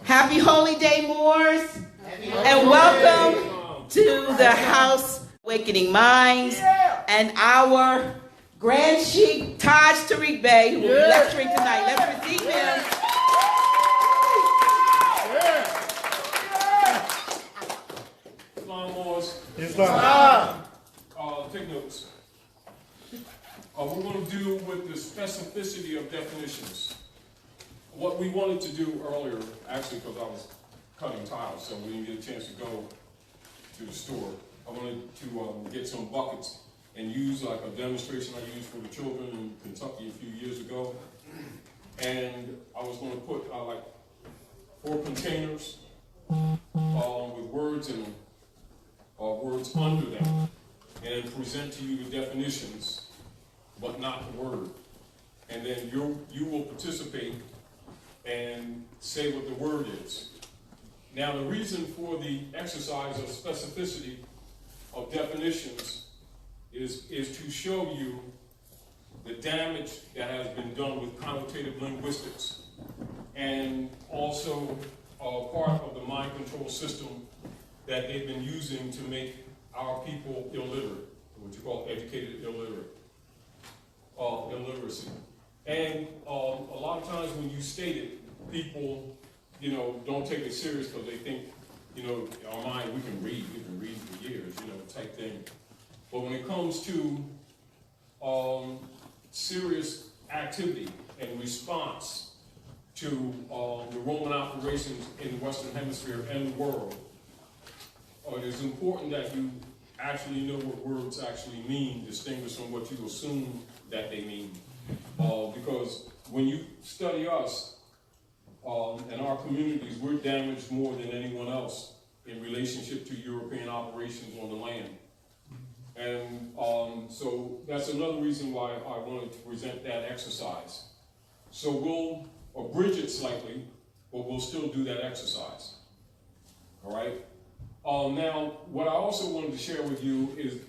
Happy Holy Day, Moors, and welcome to the House Awakening Minds and our Grand Sheikh Taj Tarik Bey, who will be lecturing tonight. Let's receive him. Islam, Moors. Islam. Take notes. We're going to deal with the specificity of definitions. What we wanted to do earlier, actually because I was cutting tiles, so we didn't get a chance to go to the store. I wanted to get some buckets and use like a demonstration I used for the children in Kentucky a few years ago. And I was going to put like 4 containers with words in them, words under them, and present to you the definitions, but not the word. And then you will participate and say what the word is. Now, the reason for the exercise of specificity of definitions is to show you the damage that has been done with connotative linguistics, and also part of the mind control system that they've been using to make our people illiterate, what you call educated illiteracy. And a lot of times when you state it, people, don't take it serious because they think, our mind, we can read for years, type thing. But when it comes to serious activity and response to the Roman operations in the Western Hemisphere and the world, it is important that you actually know what words actually mean, distinguished from what you assume that they mean. Because when you study us and our communities, we're damaged more than anyone else in relationship to European operations on the land. And so that's another reason why I wanted to present that exercise. So we'll abridge it slightly, but we'll still do that exercise. All right? Now, what I also wanted to share with you is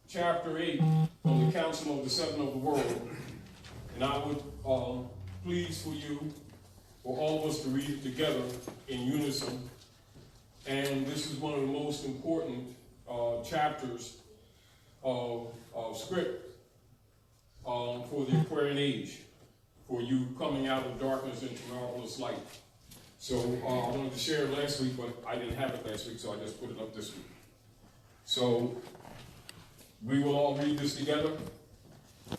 chapter 8 from the Council of the Seven of the World. And I would please for all of us to read it together in unison. And this is one of the most important chapters of script for the Aquarian Age, for you coming out of darkness into marvelous light. So I wanted to share it last week, but I didn't have it last week, so I just put it up this week. So we will all read this together.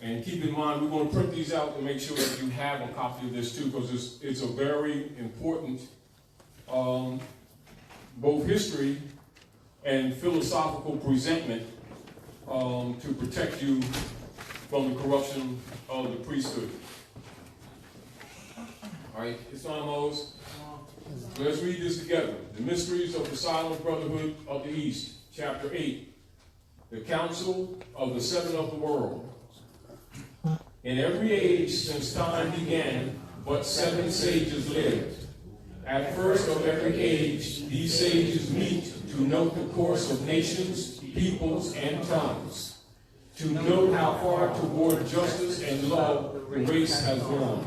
And keep in mind, we're going to print these out to make sure that you have a copy of this too, because it's a very important both history and philosophical presentment to protect you from the corruption of the priesthood. All right, Islamos, let's read this together. The Mysteries of the Silent Brotherhood of the East, Chapter 8. The Council of the Seven of the World. In every age since time began, but 7 sages lived. At first of every age, these sages meet to note the course of nations, peoples, and tongues, to note how far toward justice and love the race has gone,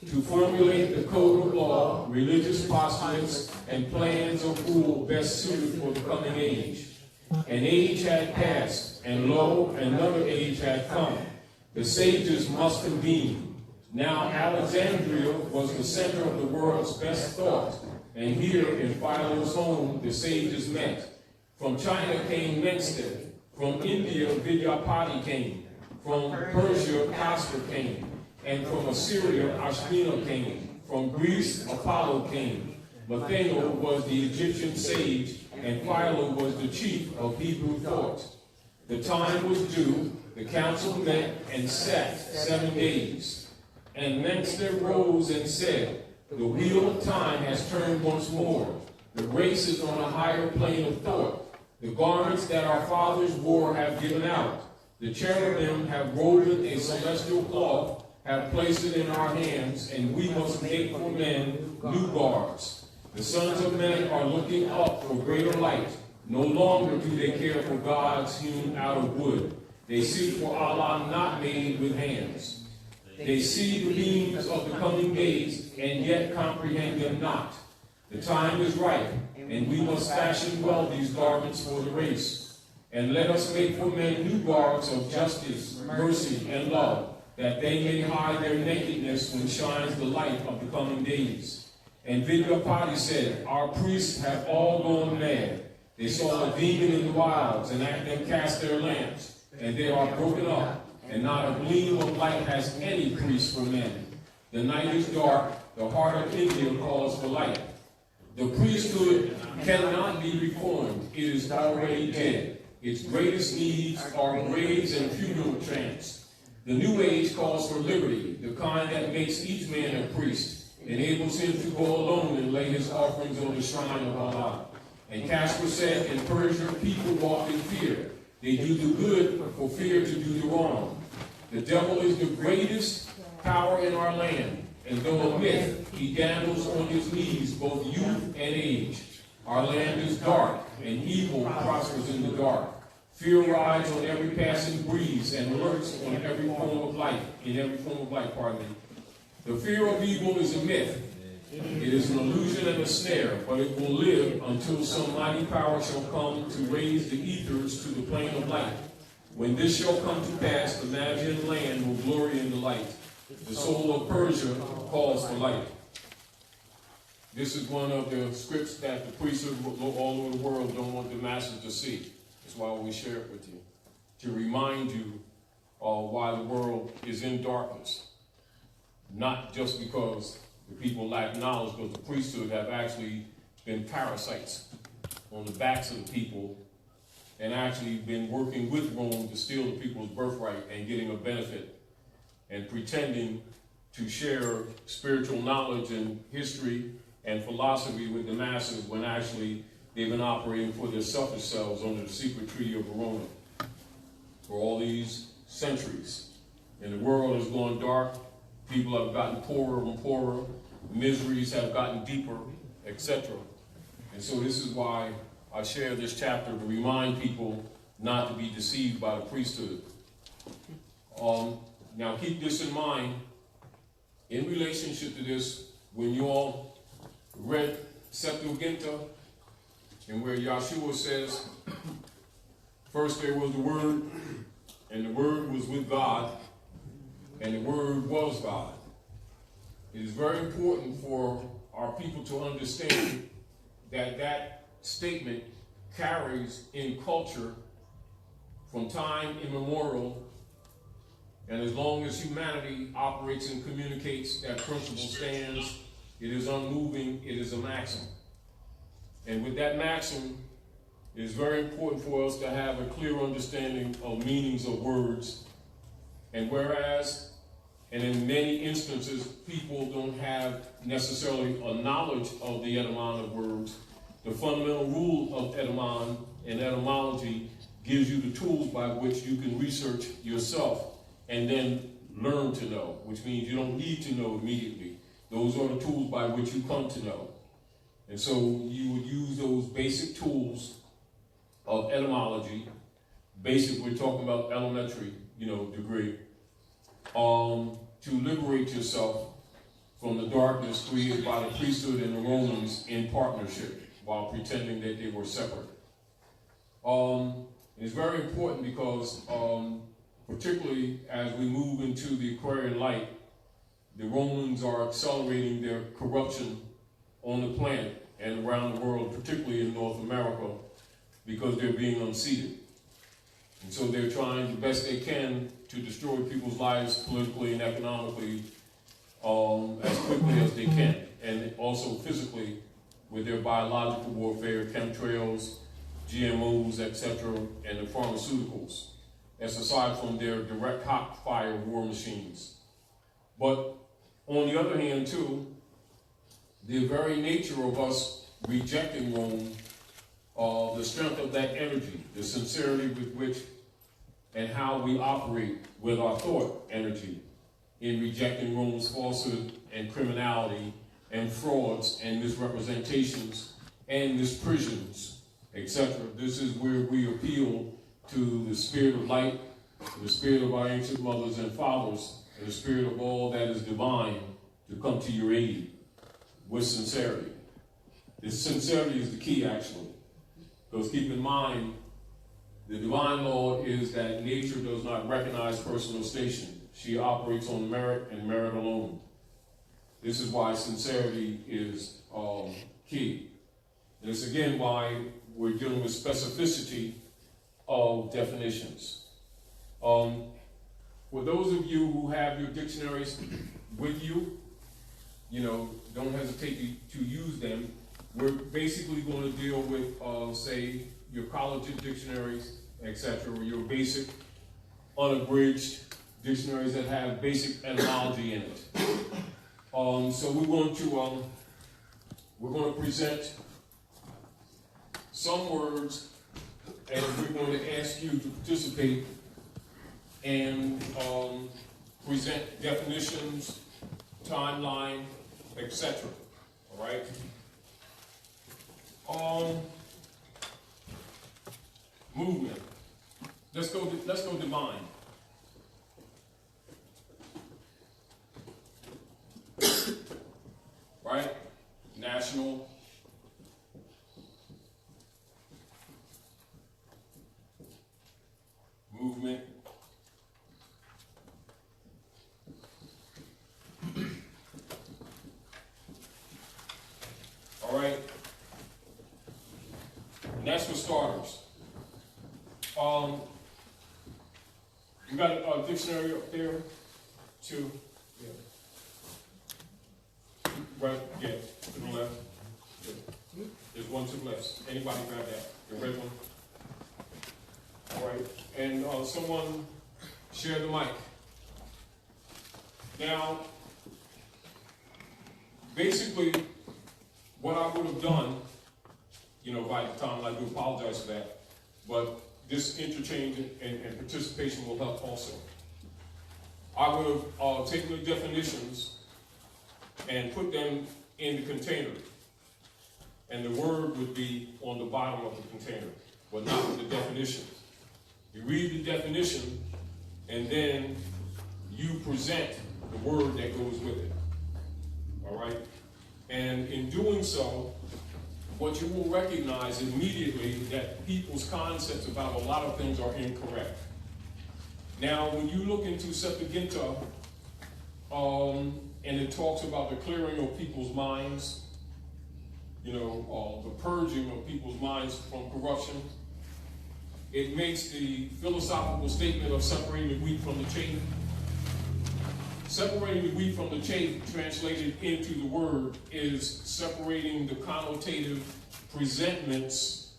to formulate the code of law, religious postulates, and plans of rule best suited for the coming age. An age had passed, and lo, another age had come. The sages must convene. Now Alexandria was the center of the world's best thought, and here in Philo's home the sages met. From China came Menster, from India Vidyapati came, from Persia Castor came, and from Assyria Ashpenaz came, from Greece Apollo came. Matheno was the Egyptian sage, and Philo was the chief of Hebrew thought. The time was due, the council met and sat 7 days. And Menster rose and said, the wheel of time has turned once more. The race is on a higher plane of thought. The garments that our fathers wore have given out. The cherubim have woven a celestial cloth, have placed it in our hands, and we must make for men new garbs. The sons of men are looking up for greater light. No longer do they care for gods hewn out of wood. They seek for Allah not made with hands. They see the beams of the coming days, and yet comprehend them not. The time is ripe, and we must fashion well these garments for the race. And let us make for men new garments of justice, mercy, and love, that they may hide their nakedness when shines the light of the coming days. And Vidyapati said, our priests have all gone mad. They saw a demon in the wilds, and at them cast their lamps, and they are broken up, and not a gleam of light has any priest for men. The night is dark, the heart of India calls for light. The priesthood cannot be reformed, it is already dead. Its greatest needs are graves and funeral chants. The new age calls for liberty, the kind that makes each man a priest, enables him to go alone and lay his offerings on the shrine of Allah. And Casper said, in Persia, people walk in fear. They do the good for fear to do the wrong. The devil is the greatest power in our land, and though a myth, he gambles on his knees, both youth and age. Our land is dark, and evil prospers in the dark. Fear rides on every passing breeze and lurks on every form of life, The fear of evil is a myth. It is an illusion and a snare, but it will live until some mighty power shall come to raise the ethers to the plane of light. When this shall come to pass, the Magian land will glory in the light. The soul of Persia calls for light. This is one of the scripts that the priesthood all over the world don't want the masses to see. That's why we share it with you, to remind you why the world is in darkness. Not just because the people lack knowledge, but the priesthood have actually been parasites on the backs of the people and actually been working with Rome to steal the people's birthright and getting a benefit and pretending to share spiritual knowledge and history and philosophy with the masses when actually they've been operating for their selfish selves under the secret treaty of Verona for all these centuries. And the world has gone dark. People have gotten poorer and poorer. Miseries have gotten deeper, etc. And so this is why I share this chapter, to remind people not to be deceived by the priesthood. Now keep this in mind in relationship to this. When you all read Septuaginta, and where Yahshua says, first there was the Word, and the Word was with God, and the Word was God. It is very important for our people to understand that that statement carries in culture from time immemorial, and as long as humanity operates and communicates, that principle stands. It is unmoving. It is a maxim. And with that maxim, it is very important for us to have a clear understanding of meanings of words. And whereas, and in many instances, people don't have necessarily a knowledge of the etymology of words, the fundamental rule of etymon and etymology gives you the tools by which you can research yourself and then learn to know, which means you don't need to know immediately. Those are the tools by which you come to know. And so you would use those basic tools of etymology, basic, we're talking about elementary, degree, to liberate yourself from the darkness created by the priesthood and the Romans in partnership while pretending that they were separate. It's very important because particularly as we move into the Aquarian light, the Romans are accelerating their corruption on the planet and around the world, particularly in North America, because they're being unseated. And so they're trying the best they can to destroy people's lives politically and economically as quickly as they can, and also physically with their biological warfare, chemtrails, GMOs, etc., and the pharmaceuticals. That's aside from their direct hot fire war machines. But on the other hand, too, the very nature of us rejecting Rome, the strength of that energy, the sincerity with which and how we operate with our thought energy in rejecting Rome's falsehood and criminality and frauds and misrepresentations and misprisions, etc. This is where we appeal to the spirit of light, the spirit of our ancient mothers and fathers, and the spirit of all that is divine to come to your aid with sincerity. This sincerity is the key, actually. Because keep in mind, the divine law is that nature does not recognize personal station. She operates on merit and merit alone. This is why sincerity is key. And it's again why we're dealing with specificity of definitions. For those of you who have your dictionaries with you, don't hesitate to use them. We're basically going to deal with, say, your college dictionaries, etc., or your basic, unabridged dictionaries that have basic etymology in it. So we're going to present some words, and we're going to ask you to participate and present definitions, timeline, etc. All right. Movement. Let's go divine. Right? National. Movement. All right. And that's for starters. You got a dictionary up there, too? Yeah. Right, yeah, to the left. Yeah. There's one to the left. Anybody grab that? The red one? All right, and someone share the mic. Now, basically, what I would have done, by the time, I do apologize for that, but this interchange and participation will help also. I would have taken the definitions and put them in the container, and the word would be on the bottom of the container, but not with the definitions. You read the definition, and then you present the word that goes with it. All right? And in doing so, what you will recognize immediately that people's concepts about a lot of things are incorrect. Now, when you look into Septuaginta, and it talks about the clearing of people's minds, the purging of people's minds from corruption, it makes the philosophical statement of separating the wheat from the chaff. Separating the wheat from the chaff, translated into the word, is separating the connotative presentments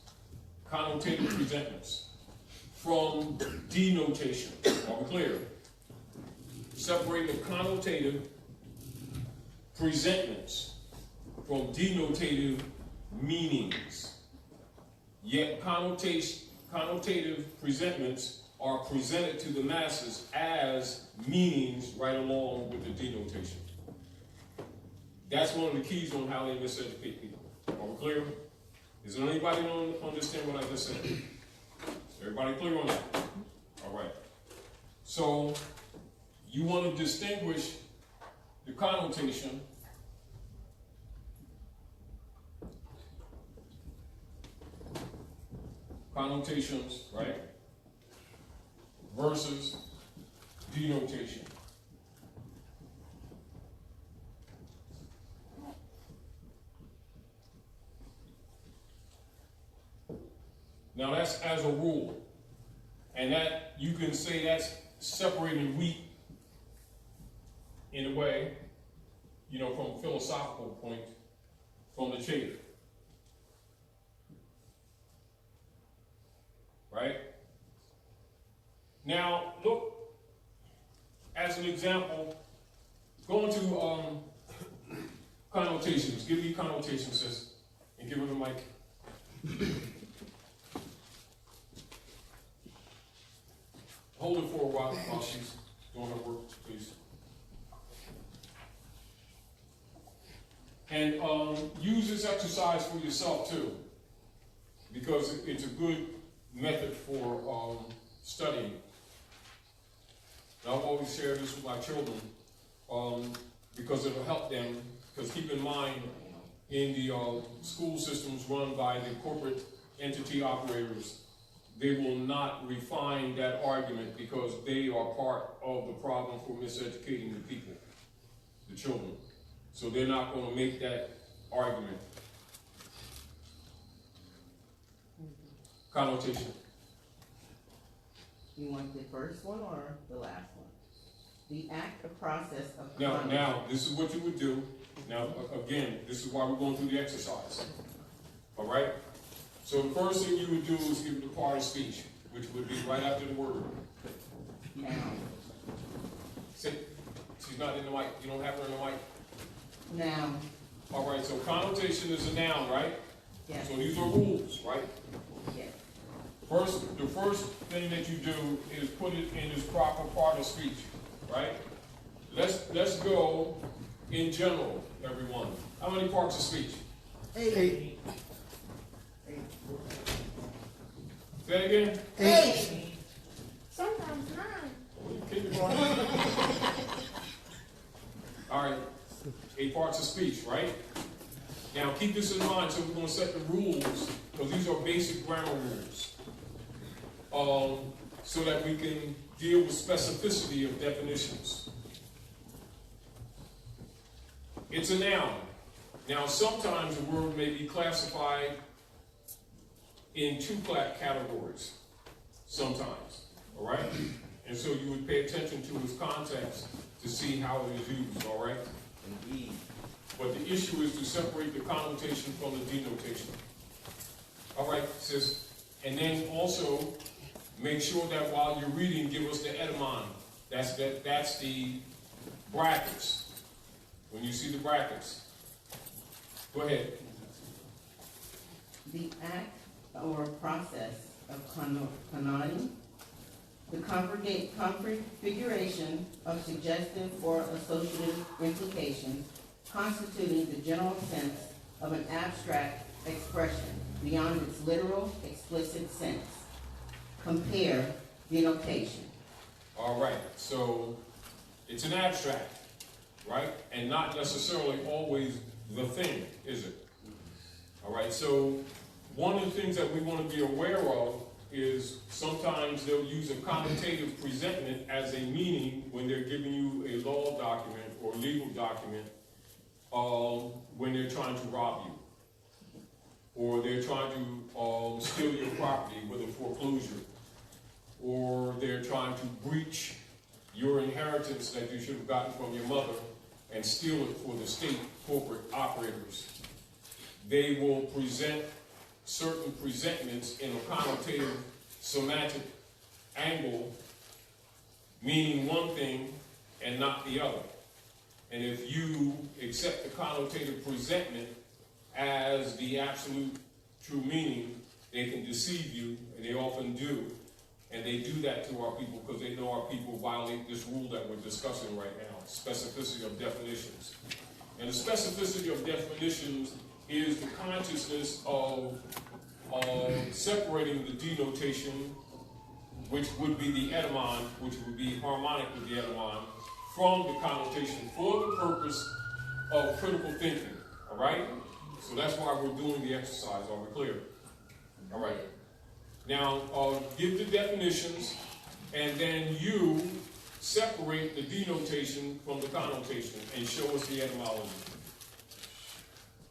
from denotation. Are we clear? Separating the connotative presentments from denotative meanings. Yet connotative presentments are presented to the masses as meanings right along with the denotation. That's one of the keys on how they miseducate people. Are we clear? Is there anybody who understand what I just said? Everybody clear on that? All right. So you want to distinguish the connotations, right, versus denotation. Now that's as a rule, and that you can say that's separating wheat in a way, from a philosophical point, from the chaff. Right? Now, look, as an example, go into connotations. Give me connotations, sis, and give her the mic. Hold it for a while she's doing her work, please. And use this exercise for yourself, too, because it's a good method for studying. And I've always shared this with my children because it'll help them. Because keep in mind, in the school systems run by the corporate entity operators, they will not refine that argument because they are part of the problem for miseducating the people, the children. So they're not going to make that argument. Connotation. You want the first one or the last one? The act or process of Now, this is what you would do. Now, again, this is why we're going through the exercise. All right? So the first thing you would do is give the part of speech, which would be right after the word. Noun. Sit. She's not in the mic. You don't have her in the mic. Noun. All right, so connotation is a noun, right? Yes. So these are rules, right? Yes. The first thing that you do is put it in its proper part of speech, right? Let's go in general, everyone. How many parts of speech? 8. Say it again. 8. Sometimes 9. Keep it going. All right, 8 parts of speech, right? Now keep this in mind, so we're going to set the rules, because these are basic grammar rules, so that we can deal with specificity of definitions. It's a noun. Now sometimes the word may be classified in 2 categories, sometimes, all right? And so you would pay attention to its context to see how it is used, all right? Indeed. But the issue is to separate the connotation from the denotation. All right, sis. And then also make sure that while you're reading, give us the etymon. That's the brackets. When you see the brackets. Go ahead. The act or process of connoting, the configuration of suggestive or associative implications constituting the general sense of an abstract expression beyond its literal, explicit sense. Compare denotation. All right, so it's an abstract, right? And not necessarily always the thing, is it? All right, so one of the things that we want to be aware of is sometimes they'll use a connotative presentment as a meaning when they're giving you a law document or legal document when they're trying to rob you. Or they're trying to steal your property with a foreclosure. Or they're trying to breach your inheritance that you should have gotten from your mother and steal it for the state corporate operators. They will present certain presentments in a connotative semantic angle, meaning one thing and not the other. And if you accept the connotative presentment as the absolute true meaning, they can deceive you, and they often do. And they do that to our people because they know our people violate this rule that we're discussing right now, specificity of definitions. And the specificity of definitions is the consciousness of separating the denotation, which would be the etymon, which would be harmonic with the etymon, from the connotation for the purpose of critical thinking, all right? So that's why we're doing the exercise. Are we clear? All right. Now, give the definitions, and then you separate the denotation from the connotation and show us the etymology.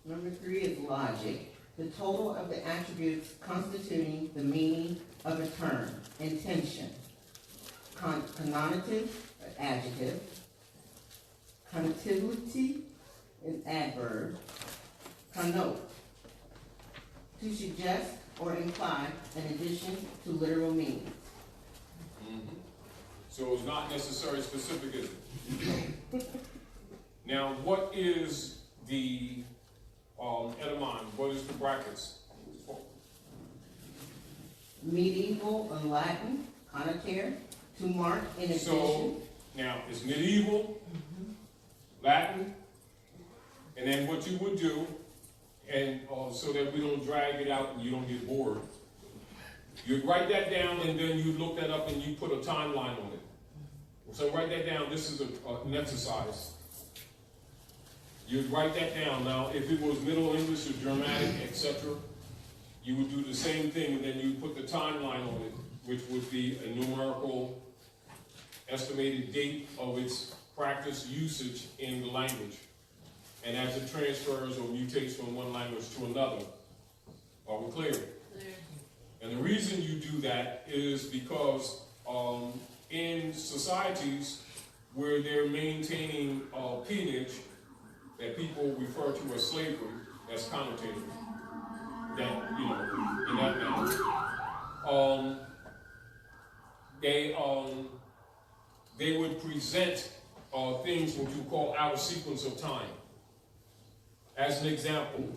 Number 3 is logic. The total of the attributes constituting the meaning of a term. Intention. Connotative, adjective. Connotativity is adverb. Connote. To suggest or imply an addition to literal meaning. Mm-hmm. So it's not necessarily specific, is it? Now, what is the etymon? What is the brackets? Medieval in Latin, connotere, to mark in addition. So, now, it's medieval, Latin, and then what you would do, and so that we don't drag it out and you don't get bored, you write that down and then you look that up and you put a timeline on it, So write that down. This is an exercise. You'd write that down. Now, if it was Middle English or Germanic, etc., you would do the same thing, and then you put the timeline on it, which would be a numerical estimated date of its practice usage in the language, and as it transfers or mutates from one language to another. Are we clear? And the reason you do that is because in societies where they're maintaining peonage that people refer to as slavery, that's connotative, that, you know, in that manner, they would present things what you call out of sequence of time. As an example,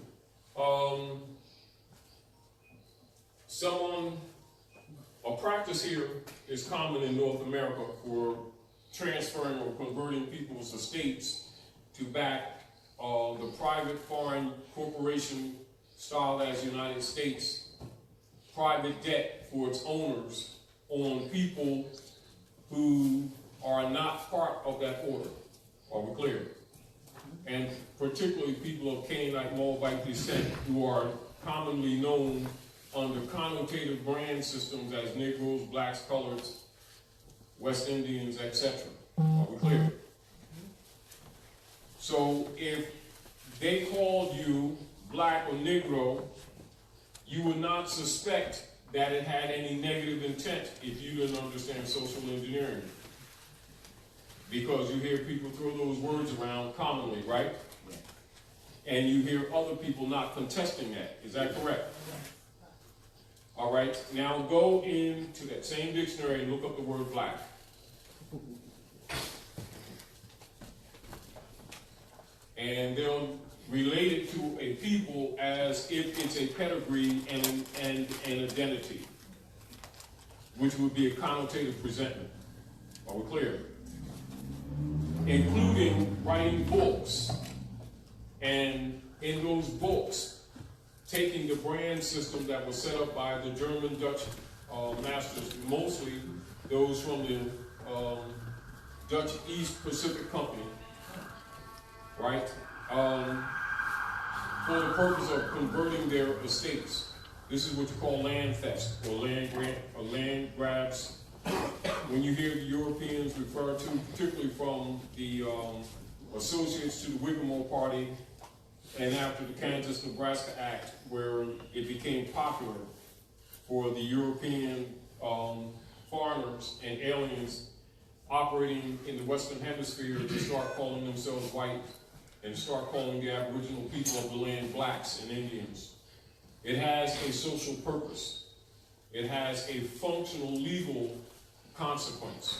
a practice here is common in North America for transferring or converting people's estates to back the private foreign corporation style as United States private debt for its owners on people who are not part of that order. Are we clear? And particularly people of Canaanite Moabite descent who are commonly known under connotative brand systems as Negroes, Blacks, Coloreds, West Indians, etc. Are we clear? So if they called you Black or Negro, you would not suspect that it had any negative intent if you didn't understand social engineering. Because you hear people throw those words around commonly, right? And you hear other people not contesting that. Is that correct? All right, now go into that same dictionary and look up the word black. And they'll relate it to a people as if it's a pedigree and an identity, which would be a connotative presentment. Are we clear? Including writing books, and in those books, taking the brand system that was set up by the German Dutch masters, mostly those from the Dutch East Pacific Company, right? For the purpose of converting their estates. This is what you call land theft or land grant or land grabs. When you hear the Europeans refer to, particularly from the associates to the Whiggamore Party, and after the Kansas-Nebraska Act, where it became popular for the European foreigners and aliens operating in the Western Hemisphere to start calling themselves white and start calling the Aboriginal people of the land blacks and Indians. It has a social purpose. It has a functional legal consequence.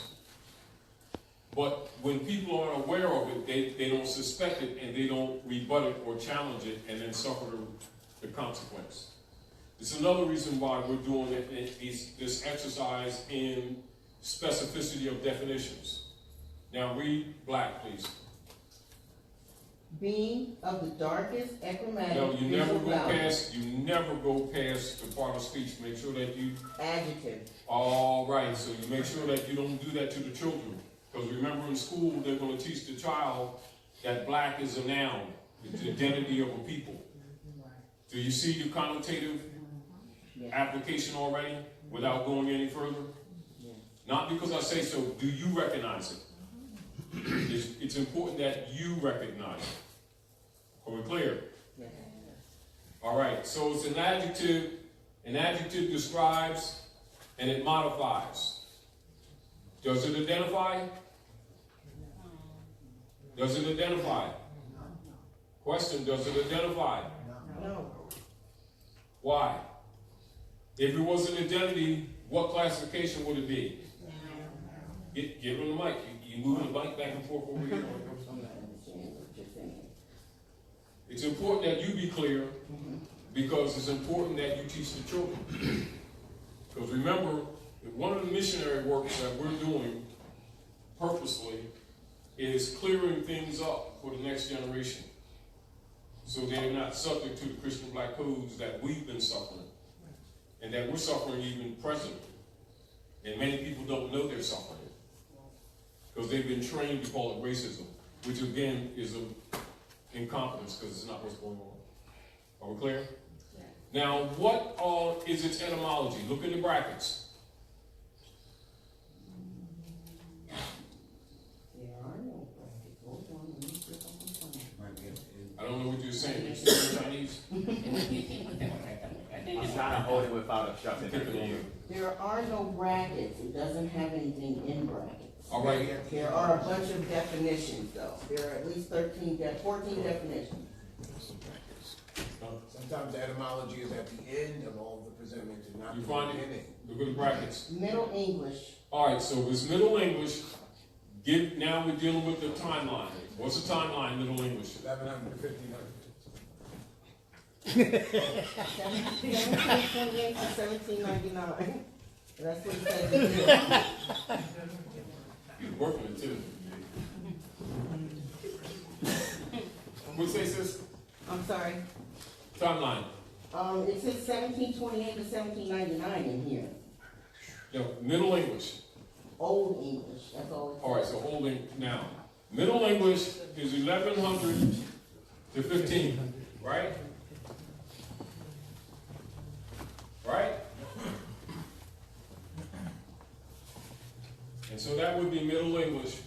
But when people aren't aware of it, they don't suspect it and they don't rebut it or challenge it and then suffer the consequence. It's another reason why we're doing this exercise in specificity of definitions. Now read black, please. Being of the darkest achromatic. No, you never go past the part of speech. Make sure that you... Adjective. All right, so you make sure that you don't do that to the children. Because remember in school, they're going to teach the child that black is a noun. It's the identity of a people. Do you see the connotative application already without going any further? Not because I say so. Do you recognize it? It's important that you recognize it. Are we clear? Yes. All right, so it's an adjective. An adjective describes and it modifies. Does it identify? Does it identify? Question, does it identify? No. Why? If it was an identity, what classification would it be? Give him the mic. You moving the mic back and forth over here. It's important that you be clear because it's important that you teach the children. Because remember, one of the missionary works that we're doing purposely is clearing things up for the next generation. So they're not subject to the Christian black codes that we've been suffering. And that we're suffering even presently. And many people don't know they're suffering. because they've been trained to call it racism, which again is an incompetence because it's not what's going on. Are we clear? Yeah. Now, what is its etymology? Look in the brackets. There are no brackets. Hold on, let me see if I can find it. I don't know what you're saying. You speak Chinese? I'm trying to hold it without obstructing the view. There are no brackets. It doesn't have anything in brackets. All right. There are a bunch of definitions, though. There are at least 14 definitions. Sometimes the etymology is at the end of all the presentments and not You the find it? beginning. Look at the brackets. Middle English. All right, so it's Middle English. Now we're dealing with the timeline. What's the timeline, Middle English? 1100 to 1500. 1728 to 1799. That's what it says in here. You're working it too. What say, sis? I'm sorry. Timeline. It says 1728 to 1799 in here. No, Middle English. Old English. That's all it says. All right, so holding now. Middle English is 1100 to 1500, right? Right? And so that would be Middle English.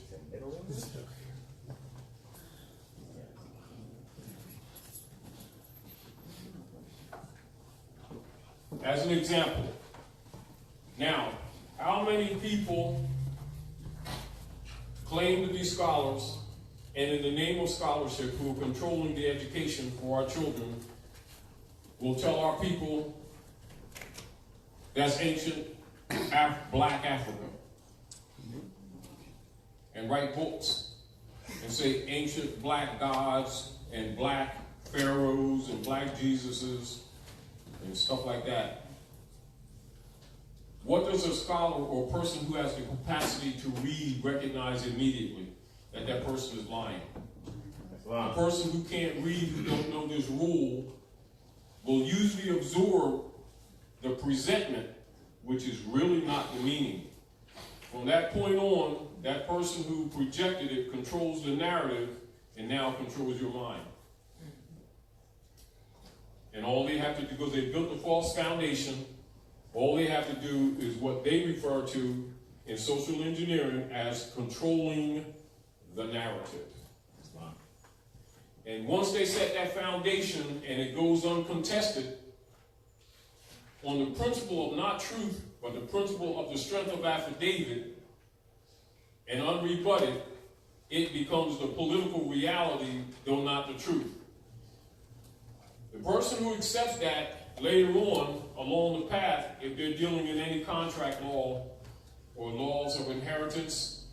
As an example. Now, how many people claim to be scholars and in the name of scholarship who are controlling the education for our children will tell our people that's ancient black Africa and write books and say ancient black gods and black pharaohs and black Jesuses and stuff like that? What does a scholar or a person who has the capacity to read recognize immediately that that person is lying? A person who can't read, who don't know this rule, will usually absorb the presentment, which is really not the meaning. From that point on, that person who projected it controls the narrative and now controls your mind. And all they have to do, because they built a false foundation, all they have to do is what they refer to in social engineering as controlling the narrative. And once they set that foundation and it goes uncontested on the principle of not truth, but the principle of the strength of affidavit and unrebutted, it becomes the political reality, though not the truth. The person who accepts that later on along the path, if they're dealing in any contract law or laws of inheritance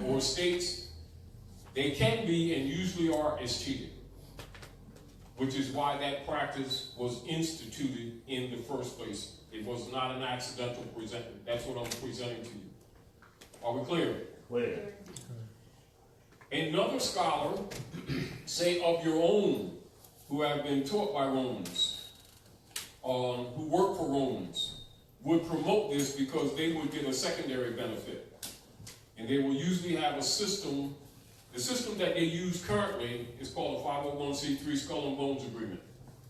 or estates, they can be and usually are as cheated, which is why that practice was instituted in the first place. It was not an accidental presentment. That's what I'm presenting to you. Are we clear? Clear. Another scholar, say of your own, who have been taught by Romans, who work for Romans, would promote this because they would get a secondary benefit. And they will usually have a system. The system that they use currently is called a 501c3 Skull and Bones Agreement,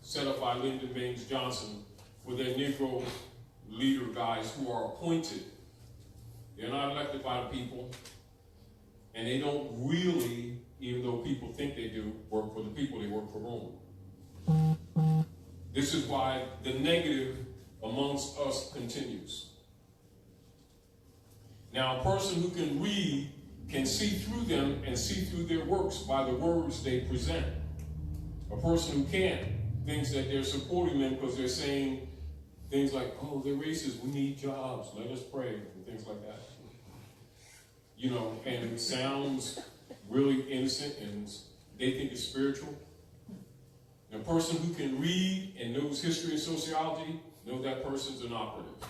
set up by Lyndon Baines Johnson for their Negro leader guys who are appointed. They're not elected by the people, and they don't really, even though people think they do, work for the people. They work for Rome. This is why the negative amongst us continues. Now, a person who can read can see through them and see through their works by the words they present. A person who can't thinks that they're supporting them because they're saying things like, oh, they're racist, we need jobs, let us pray, and things like that. You know, and it sounds really innocent and they think it's spiritual. A person who can read and knows history and sociology, know that person's an operative.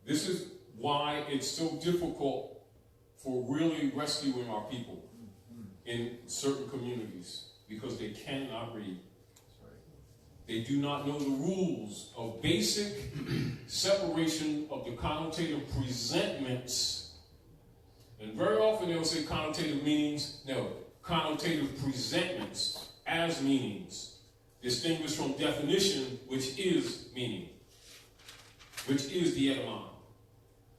This is why it's so difficult for really rescuing our people in certain communities, because they cannot read. They do not know the rules of basic separation of the connotative presentments And very often they'll say connotative meanings. No, connotative presentments as meanings, distinguished from definition, which is meaning, which is the etymon.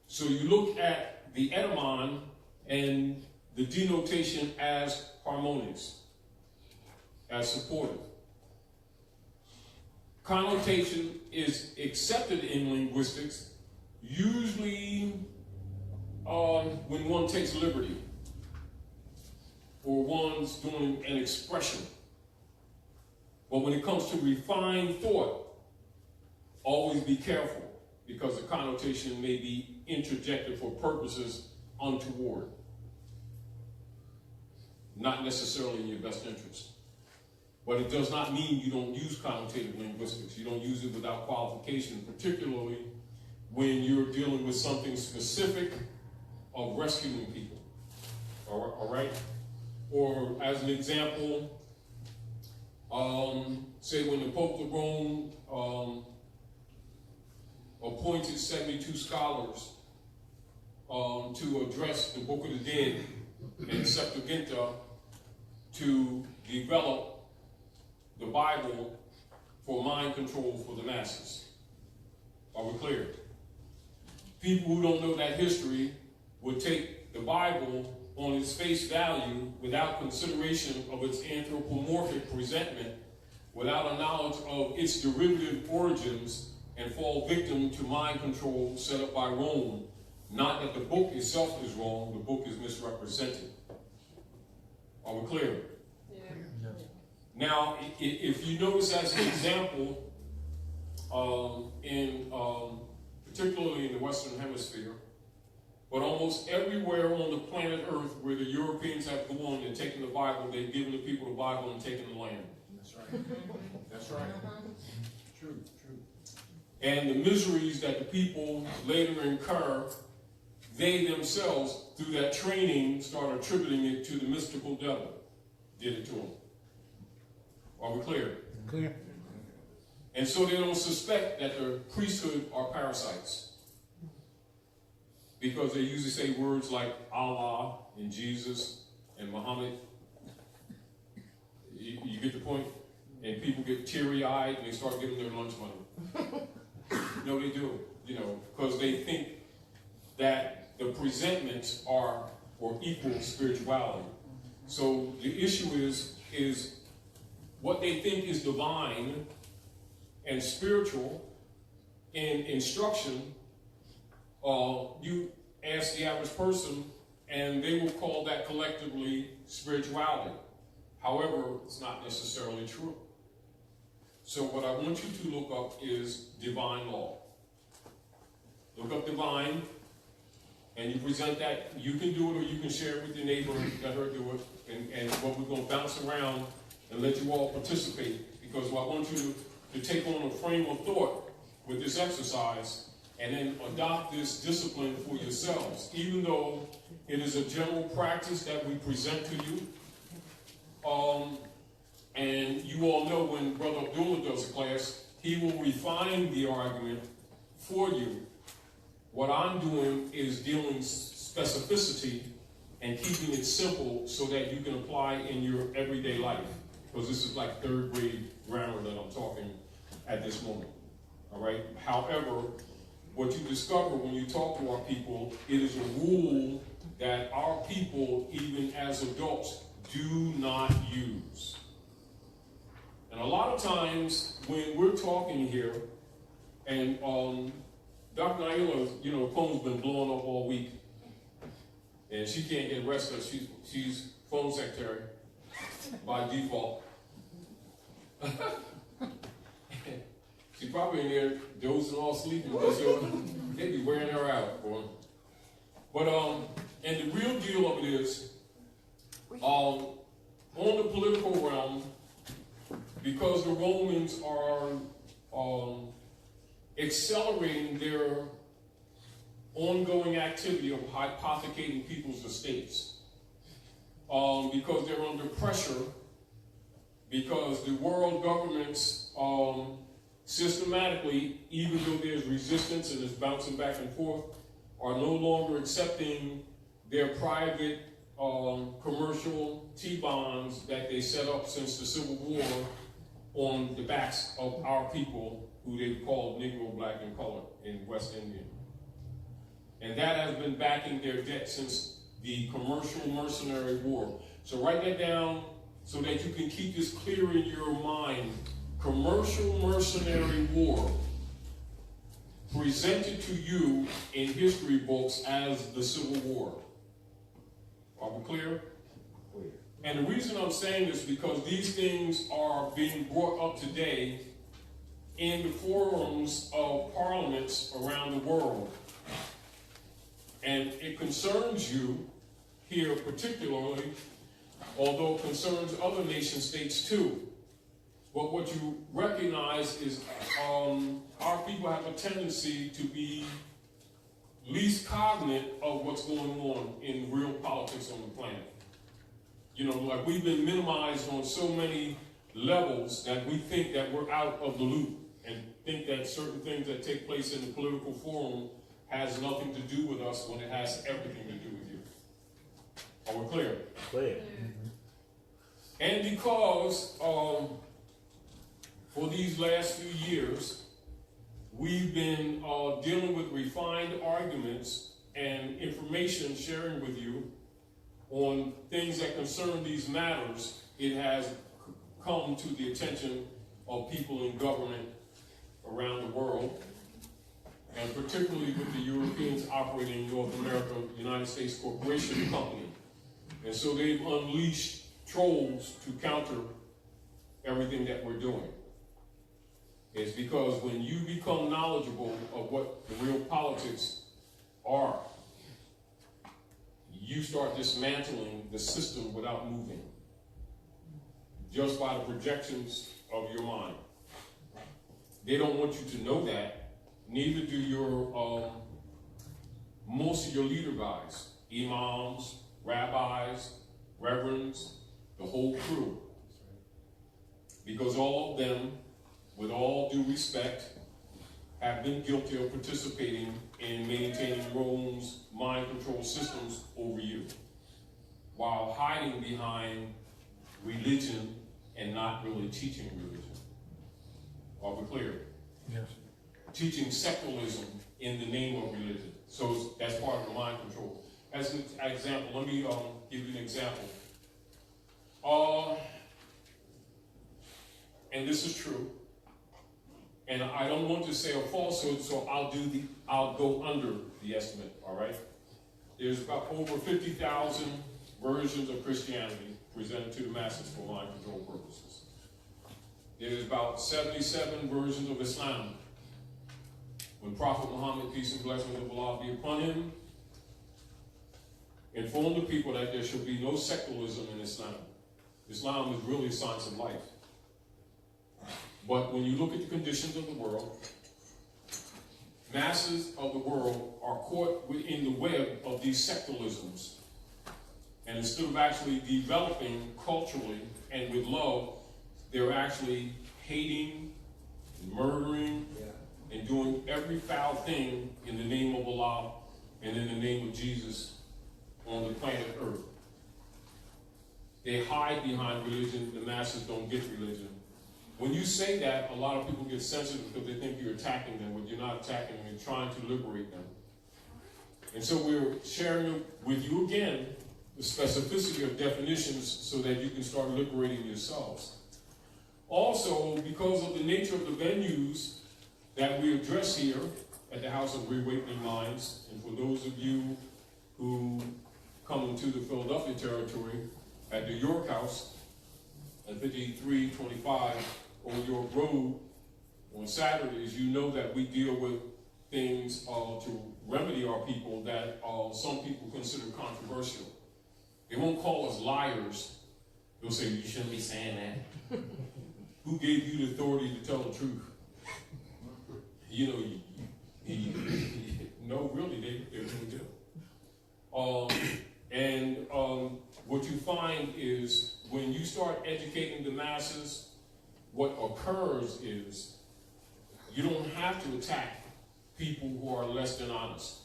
So you look at the etymon and the denotation as harmonious, as supportive. Connotation is accepted in linguistics, usually when one takes liberty or one's doing an expression. But when it comes to refined thought, always be careful, because the connotation may be interjected for purposes untoward, not necessarily in your best interest. But it does not mean you don't use connotative linguistics. You don't use it without qualification, particularly when you're dealing with something specific of rescuing people. All right? Or as an example, say when the Pope of Rome appointed 72 scholars to address the Book of the Dead and Septuaginta to develop the Bible for mind control for the masses. Are we clear? People who don't know that history would take the Bible on its face value without consideration of its anthropomorphic presentment, without a knowledge of its derivative origins, and fall victim to mind control set up by Rome. Not that the book itself is wrong, the book is misrepresented. Are we clear? Yeah. Now, if you notice as an example, particularly in the Western Hemisphere, but almost everywhere on the planet Earth where the Europeans have gone and taken the Bible, they've given the people the Bible and taken the land. That's right. That's right. True, true. And the miseries that the people later incur, they themselves, through that training, start attributing it to the mystical devil. Did it to them. Are we clear? Clear. And so they don't suspect that the priesthood are parasites, because they usually say words like Allah and Jesus and Muhammad. You get the point? And people get teary-eyed and they start giving their lunch money. No, they do, because they think that the presentments are or equal spirituality. So the issue is what they think is divine and spiritual in instruction. You ask the average person, and they will call that collectively spirituality. However, it's not necessarily true. So what I want you to look up is divine law. Look up divine, and you present that. You can do it, or you can share it with your neighbor, let her do it, and what we're going to bounce around and let you all participate, because I want you to take on a frame of thought with this exercise, and then adopt this discipline for yourselves, even though it is a general practice that we present to you. And you all know when Brother Abdullah does a class, he will refine the argument for you. What I'm doing is dealing specificity and keeping it simple so that you can apply in your everyday life. Because this is like third grade grammar that I'm talking at this moment. All right? However, what you discover when you talk to our people, it is a rule that our people, even as adults, do not use. And a lot of times when we're talking here, and Dr. Nailah, phone's been blowing up all week, and she can't get rest because she's phone secretary by default. She's probably in there dozing off sleeping because they be wearing her out, boy. But and the real deal of it is, on the political realm, because the Romans are accelerating their ongoing activity of hypothecating people's estates, because they're under pressure, because the world governments systematically, even though there's resistance and it's bouncing back and forth, are no longer accepting their private commercial T-bonds that they set up since the Civil War on the backs of our people who they called Negro, Black, and Colored in West India. And that has been backing their debt since the commercial mercenary war. So write that down so that you can keep this clear in your mind. Commercial mercenary war, presented to you in history books as the Civil War. Are we clear? Clear. And the reason I'm saying this is because these things are being brought up today in the forums of parliaments around the world. And it concerns you here particularly, although it concerns other nation states too. But what you recognize is our people have a tendency to be least cognizant of what's going on in real politics on the planet. You know, like we've been minimized on so many levels that we think that we're out of the loop and think that certain things that take place in the political forum has nothing to do with us when it has everything to do with you. Are we clear? Clear. And because for these last few years, we've been dealing with refined arguments and information sharing with you on things that concern these matters, it has come to the attention of people in government around the world, and particularly with the Europeans operating in North America, United States Corporation Company. And so they've unleashed trolls to counter everything that we're doing. It's because when you become knowledgeable of what the real politics are, you start dismantling the system without moving, just by the projections of your mind. They don't want you to know that. Neither do your most of your leader guys, imams, rabbis, reverends, the whole crew. Because all of them, with all due respect, have been guilty of participating in maintaining Rome's mind control systems over you, while hiding behind religion and not really teaching religion. Are we clear? Yes. Teaching secularism in the name of religion. So that's part of the mind control. As an example, let me give you an example. And this is true. And I don't want to say a falsehood, so I'll go under the estimate, all right? There's about over 50,000 versions of Christianity presented to the masses for mind control purposes. There's about 77 versions of Islam. When Prophet Muhammad, peace and blessings of Allah be upon him, informed the people that there should be no secularism in Islam. Islam is really a science of life. But when you look at the conditions of the world, masses of the world are caught within the web of these secularisms. And instead of actually developing culturally and with love, they're actually hating, murdering, and doing every foul thing in the name of Allah and in the name of Jesus on the planet Earth. They hide behind religion. The masses don't get religion. When you say that, a lot of people get sensitive because they think you're attacking them, but you're not attacking them, you're trying to liberate them. And so we're sharing with you again the specificity of definitions so that you can start liberating yourselves. Also, because of the nature of the venues that we address here at the House of Reawakening Minds, and for those of you who come into the Philadelphia territory at the York House at 5325 Old York Road on Saturdays, you know that we deal with things to remedy our people that some people consider controversial. They won't call us liars. They'll say, you shouldn't be saying that. Who gave you the authority to tell the truth? You know, no, really, they really do. What you find is when you start educating the masses, what occurs is you don't have to attack people who are less than honest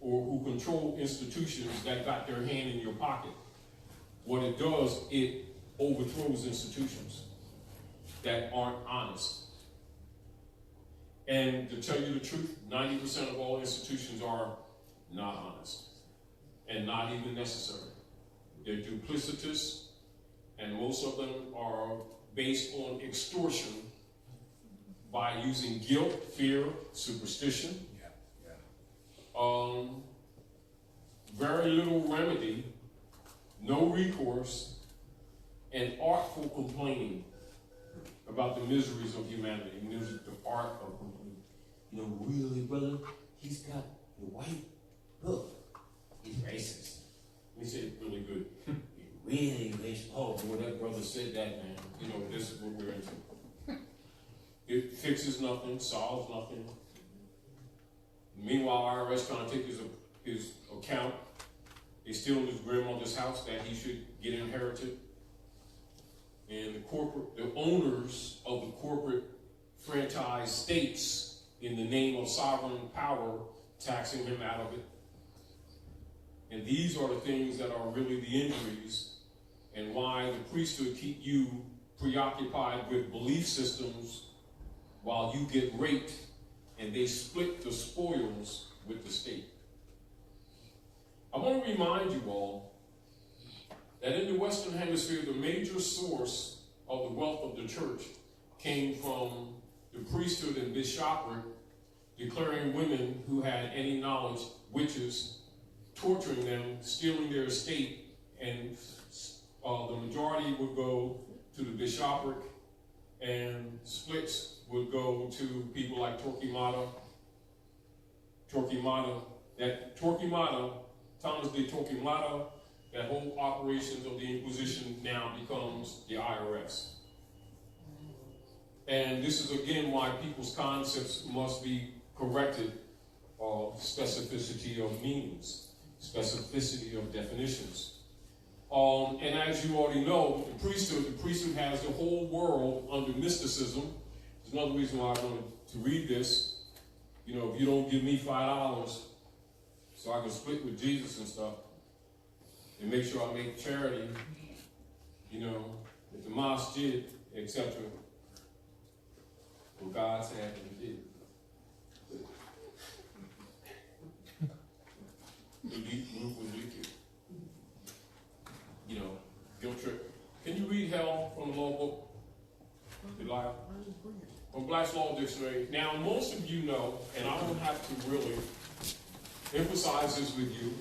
or who control institutions that got their hand in your pocket. What it does, it overthrows institutions that aren't honest. And to tell you the truth, 90% of all institutions are not honest and not even necessary. They're duplicitous, and most of them are based on extortion by using guilt, fear, superstition. Very little remedy, no recourse, and artful complaining about the miseries of humanity. The art of complaining. You know, really, brother, he's got the white book. He's racist. Let me say it really good. Really racist. Oh, boy, that brother said that, man. You know, this is what we're into. It fixes nothing, solves nothing. Meanwhile, IRS trying to take his account. They steal his grandmother's house that he should get inherited. And the owners of the corporate franchise states, in the name of sovereign power, taxing him out of it. And these are the things that are really the injuries, and why the priesthood keep you preoccupied with belief systems while you get raped, and they split the spoils with the state. I want to remind you all that in the Western Hemisphere, the major source of the wealth of the church came from the priesthood and bishopric declaring women who had any knowledge witches, torturing them, stealing their estate, and the majority would go to the bishopric, and splits would go to people like Torquemada, Thomas de Torquemada. That whole operations of the Inquisition now becomes the IRS. And this is again why people's concepts must be corrected, specificity of meanings, specificity of definitions. And as you already know, the priesthood has the whole world under mysticism. There's another reason why I wanted to read this. You know, if you don't give me $5 so I can split with Jesus and stuff, and make sure I make charity, you know, at the mosque did, etc. Well, God said he did. The roof was leaking. You know, guilt trip. Can you read hell from the law book? Nailah? From Black's Law Dictionary. Now, most of you know, and I don't have to really emphasize this with you,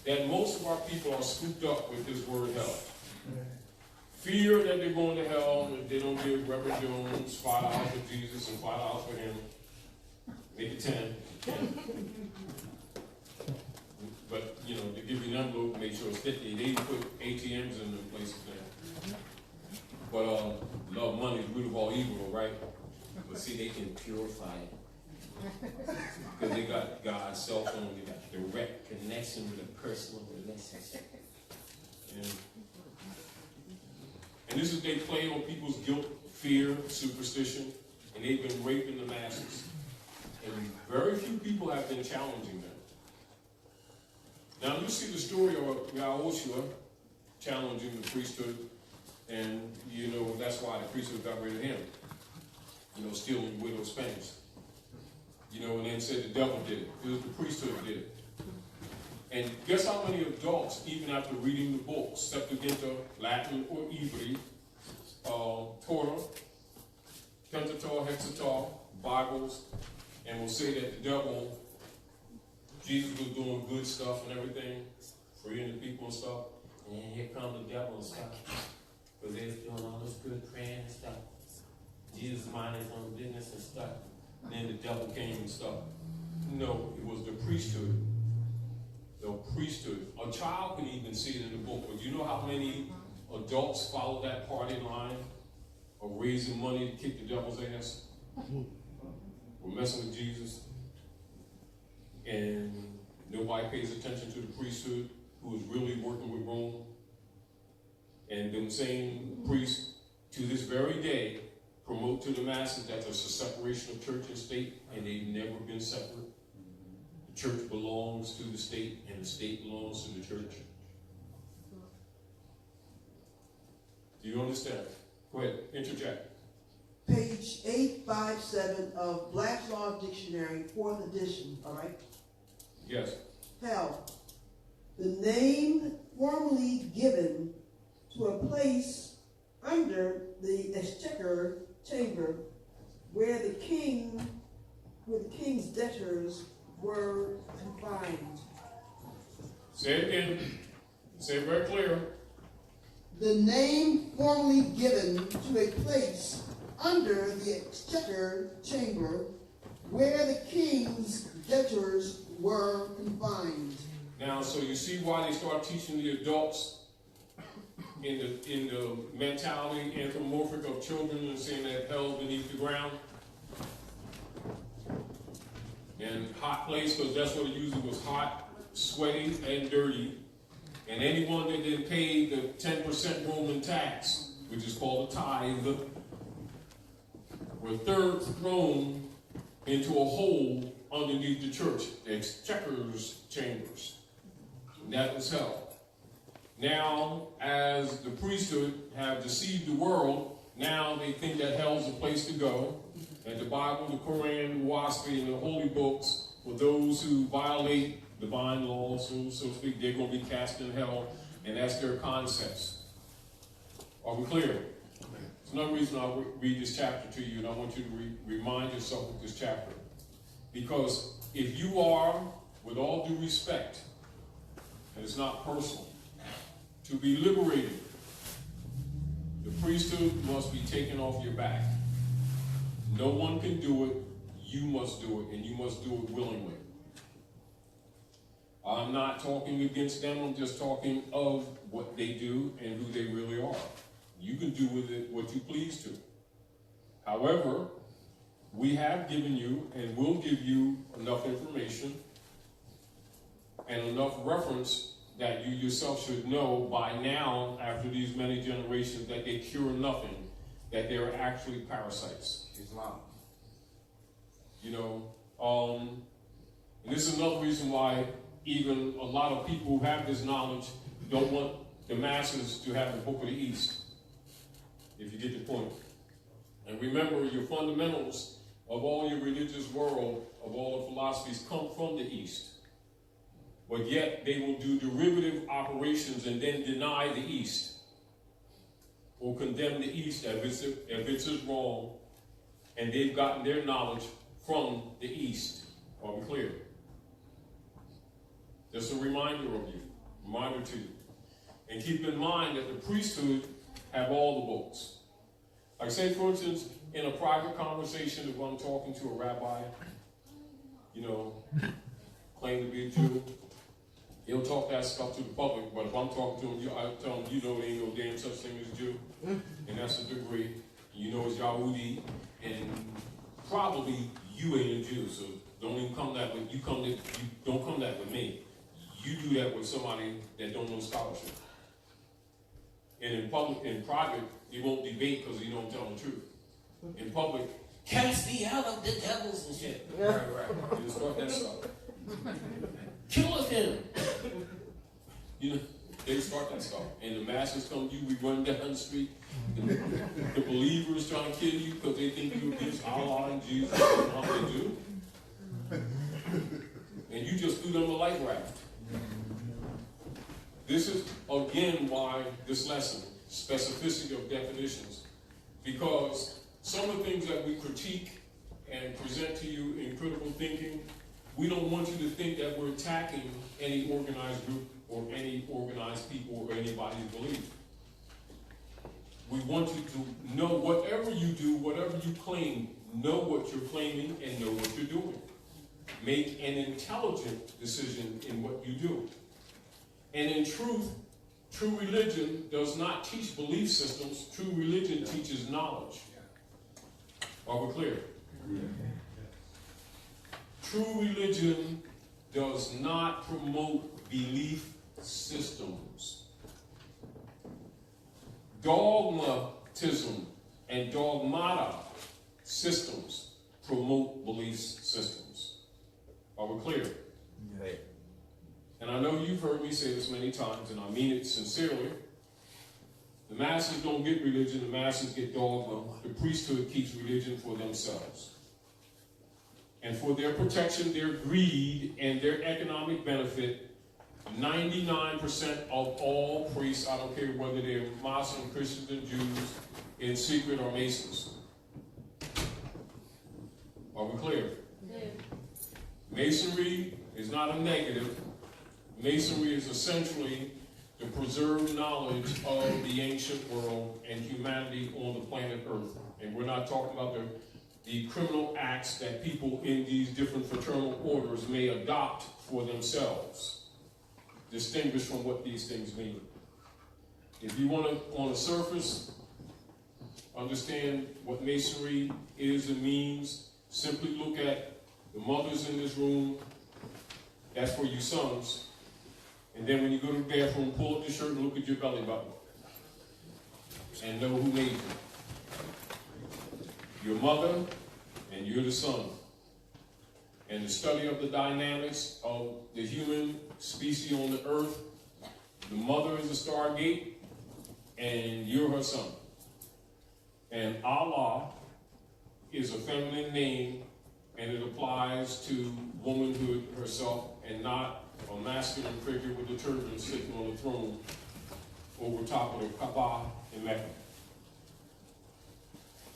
that most of our people are scooped up with this word hell. Fear that they're going to hell, and they don't give Reverend Jones $5 for Jesus and $5 for him. Make it 10. But, you know, they give you an envelope, make sure it's 50. They even put ATMs in them places now. But love money is the root of all evil, right? But see, they can purify it. Because they got God's cell phone, they got direct connection with a personal relationship. And this is, they play on people's guilt, fear, superstition, and they've been raping the masses. And very few people have been challenging them. Now you see the story of Yahushua challenging the priesthood, and you know that's why the priesthood got rid of him. You know, stealing widow's pennies. You know, and then said the devil did it. It was the priesthood did it. And guess how many adults, even after reading the books, Septuaginta, Latin or Hebrew, Torah, Pentateuch, Hexateuch, Bibles, and will say that the devil, Jesus was doing good stuff and everything, freeing the people and stuff, and then here comes the devil and stuff, because they're doing all this good praying and stuff. Jesus minding his own business and stuff. And then the devil came and stuff. No, it was the priesthood. The priesthood. A child can even see it in the book, but you know how many adults follow that party line of raising money to kick the devil's ass? We're messing with Jesus. And nobody pays attention to the priesthood, who is really working with Rome. And them same priests, to this very day, promote to the masses that there's a separation of church and state, and they've never been separate. The The church belongs to the state, and the state belongs to the church. Do you understand? Go ahead, interject. Page 857 of Black's Law Dictionary, 4th edition, all right? Yes. Hell, the name formerly given to a place under the exchequer chamber where the king's debtors were confined. Say it again. Say it very clear. The name formerly given to a place under the exchequer chamber where the king's debtors were confined. Now, so you see why they start teaching the adults in the mentality anthropomorphic of children and saying that hell's beneath the ground? And hot place, because that's what it usually was, hot, sweaty, and dirty. And anyone that didn't pay the 10% Roman tax, which is called a tithe, were thrown into a hole underneath the church, the exchequer's chambers. And that was hell. Now, as the priesthood have deceived the world, now they think that hell's a place to go. And the Bible, the Quran, the Waspi, and the holy books, for those who violate divine law, so to speak, they're going to be cast in hell, and that's their concepts. Are we clear? There's another reason I'll read this chapter to you, and I want you to remind yourself of this chapter. Because if you are, with all due respect, and it's not personal, to be liberated, the priesthood must be taken off your back. No one can do it. You must do it, and you must do it willingly. I'm not talking against them. I'm just talking of what they do and who they really are. You can do with it what you please to. However, we have given you and will give you enough information and enough reference that you yourself should know by now, after these many generations, that they cure nothing, that they are actually parasites. Islam. You know, and this is another reason why even a lot of people who have this knowledge don't want the masses to have the Book of the East, if you get the point. And remember, your fundamentals of all your religious world, of all the philosophies, come from the East. But yet they will do derivative operations and then deny the East, or condemn the East if it's wrong, and they've gotten their knowledge from the East. Are we clear? Just a reminder to you. And keep in mind that the priesthood have all the books. Like say, for instance, in a private conversation, if I'm talking to a rabbi, you know, claim to be a Jew, he'll talk that stuff to the public, but if I'm talking to him, I tell him, you know, there ain't no damn such thing as Jew, and that's a degree. You know it's Yahudi, and probably you ain't a Jew, so don't even come that way. You don't come that with me. You do that with somebody that don't know scholarship. And in private, you won't debate because you don't tell the truth. In public, cast thee out of the devils and shit. Right. You start that stuff. Killeth him. You know, they start that stuff. And the masses come to you, we run down the street. The believers trying to kill you because they think you're against Allah and Jesus. That's what they do. And you just threw them a life raft. This is, again, why this lesson, specificity of definitions. Because some of the things that we critique and present to you in critical thinking, we don't want you to think that we're attacking any organized group or any organized people or anybody's belief. We want you to know whatever you do, whatever you claim, know what you're claiming and know what you're doing. Make an intelligent decision in what you do. And in truth, true religion does not teach belief systems. True religion teaches knowledge. Are we clear? True religion does not promote belief systems. Dogmatism and dogmata systems promote belief systems. Are we clear? And I know you've heard me say this many times, and I mean it sincerely. The masses don't get religion, the masses get dogma. The priesthood keeps religion for themselves. And for their protection, their greed, and their economic benefit, 99% of all priests, I don't care whether they're Muslim, Christians, and Jews, in secret or Masons. Are we clear? Yeah. Masonry is not a negative. Masonry is essentially the preserved knowledge of the ancient world and humanity on the planet Earth. And we're not talking about the criminal acts that people in these different fraternal orders may adopt for themselves, distinguished from what these things mean. If you want to, on the surface, understand what Masonry is and means, simply look at the mothers in this room. That's for you sons. And then when you go to the bathroom, pull up the shirt and look at your belly button. And know who made you. Your mother and you're the son. And the study of the dynamics of the human species on the earth, the mother is the stargate, and you're her son. And Allah is a feminine name, and it applies to womanhood herself and not a masculine figure with a turban sitting on the throne over top of the Kaaba in Mecca.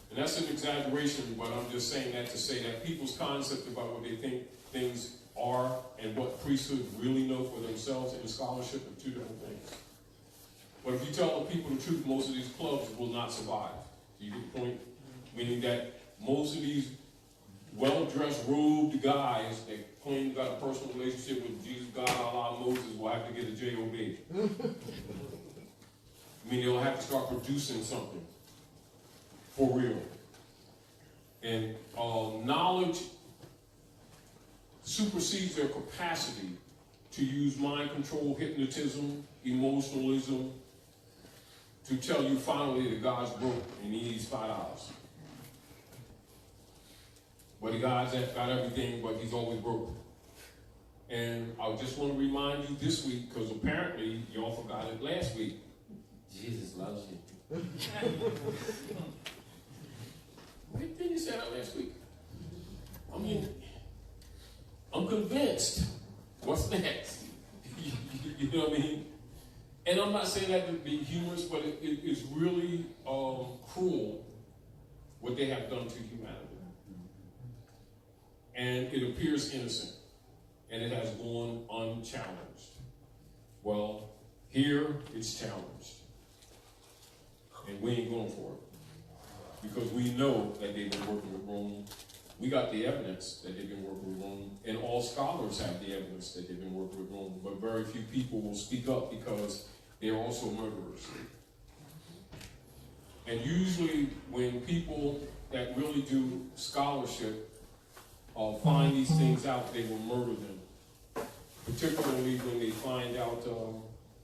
And that's an exaggeration, but I'm just saying that to say that people's concept about what they think things are and what priesthood really know for themselves in the scholarship are two different things. But if you tell the people the truth, most of these clubs will not survive. Do you get the point? Meaning that most of these well-dressed, robed guys that claim got a personal relationship with Jesus, God, Allah, Moses will have to get a J.O.B. I mean, they'll have to start producing something for real. And knowledge supersedes their capacity to use mind control, hypnotism, emotionalism, to tell you finally that God's broke and he needs $5. But God's got everything, but he's always broke. And I just want to remind you this week, because apparently y'all forgot it last week. Jesus loves you. Didn't you say that last week? I mean, I'm convinced. What's next? You know what I mean? And I'm not saying that to be humorous, but it's really cruel what they have done to humanity. And it appears innocent, and it has gone unchallenged. Well, here it's challenged, and we ain't going for it, because we know that they've been working with Rome. We got the evidence that they've been working with Rome, and all scholars have the evidence that they've been working with Rome, but very few people will speak up because they're also murderers. And usually when people that really do scholarship find these things out, they will murder them. Particularly when they find out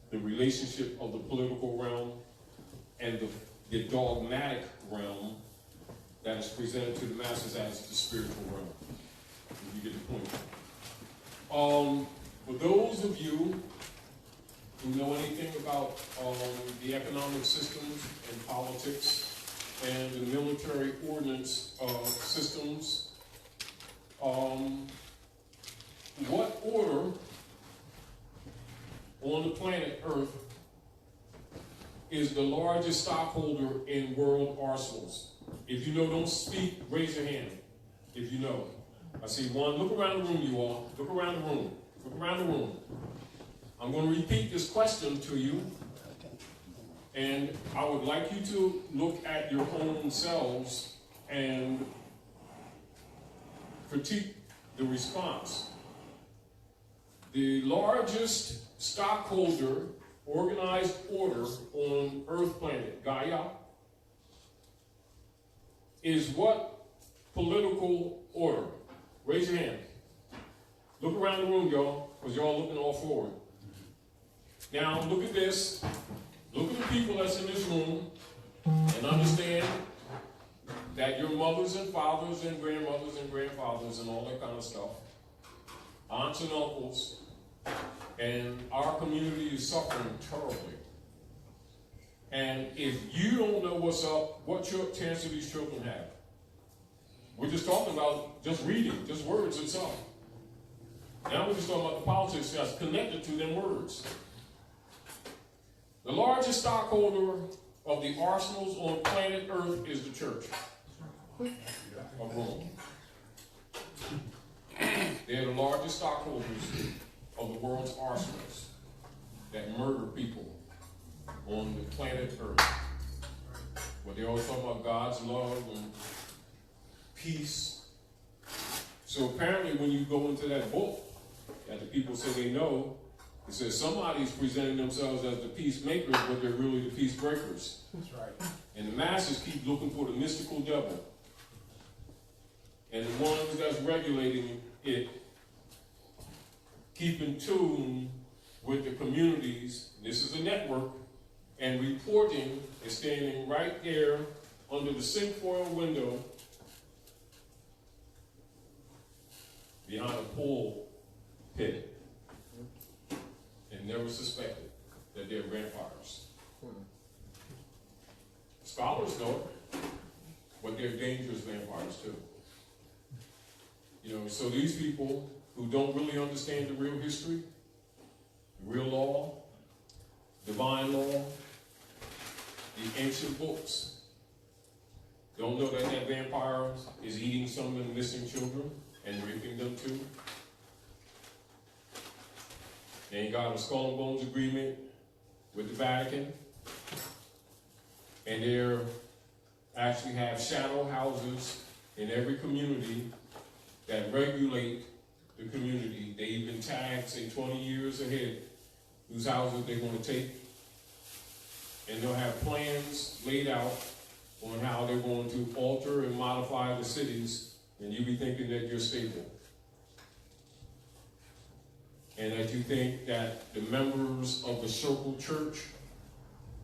the relationship of the political realm and the dogmatic realm that is presented to the masses as the spiritual realm. You get the point. For those of you who know anything about the economic systems and politics and the military ordnance systems, what order on the planet Earth is the largest stockholder in world arsenals? If you know, don't speak, raise your hand. If you know. I see one. Look around the room, you all. Look around the room. Look around the room. I'm going to repeat this question to you. And I would like you to look at your own selves and critique the response. The largest stockholder, organized order on Earth planet, Gaia, is what political order? Raise your hand. Look around the room, y'all, because y'all looking all forward. Now, look at this. Look at the people that's in this room and understand that your mothers and fathers and grandmothers and grandfathers and all that kind of stuff aunts and uncles, and our community is suffering terribly. And if you don't know what's up, what chance do these children have? We're just talking about just reading, just words itself. Now we're just talking about the politics that's connected to them words. The largest stockholder of the arsenals on planet Earth is the church of Rome. They're the largest stockholders of the world's arsenals that murder people on the planet Earth. But they always talk about God's love and peace. So apparently when you go into that book that the people say they know, it says somebody's presenting themselves as the peacemakers, but they're really the peace breakers. That's right. And the masses keep looking for the mystical devil. And the ones that's regulating it keep in tune with the communities. This is a network. And reporting is standing right there under the cinfoil window behind a pool pit and never suspected that they're vampires. Scholars know it, but they're dangerous vampires too. You know, so these people who don't really understand the real history, the real law, divine law, the ancient books, don't know that that vampire is eating some of the missing children and raping them too. They ain't got a skull and bones agreement with the Vatican. And they actually have shadow houses in every community that regulate the community. They even tag, say, 20 years ahead, whose houses they're going to take. And they'll have plans laid out on how they're going to alter and modify the cities, and you be thinking that you're stable. And that you think that the members of the Circle Church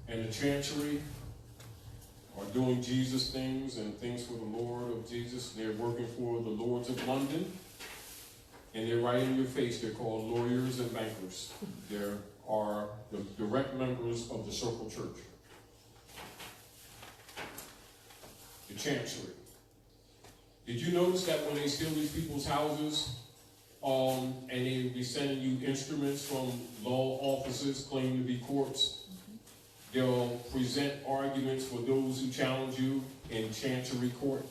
and the Chancery are doing Jesus things and things for the Lord of Jesus. They're working for the Lords of London, and they're right in your face. They're called lawyers and bankers. There are the direct members of the Circle Church. The Chancery. Did you notice that when they steal these people's houses, and they be sending you instruments from law offices claiming to be courts, they'll present arguments for those who challenge you in Chancery Court?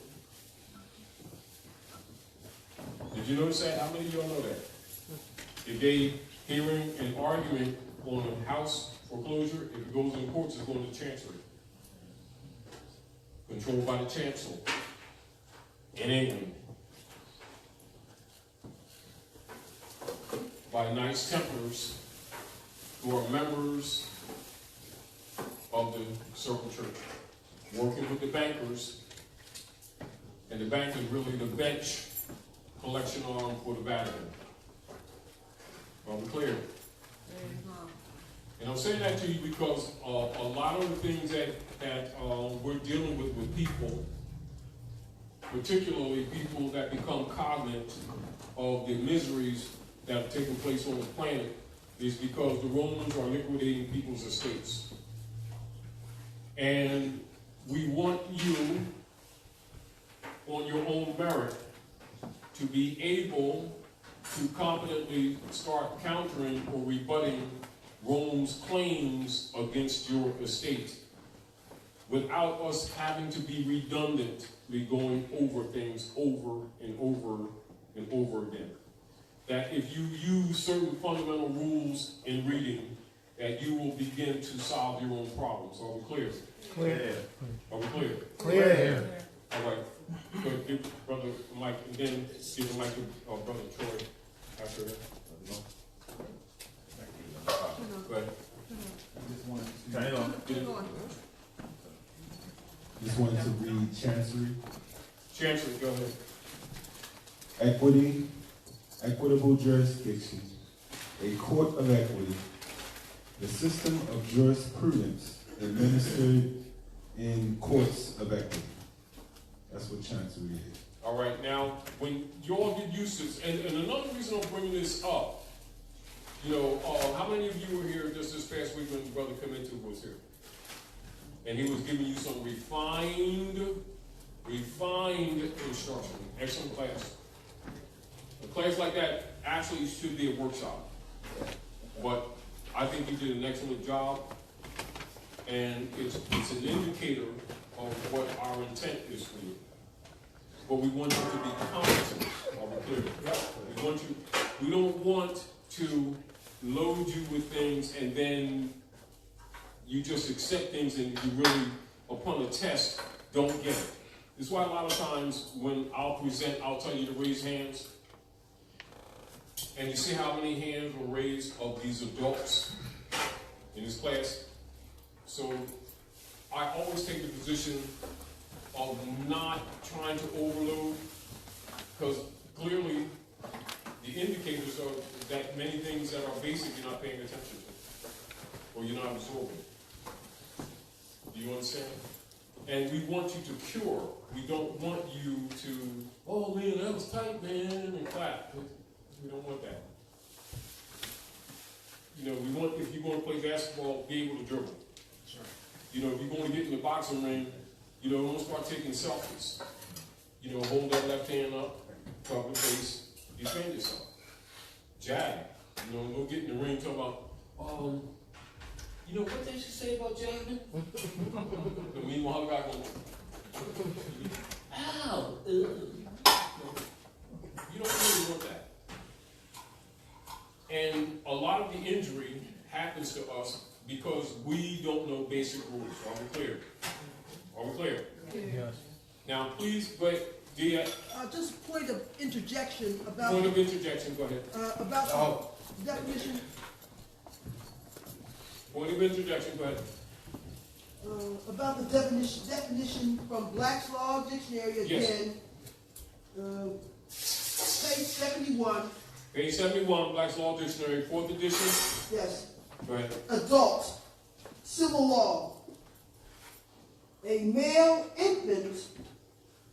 Did you notice that? How many of y'all know that? If they hearing an argument on a house foreclosure, if it goes in courts, it's going to Chancery. Controlled by the Chancellor in England. By Knights Templars who are members of the Circle Church, working with the bankers, and the bank is really the bench collection arm for the Vatican. Are we clear? And I'm saying that to you because a lot of the things that we're dealing with people, particularly people that become cognizant of the miseries that have taken place on the planet, is because the Romans are liquidating people's estates. And we want you, on your own merit, to be able to competently start countering or rebutting Rome's claims against your estate without us having to be redundantly going over things over and over and over again. That if you use certain fundamental rules in reading, that you will begin to solve your own problems. Are we clear? Clear. Are we clear? Clear. All right. Good. Give Brother Mike, and then give the mic to Brother Troy after that. Go ahead. Turn it on. Just wanted to read Chancery. Chancery, go ahead. Equity, equitable jurisdiction, a court of equity, the system of jurisprudence administered in courts of equity. That's what Chancery is. All right, now, when you all get used to this, and another reason I'm bringing this up, you know, how many of you were here just this past week when Brother Comento was here? And he was giving you some refined instruction. Excellent class. A class like that actually should be a workshop. But I think you did an excellent job. And it's an indicator of what our intent is for you. But we want you to be competent. Are we clear? We don't want to load you with things and then you just accept things and you really, upon a test, don't get it. This is why a lot of times when I'll present, I'll tell you to raise hands. And you see how many hands were raised of these adults in this class? So I always take the position of not trying to overload, because clearly the indicators are that many things that are basic you're not paying attention to, or you're not absorbing. Do you understand? And we want you to cure. We don't want you to, oh man, that was tight, man, and clap. We don't want that. You know, we want, if you're going to play basketball, be able to dribble. Sure. You know, if you're going to get in the boxing ring, you know, don't start taking selfies. You know, hold that left hand up, cover the face, defend yourself. Jab. You know, don't get in the ring talking about, you know, what did she say about jabbing? But meanwhile, the guy going, ow, you don't really want that. And a lot of the injury happens to us because we don't know basic rules. Are we clear? Are we clear? Yes. Now, please, but just point of interjection about. Point of interjection. Go ahead. About the definition. Point of interjection. Go ahead. About the definition from Black's Law Dictionary again. Yes. Page 71. Page 71, Black's Law Dictionary, 4th edition. Yes. Go ahead. Adult. Civil law. A male infant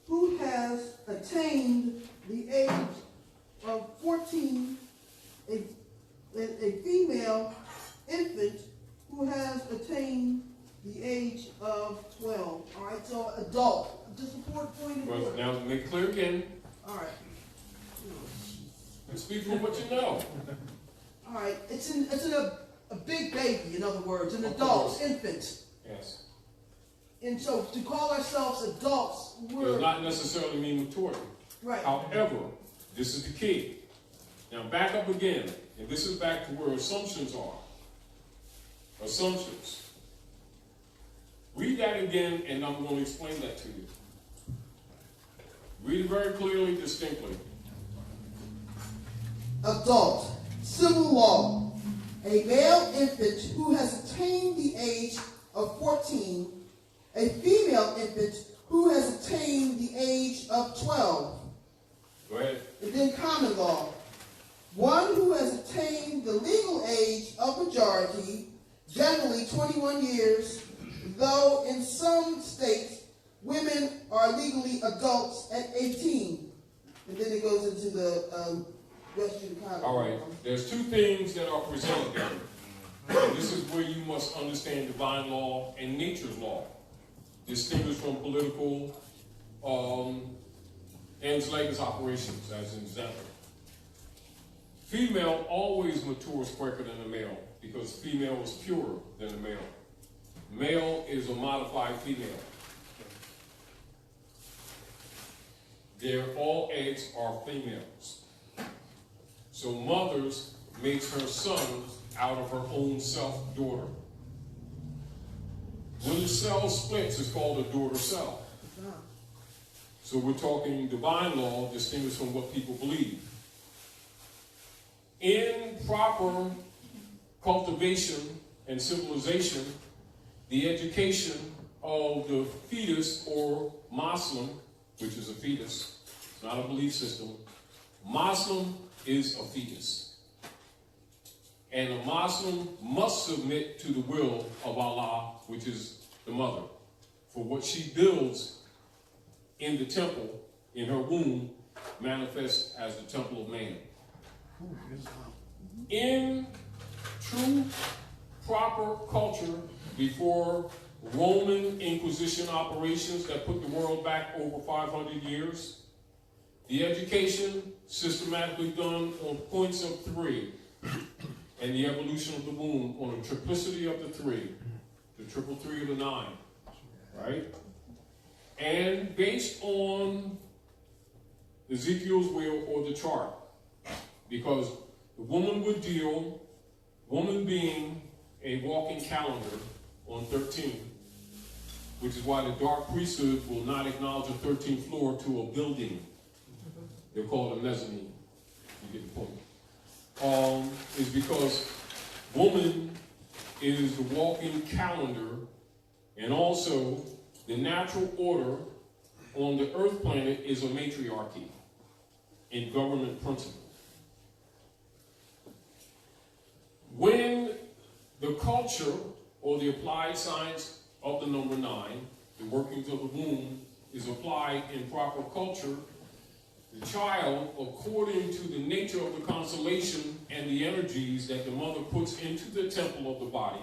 who has attained the age of 14, a female infant who has attained the age of 12. All right, so adult. Just a point of Well, order. now make it clear again. All right. And speak for what you know. All right, it's a big baby, in other words, an adult, infant. Yes. And so to call ourselves adults, Does not necessarily mean maturity. right. However, this is the key. Now back up again, and this is back to where assumptions are. Assumptions. Read that again, and I'm going to explain that to you. Read it very clearly, distinctly. Adult, civil law, a male infant who has attained the age of 14, a female infant who has attained the age of 12. Go ahead. And then common law, one who has attained the legal age of majority, generally 21 years, though in some states women are legally adults at 18. And then it goes into the All right. There's two things that are presented there. And this is where you must understand divine law and nature's law, distinguished from political and slave's operations, as an example. Female always matures quicker than the male because female is purer than the male. Male is a modified female. All eggs are females. So mothers makes her son out of her own self daughter. When the cell splits, it's called a daughter cell. So we're talking divine law distinguished from what people believe. In proper cultivation and civilization, the education of the fetus or Muslim, which is a fetus, it's not a belief system. Muslim is a fetus. And a Muslim must submit to the will of Allah, which is the mother. For what she builds in the temple in her womb manifests as the temple of man. In true, proper culture before Roman Inquisition operations that put the world back over 500 years, the education systematically done on points of three, and the evolution of the womb on the triplicity of the three, the triple three of the nine, right? And based on Ezekiel's will or the chart, because the woman would deal, woman being a walking calendar on 13, which is why the dark priesthood will not acknowledge a 13th floor to a building. They're called a mezzanine. You get the point. Is because woman is the walking calendar, and also the natural order on the earth planet is a matriarchy in government principle. When the culture or the applied science of the number 9, the workings of the womb, is applied in proper culture, the child, according to the nature of the constellation and the energies that the mother puts into the temple of the body,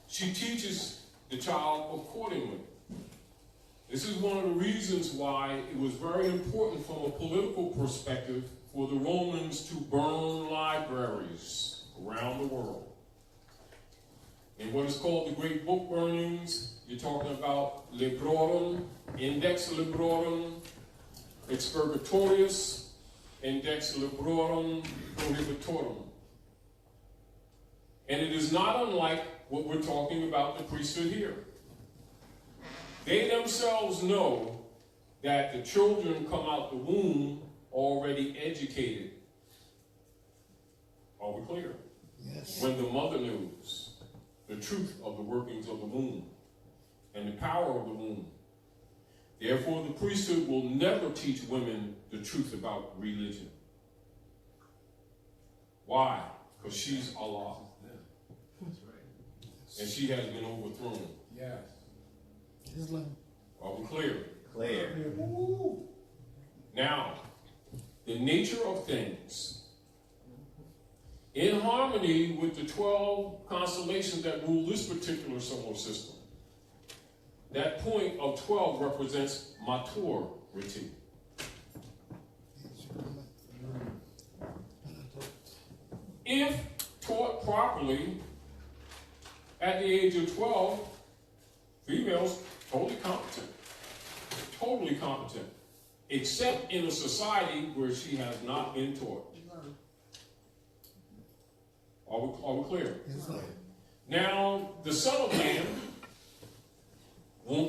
she teaches the child accordingly. This is one of the reasons why it was very important from a political perspective for the Romans to burn libraries around the world. In what is called the Great Book Burnings, you're talking about Librorum, Index Librorum, Expurgatorius, Index Librorum Prohibitorum. And it is not unlike what we're talking about the priesthood here. They themselves know that the children come out the womb already educated. Are we clear? Yes. When the mother knows the truth of the workings of the womb and the power of the womb. Therefore, the priesthood will never teach women the truth about religion. Why? Because she's Allah. That's right. And she has been overthrown. Yes. Islam. Are we clear? Clear. Now, the nature of things. In harmony with the 12 constellations that rule this particular solar system. That point of 12 represents maturity. If taught properly, at the age of 12, females totally competent, except in a society where she has not been taught. Are we clear? Now, the Son of Man,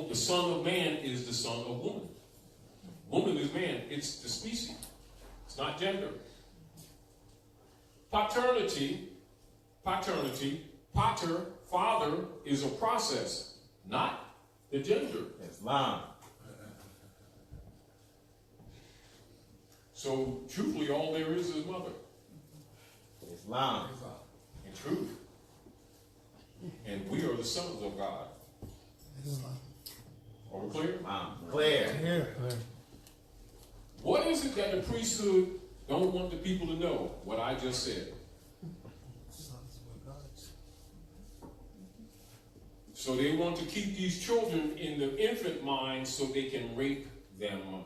the Son of Man is the Son of Woman. Woman is man. It's the species. It's not gender. Paternity, pater, father, is a process, not the gender. Islam. So, truthfully, all there is mother. Islam. In truth. And we are the sons of God. Are we clear? Clear. What is it that the priesthood don't want the people to know? What I just said. So they want to keep these children in the infant mind so they can rape them.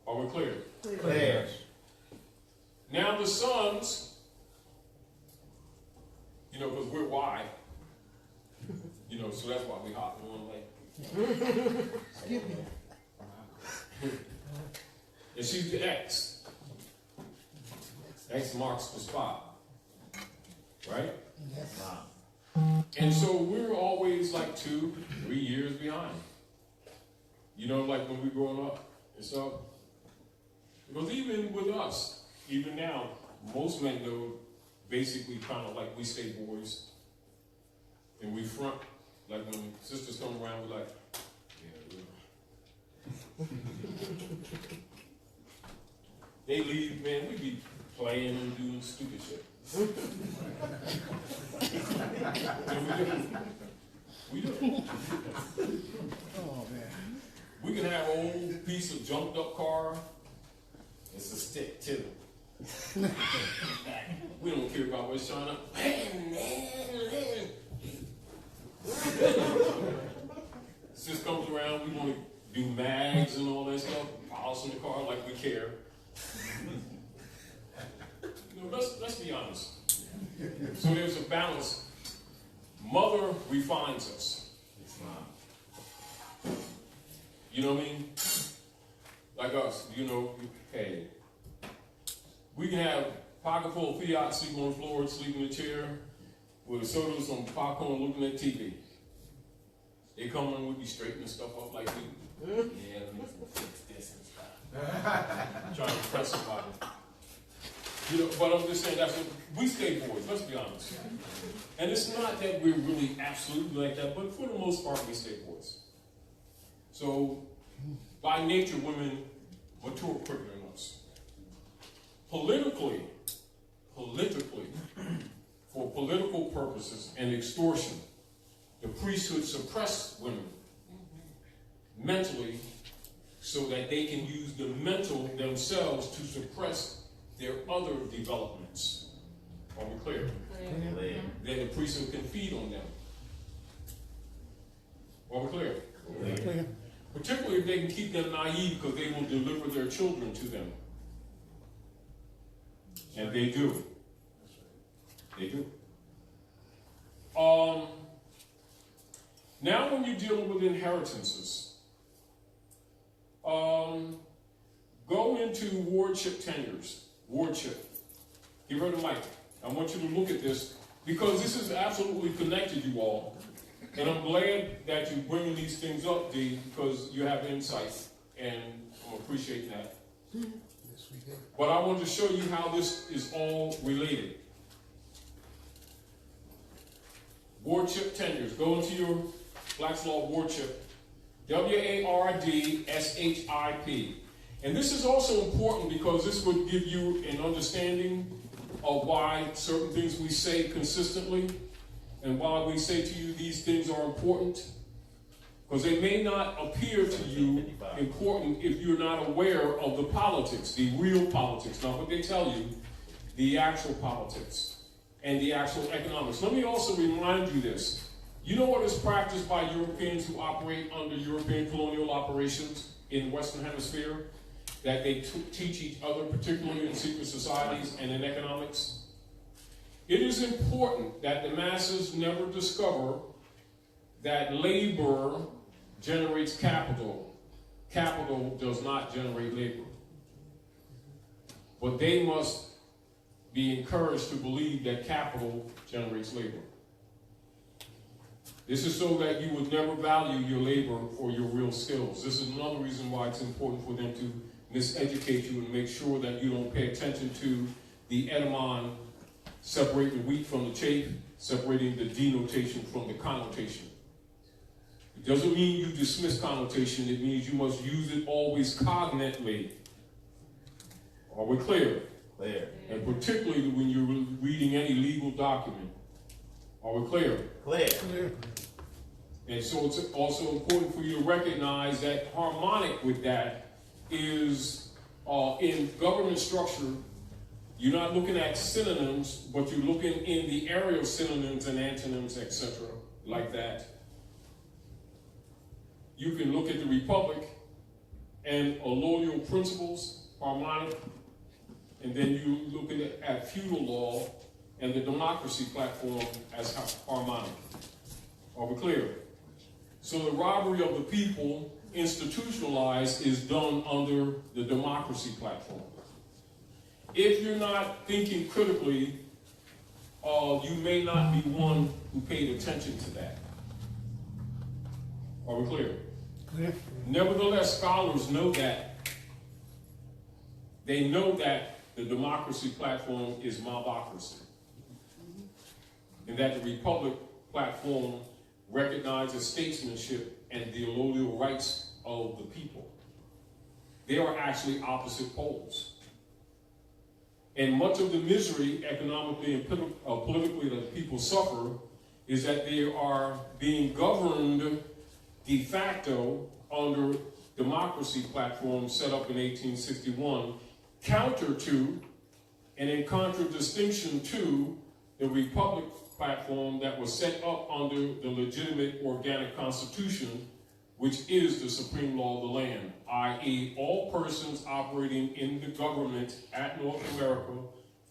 Are we clear? Clear. Now the sons, because we're wide, so that's why we hop in one leg. And she's the X. X marks the spot. Right? Yes. And so we're always like 2-3 years behind. Like when we're growing up and stuff. Because even with us, even now, most men know basically kind of like we stay boys. And we front, like when sisters come around, we're like, yeah. They leave, man, we be playing and doing stupid shit. And we do. Oh, man. We can have an old piece of jumped up car. It's a stick too. We don't care about what's showing up. Just comes around, we want to do mags and all that stuff, polish in the car like we care. Let's be honest. So there's a balance. Mother refines us. You know what I mean? Like us, hey. We can have pocket full of Fiat, sleep on the floor, sleep in the chair, with a soda, some popcorn, looking at TV. They come in, we be straightening stuff up like we. Yeah, let me fix this and stuff. Trying to impress somebody. But I'm just saying that's what we stay boys, let's be honest. And it's not that we're really absolutely like that, but for the most part we stay boys. So by nature women mature quicker than us. Politically, for political purposes and extortion, the priesthood suppressed women mentally so that they can use the mental themselves to suppress their other developments. Are we clear? Clear. Then the priesthood can feed on them. Are we clear? Clear. Particularly if they can keep them naive because they will deliver their children to them. And they do. They do. Now when you're dealing with inheritances, go into wardship tenures. Wardship. Give her the mic. I want you to look at this because this is absolutely connected, you all. And I'm glad that you're bringing these things up, Dee, because you have insight, and I appreciate that. But I want to show you how this is all related. Wardship tenures. Go into your Black's Law Wardship. W-A-R-D-S-H-I-P. And this is also important because this would give you an understanding of why certain things we say consistently and why we say to you these things are important. Because they may not appear to you important if you're not aware of the politics, the real politics, not what they tell you, the actual politics and the actual economics. Let me also remind you this. You know what is practiced by Europeans who operate under European colonial operations in the Western Hemisphere? That they teach each other, particularly in secret societies and in economics? It is important that the masses never discover that labor generates capital. Capital does not generate labor. But they must be encouraged to believe that capital generates labor. This is so that you would never value your labor or your real skills. This is another reason why it's important for them to miseducate you and make sure that you don't pay attention to the etymon, separating the wheat from the chaff, separating the denotation from the connotation. It doesn't mean you dismiss connotation, it means you must use it always cognately. Are we clear? Clear. And particularly when you're reading any legal document. Are we clear? Clear. And so it's also important for you to recognize that harmonic with that is in government structure, you're not looking at synonyms, but you're looking in the area of synonyms and antonyms, etc., like that. You can look at the Republic and allodial principles, harmonic, and then you look at feudal law and the democracy platform as harmonic. Are we clear? So the robbery of the people institutionalized is done under the democracy platform. If you're not thinking critically, you may not be one who paid attention to that. Are we clear? Clear. Nevertheless, scholars know that. They know that the democracy platform is mobocracy. And that the republic platform recognizes statesmanship and the allodial rights of the people. They are actually opposite poles. And much of the misery economically and politically that people suffer is that they are being governed de facto under democracy platform set up in 1861, counter to and in contradistinction to the republic platform that was set up under the legitimate organic constitution, which is the supreme law of the land, i.e. all persons operating in the government at North America,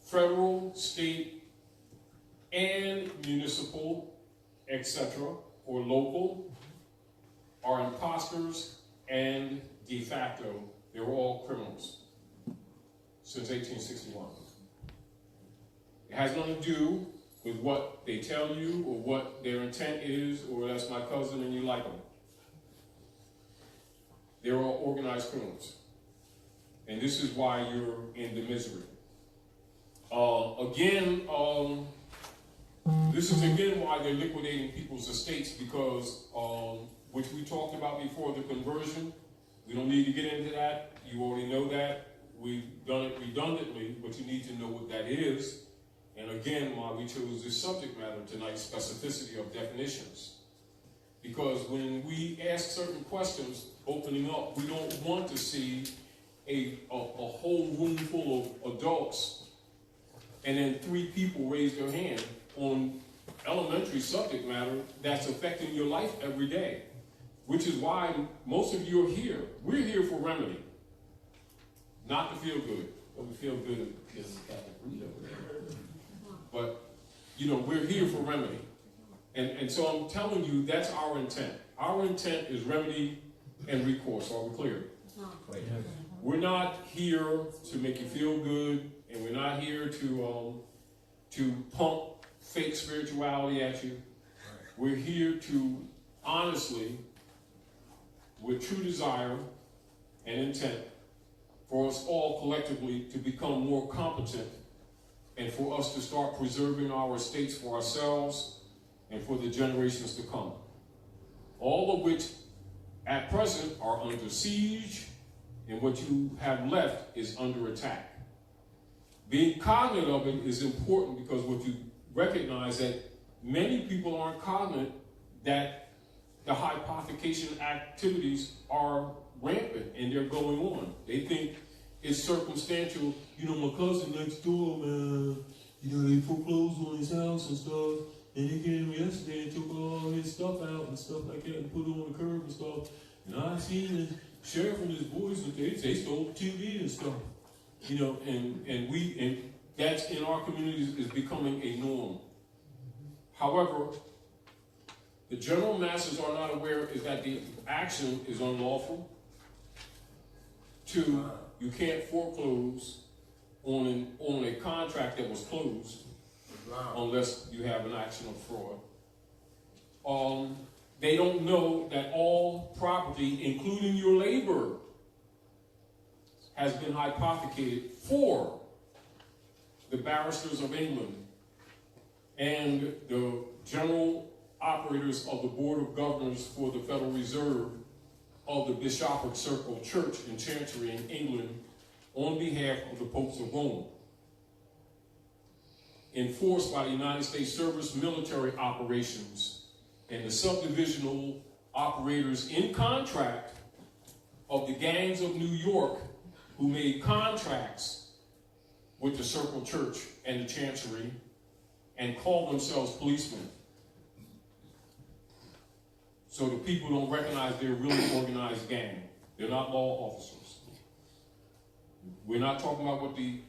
federal, state, and municipal, etc., or local, are imposters and de facto, they were all criminals since 1861. It has nothing to do with what they tell you or what their intent is, or that's my cousin and you like them. They're all organized criminals. And this is why you're in the misery. This is again why they're liquidating people's estates, because, which we talked about before, the conversion. We don't need to get into that. You already know that. We've done it redundantly, but you need to know what that is. And again, why we chose this subject matter tonight, specificity of definitions. Because when we ask certain questions, opening up, we don't want to see a whole room full of adults and then 3 people raise their hand on elementary subject matter that's affecting your life every day. Which is why most of you are here. We're here for remedy, not to feel good. But we feel good because it's got the breed over there. But, we're here for remedy. And so I'm telling you, that's our intent. Our intent is remedy and recourse. Are we clear? We're not here to make you feel good, and we're not here to pump fake spirituality at you. We're here to honestly, with true desire and intent, for us all collectively to become more competent and for us to start preserving our estates for ourselves and for the generations to come. All of which, at present, are under siege, and what you have left is under attack. Being cognizant of it is important, because what you recognize that many people aren't cognizant that the hypothecation activities are rampant and they're going on. They think it's circumstantial. My cousin next door, man, they foreclosed on his house and stuff, and he came yesterday and took all his stuff out and stuff like that and put it on the curb and stuff. And I seen the sheriff and his boys, they stole the TV and stuff. And that's in our communities is becoming a norm. However, the general masses are not aware is that the action is unlawful. 2, you can't foreclose on a contract that was closed unless you have an action of fraud. They don't know that all property, including your labor, has been hypothecated for the barristers of England and the general operators of the Board of Governors for the Federal Reserve of the Bishopric Circle Church and Chancery in England on behalf of the Popes of Rome, enforced by the United States Service military operations and the subdivisional operators in contract of the gangs of New York who made contracts with the Circle Church and the Chancery and called themselves policemen. So the people don't recognize they're a really organized gang. They're not law officers. We're not talking about what the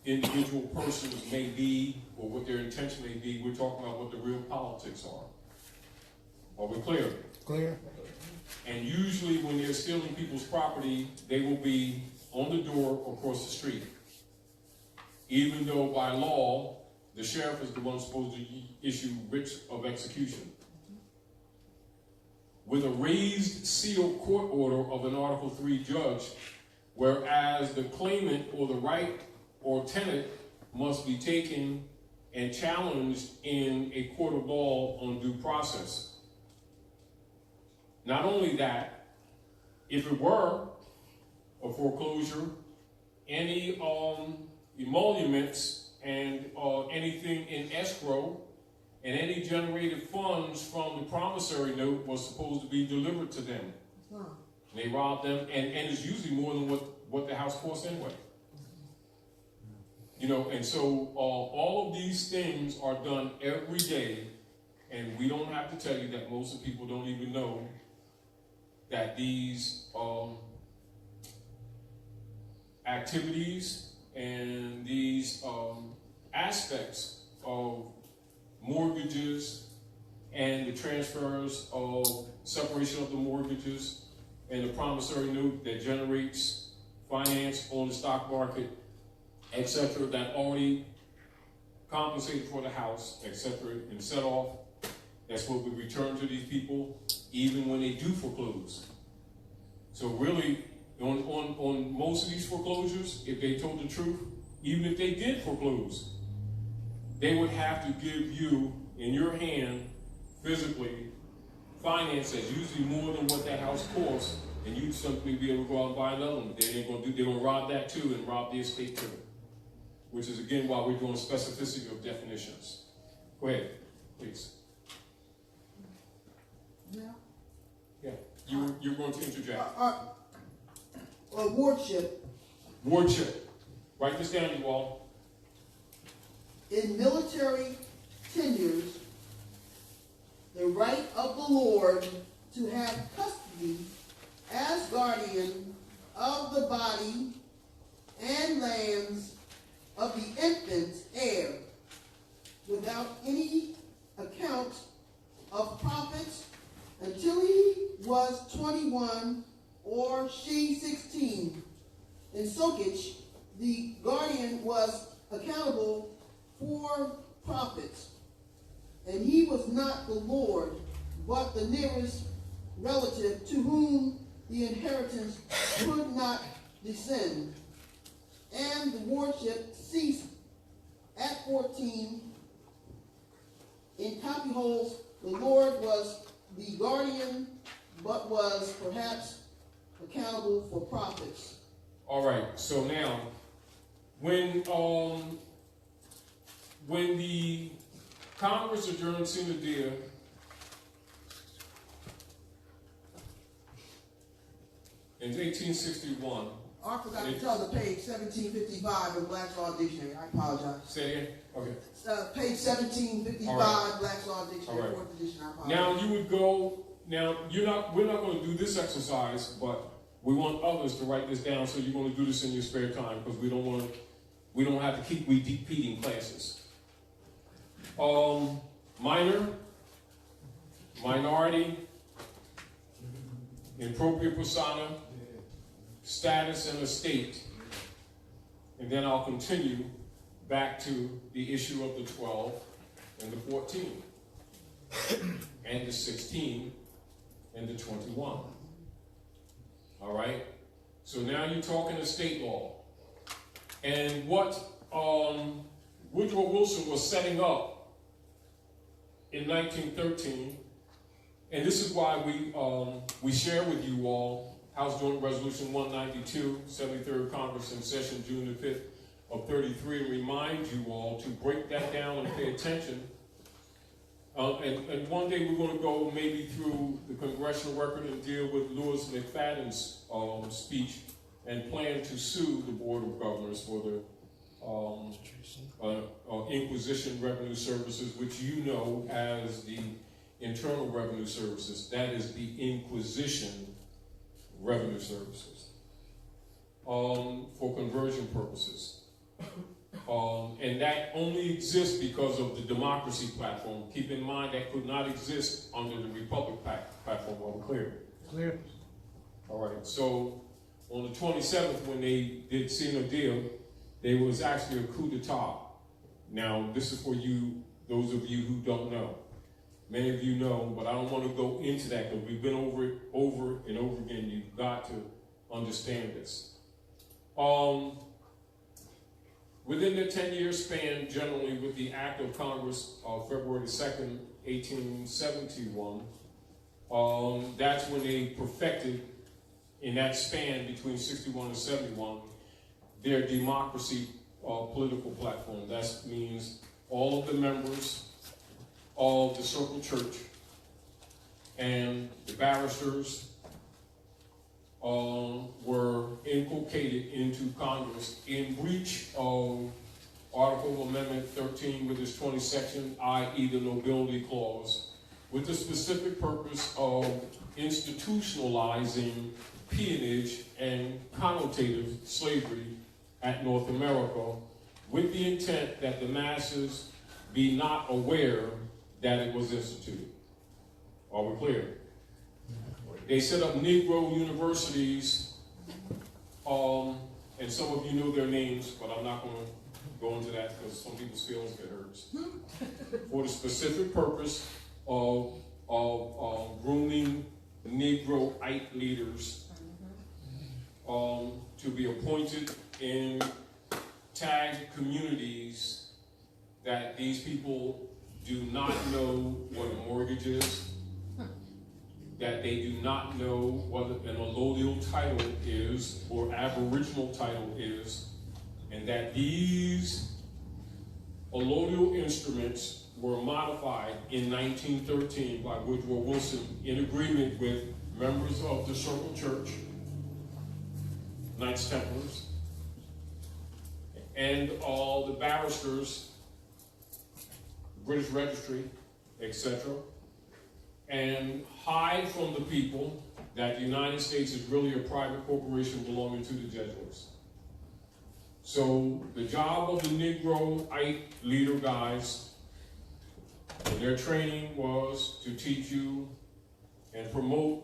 individual persons may be or what their intention may be. We're talking about what the real politics are. Are we clear? Clear. And usually when they're stealing people's property, they will be on the door across the street. Even though by law, the sheriff is the one supposed to issue writs of execution. With a raised seal court order of an Article 3 judge, whereas the claimant or the right or tenant must be taken and challenged in a court of law on due process. Not only that, if it were a foreclosure, any emoluments and anything in escrow and any generated funds from the promissory note was supposed to be delivered to them. And they rob them, and it's usually more than what the house costs anyway. You know, and so all of these things are done every day, and we don't have to tell you that most of the people don't even know that these activities and these aspects of mortgages and the transfers of separation of the mortgages and the promissory note that generates finance on the stock market, etc., that already compensated for the house, etc., and set off. That's what we return to these people, even when they do foreclose. So really, on most of these foreclosures, if they told the truth, even if they did foreclose, they would have to give you, in your hand, physically, finance that's usually more than what that house costs, and you'd simply be able to go out and buy another one. They're gonna rob that too, and rob the estate too. Which is again why we're doing specificity of definitions. Go ahead, please. Yeah, you're going to interject. Wardship. Wardship. Write this down, you all. In military tenures, the right of the Lord to have custody as guardian of the body and lands of the infant heir, without any account of profits until he was 21 or she 16. In Sokich, the guardian was accountable for profits, and he was not the Lord, but the nearest relative to whom the inheritance could not descend. And the wardship ceased at 14. In copyholds, the Lord was the guardian, but was perhaps accountable for profits. All right. So now, when the Congress adjourned sine die, in 1861. I forgot to tell the page 1755 in Black's Law Dictionary. I apologize. Say it again. Okay. Page 1755, Right. Black's Law Dictionary, Right. 4th edition. I apologize. Now you would go. Now we're not going to do this exercise, but we want others to write this down. So you're going to do this in your spare time because we don't have to keep repeating classes. Minor, minority, impropria persona, status and estate, and then I'll continue back to the issue of the 12 and the 14 and the 16 and the 21. All right? So now you're talking estate law. And what Woodrow Wilson was setting up in 1913, and this is why we share with you all House Joint Resolution 192, 73rd Congress in session June the 5th of 33, and remind you all to break that down and pay attention. And one day we're going to go maybe through the congressional record and deal with Lewis McFadden's speech and plan to sue the Board of Governors for the Inquisition Revenue Services, which you know as the Internal Revenue Services. That is the Inquisition Revenue Services for conversion purposes. And that only exists because of the democracy platform. Keep in mind that could not exist under the Republic platform. Are we clear? Clear. All right. So on the 27th, when they did sine die, there was actually a coup d'etat. Now, this is for you, those of you who don't know. Many of you know, but I don't want to go into that because we've been over it over and over again. You've got to understand this. Within the 10-year span, generally with the Act of Congress of February 2nd, 1871, that's when they perfected, in that span between 61 and 71, their democracy political platform. That means all of the members of the Circle Church and the barristers were inculcated into Congress in breach of Article Amendment 13 with its 20 section, i.e. the nobility clause, with the specific purpose of institutionalizing peonage and connotative slavery at North America, with the intent that the masses be not aware that it was instituted. Are we clear? They set up Negro universities, and some of you know their names, but I'm not going to go into that because some people's feelings get hurt. For the specific purpose of grooming Negroite leaders to be appointed in tagged communities that these people do not know what a mortgage is, that they do not know what an allodial title is or aboriginal title is, and that these allodial instruments were modified in 1913 by Woodrow Wilson in agreement with members of the Circle Church, Knights Templars, and all the barristers, British Registry, etc., and hide from the people that the United States is really a private corporation belonging to the Jesuits. So the job of the Negroite leader guys, their training was to teach you and promote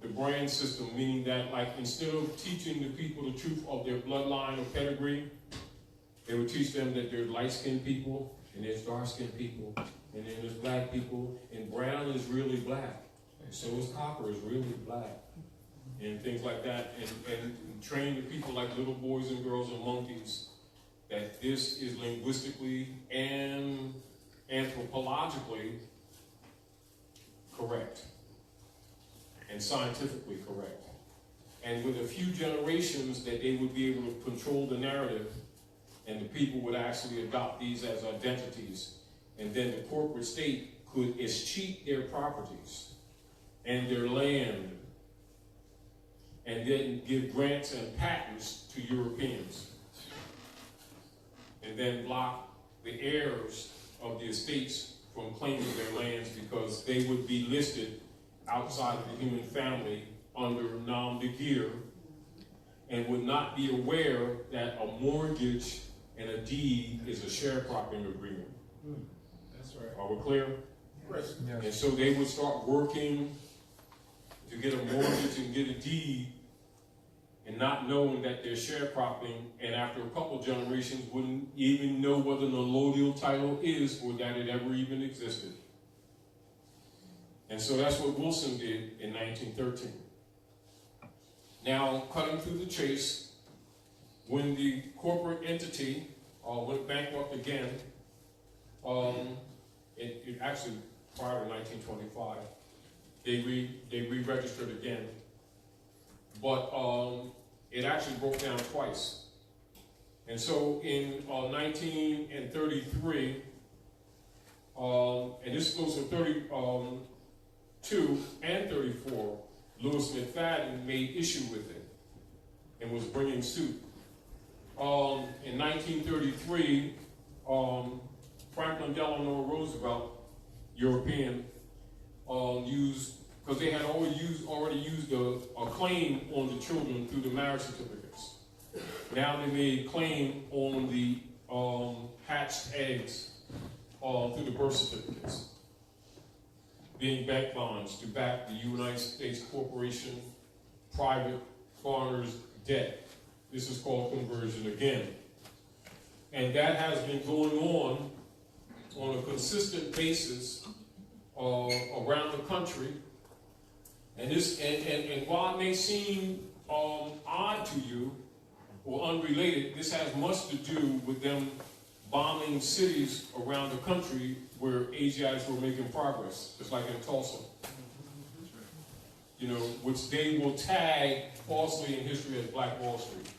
the brand system, meaning that, like, instead of teaching the people the truth of their bloodline or pedigree, they would teach them that there's light-skinned people and there's dark-skinned people, and then there's black people, and brown is really black, and so is copper is really black, and things like that, and train the people like little boys and girls and monkeys that this is linguistically and anthropologically correct and scientifically correct. And with a few generations that they would be able to control the narrative, and the people would actually adopt these as identities. And then the corporate state could escheat their properties and their land, and then give grants and patents to Europeans, and then block the heirs of the estates from claiming their lands because they would be listed outside of the human family under nom de guerre and would not be aware that a mortgage and a deed is a sharecropping agreement. That's right. Are we clear? Yes. And so they would start working to get a mortgage and get a deed, and not knowing that they're sharecropping, and after a couple generations wouldn't even know what an allodial title is or that it ever even existed. And so that's what Wilson did in 1913. Now, cutting through the chase, when the corporate entity went bankrupt again, it actually prior to 1925, they re-registered again, but it actually broke down twice. And so in 1933, and this goes from 32 and 34, Lewis McFadden made issue with it and was bringing suit. In 1933, Franklin Delano Roosevelt, European, used, because they had already used a claim on the children through the marriage certificates. Now they made claim on the hatched eggs through the birth certificates, being bank bonds to back the United States corporation private foreigners' debt. This is called conversion again. And that has been going on a consistent basis around the country. And while it may seem odd to you or unrelated, this has much to do with them bombing cities around the country where Asiatics were making progress, just like in Tulsa. You know, which they will tag falsely in history as Black Wall Street,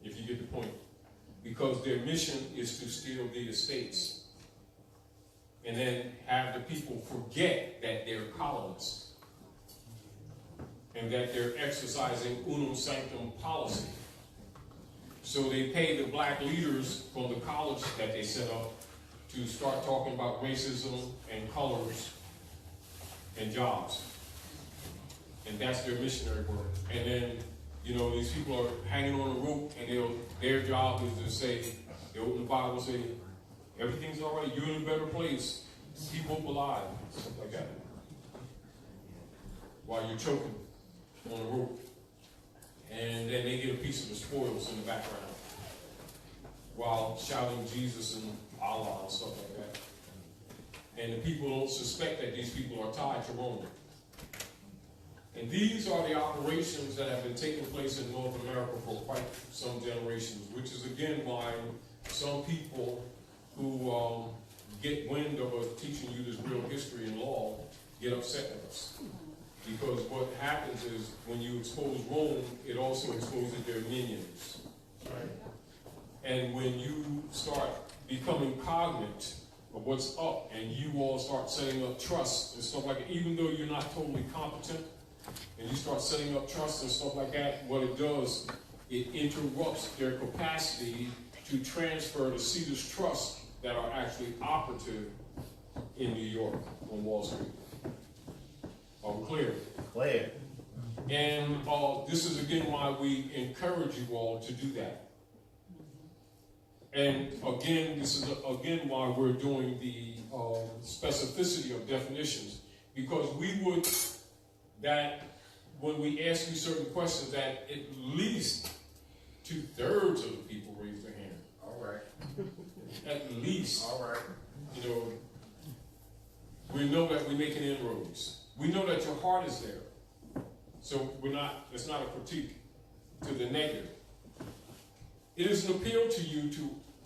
if you get the point. Because their mission is to steal the estates and then have the people forget that they're colonists. and that they're exercising unum sanctum policy. So they pay the black leaders from the college that they set up to start talking about racism and colors and jobs. And that's their missionary work. And then, you know, these people are hanging on a rope, and their job is to say, they open the Bible and say, everything's all right, you're in a better place, keep hope alive, stuff like that. While you're choking on a rope. And then they get a piece of the spoils in the background while shouting Jesus and Allah and stuff like that. And the people don't suspect that these people are tied to Rome. And these are the operations that have been taking place in North America for quite some generations, which is again why some people who get wind of us teaching you this real history and law get upset with us. Because what happens is when you expose Rome, it also exposes their minions. Right? And when you start becoming cognate of what's up and you all start setting up trust and stuff like that, even though you're not totally competent, and you start setting up trust and stuff like that, what it does, it interrupts their capacity to transfer the seeders' trust that are actually operative in New York on Wall Street. Are we clear? Clear. And this is again why we encourage you all to do that. And again, this is again why we're doing the specificity of definitions, because we would that when we ask you certain questions, that at least 2/3 of the people raise their hand. All right. At least. All right. You know, we know that we're making inroads. We know that your heart is there. So it's not a critique to the negative. It is an appeal to you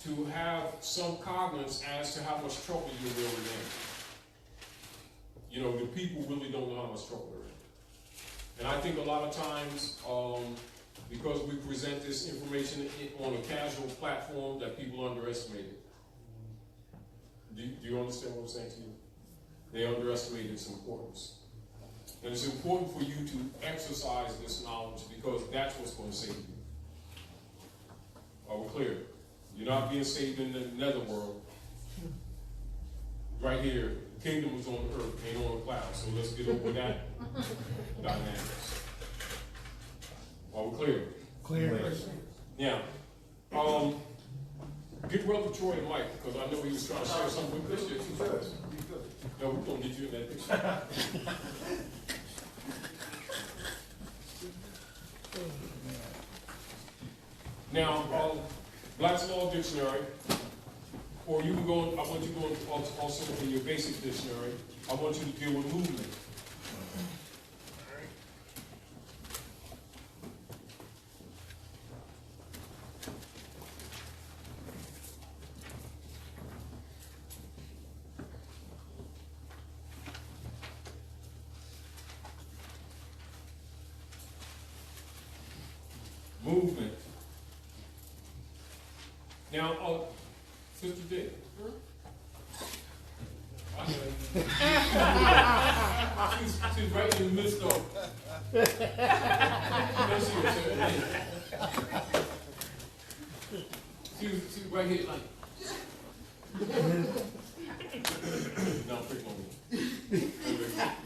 to have some cognizance as to how much trouble you're really in. You know, the people really don't know how much trouble they're in. And I think a lot of times, because we present this information on a casual platform, that people underestimate it. Do you understand what I'm saying to you? They underestimate its importance. And it's important for you to exercise this knowledge, because that's what's going to save you. Are we clear? You're not being saved in the netherworld. Right here, the kingdom is on earth, ain't on a cloud. So let's get over that dynamics. Are we clear? Clear. Now, give Brother Troy the mic, because I know he was trying to share something with us. No, we're going to get you in that picture. Now, Black's Law Dictionary, or you can go, I want you to go also in your basic dictionary, I want you to deal with movement. Movement. Now, Sister Dick. She's right in the midst of. She's right here, like. No, pick on me.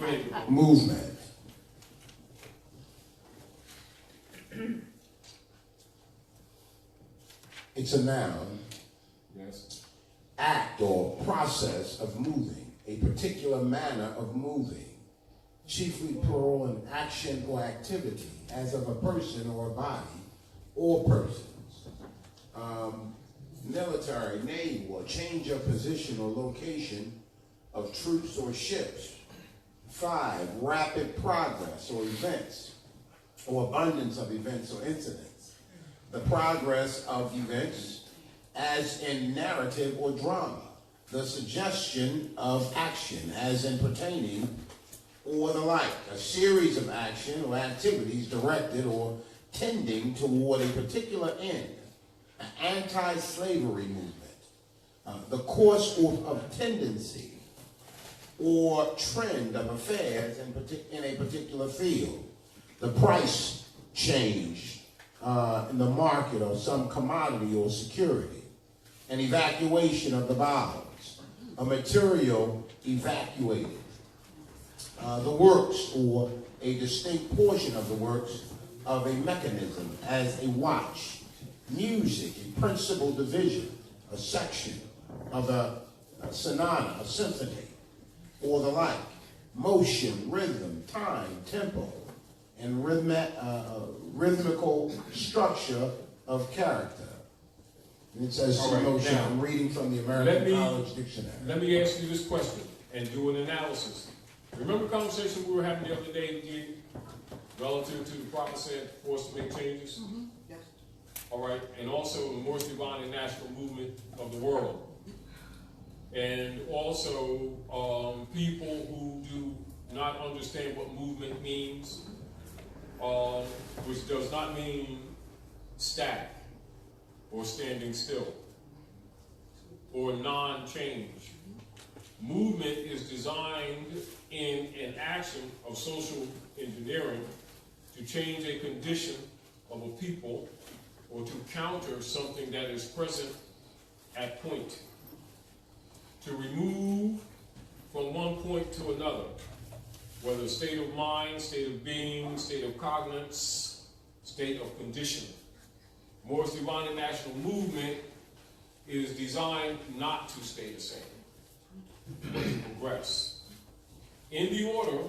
Go ahead. Movement. It's a noun. Yes. Act or process of moving, a particular manner of moving, chiefly plural in action or activity, as of a person or a body or persons. Military, naval, change of position or location of troops or ships. 5, rapid progress or events, or abundance of events or incidents. The progress of events, as in narrative or drama. The suggestion of action, as in pertaining or the like. A series of action or activities directed or tending toward a particular end. An anti-slavery movement. The course of tendency or trend of affairs in a particular field. the price change in the market of some commodity or security, an evacuation of the bowels, a material evacuated, the works or a distinct portion of the works of a mechanism as a watch, music, a principal division, a section of a sonata, a symphony, or the like, motion, rhythm, time, tempo, and rhythmical structure of character. And it says All right, motion. now, I'm reading from the American College Dictionary. Let me ask you this question and do an analysis. Remember the conversation we were having the other day, Gilliam, relative to the prophet said for us to make changes? Mm-hmm. Yes. All right, and also the Moorish Divine and National Movement of the world. And also people who do not understand what movement means, which does not mean static or standing still or non-change. Movement is designed in an action of social engineering to change a condition of a people or to counter something that is present at point, to remove from one point to another, whether state of mind, state of being, state of cognizance, state of condition. Moors Divine and National Movement is designed not to stay the same, but to progress in the order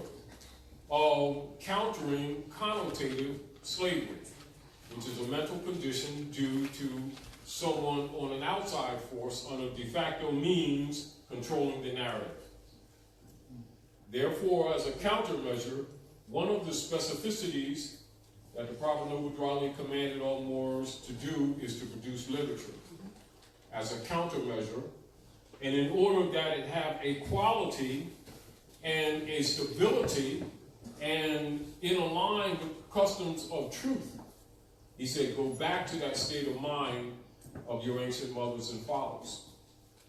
of countering connotative slavery, which is a mental condition due to someone on an outside force under de facto means controlling the narrative. Therefore, as a countermeasure, one of the specificities that the Prophet Noble Drawley commanded all Moors to do is to produce literature as a countermeasure, and in order that it have a quality and a stability and in a line with customs of truth. He said, go back to that state of mind of your ancient mothers and fathers.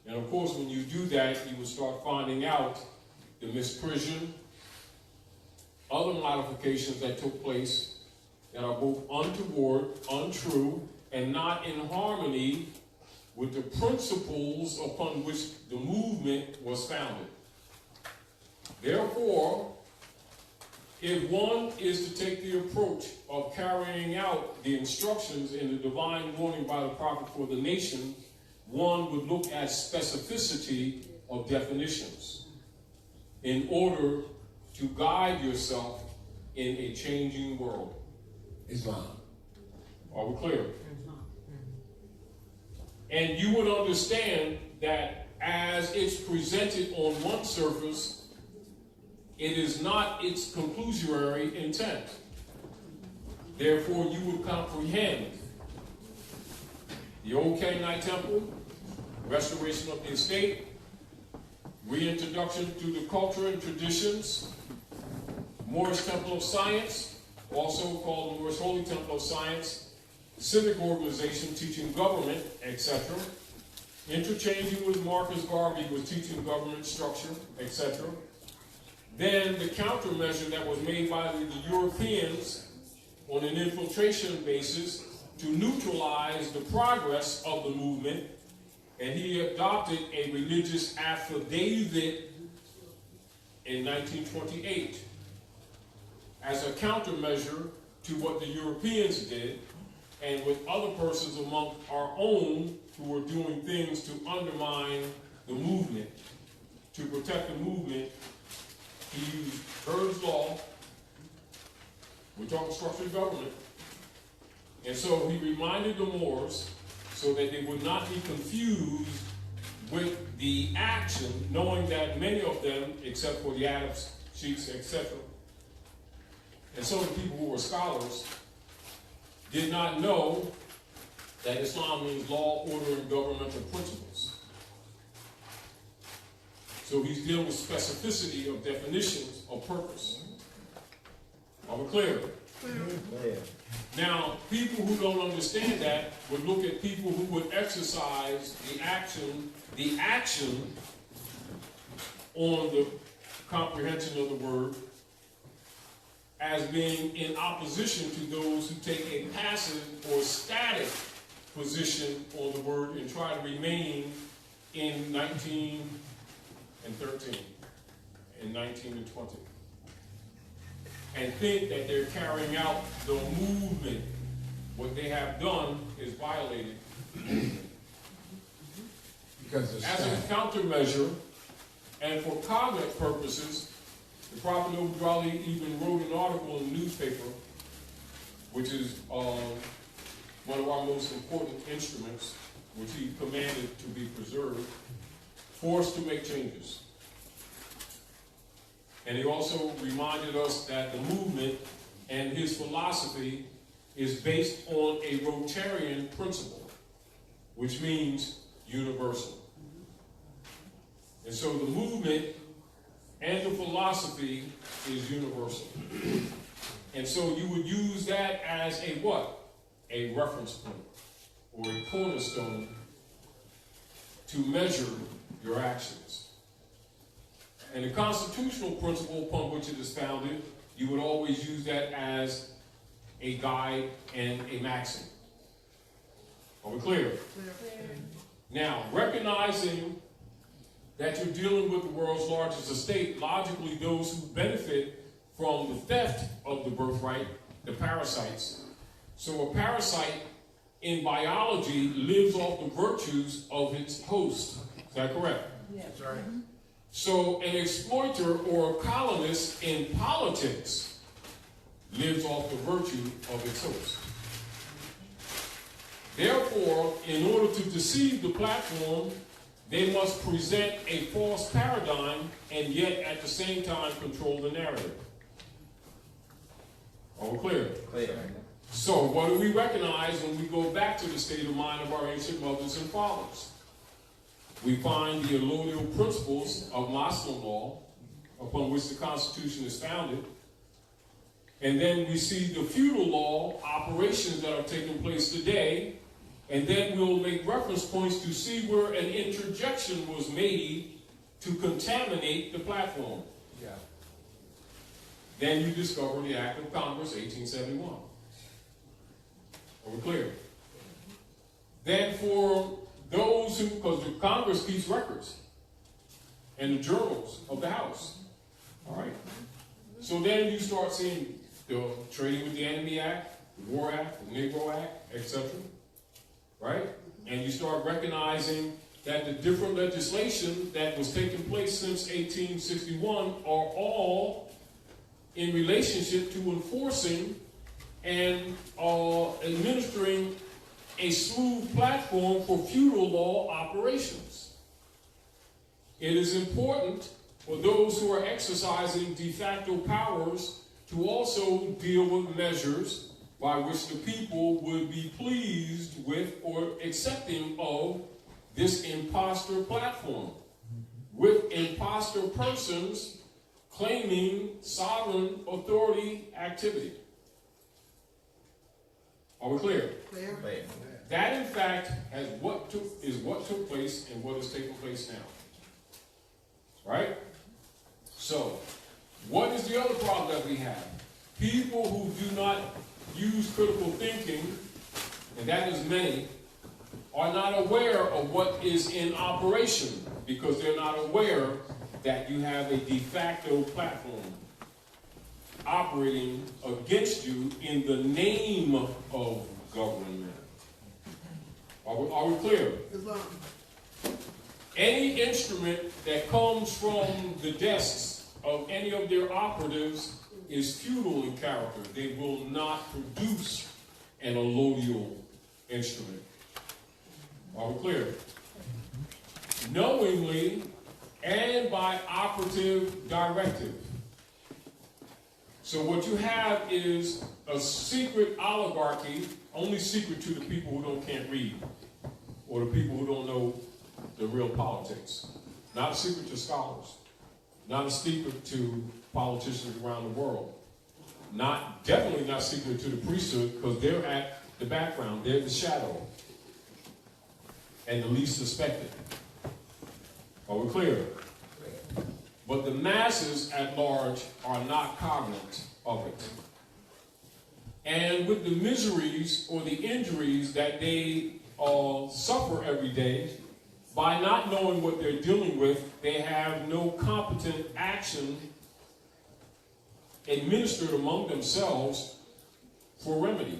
And of course, when you do that, you will start finding out the misprision, other modifications that took place that are both untoward, untrue, and not in harmony with the principles upon which the movement was founded. Therefore, if one is to take the approach of carrying out the instructions in the divine warning by the prophet for the nation, one would look at specificity of definitions in order to guide yourself in a changing world. Islam. Are we clear? And you would understand that as it's presented on one surface, it is not its conclusory intent. Therefore, you would comprehend the old Canaanite temple, restoration of the estate, reintroduction to the culture and traditions, Moorish Temple of Science, also called Moorish Holy Temple of Science, civic organization teaching government, etc., interchanging with Marcus Garvey was teaching government structure, etc. Then the countermeasure that was made by the Europeans on an infiltration basis to neutralize the progress of the movement, and he adopted a religious affidavit in 1928 as a countermeasure to what the Europeans did, and with other persons among our own who were doing things to undermine the movement. To protect the movement, he used Herb's Law. We're talking structured government. And so he reminded the Moors so that they would not be confused with the action, knowing that many of them, except for the Arabs, Sheiks, etc., and some of the people who were scholars, did not know that Islam means law, order, and governmental principles. So he's dealing with specificity of definitions of purpose. Are we clear? Clear. Now, people who don't understand that would look at people who would exercise the action on the comprehension of the word, as being in opposition to those who take a passive or static position on the word and try to remain in 19 and 13, in 19 and 20, and think that they're carrying out the movement. What they have done is violated the movement. Because As a countermeasure, and for comment purposes, the Prophet Noble even wrote an article in the newspaper, which is one of our most important instruments, which he commanded to be preserved, for us to make changes. And he also reminded us that the movement and his philosophy is based on a Rotarian principle, which means universal. And so the movement and the philosophy is universal. And so you would use that as a what? A reference point or a cornerstone to measure your actions. And the constitutional principle upon which it is founded, you would always use that as a guide and a maxim. Are we clear? Now, recognizing that you're dealing with the world's largest estate, logically those who benefit from the theft of the birthright, the parasites. So a parasite in biology lives off the virtues of its host. Is that correct? That's right. So an exploiter or a colonist in politics lives off the virtue of its host. Therefore, in order to deceive the platform, they must present a false paradigm and yet at the same time control the narrative. All clear? Clear. So what do we recognize when we go back to the state of mind of our ancient mothers and fathers? We find the allodial principles of Muslim law upon which the Constitution is founded. And then we see the feudal law operations that are taking place today. And then we'll make reference points to see where an interjection was made to contaminate the platform. Yeah. Then you discover the Act of Congress, 1871. Are we clear? Then for those who, because the Congress keeps records and the journals of the House. All right? So then you start seeing the Trading with the Enemy Act, the War Act, the Negro Act, etc. Right? And you start recognizing that the different legislation that was taking place since 1861 are all in relationship to enforcing and administering a smooth platform for feudal law operations. It is important for those who are exercising de facto powers to also deal with measures by which the people would be pleased with or accepting of this imposter platform, with imposter persons claiming sovereign authority activity. Are we clear? Clear? That, in fact, is what took place and what is taking place now. Right? So, what is the other problem that we have? People who do not use critical thinking, and that is many, are not aware of what is in operation because they're not aware that you have a de facto platform operating against you in the name of government. Are we clear? Islam. Any instrument that comes from the desks of any of their operatives is feudal in character. They will not produce an allodial instrument. Are we clear? Knowingly and by operative directive. So what you have is a secret oligarchy, only secret to the people who can't read, or the people who don't know the real politics. Not a secret to scholars. Not a secret to politicians around the world. Definitely not secret to the priesthood, because they're at the background, they're the shadow, and the least suspected. Are we clear? But the masses at large are not cognizant of it. And with the miseries or the injuries that they suffer every day, by not knowing what they're dealing with, they have no competent action administered among themselves for remedy,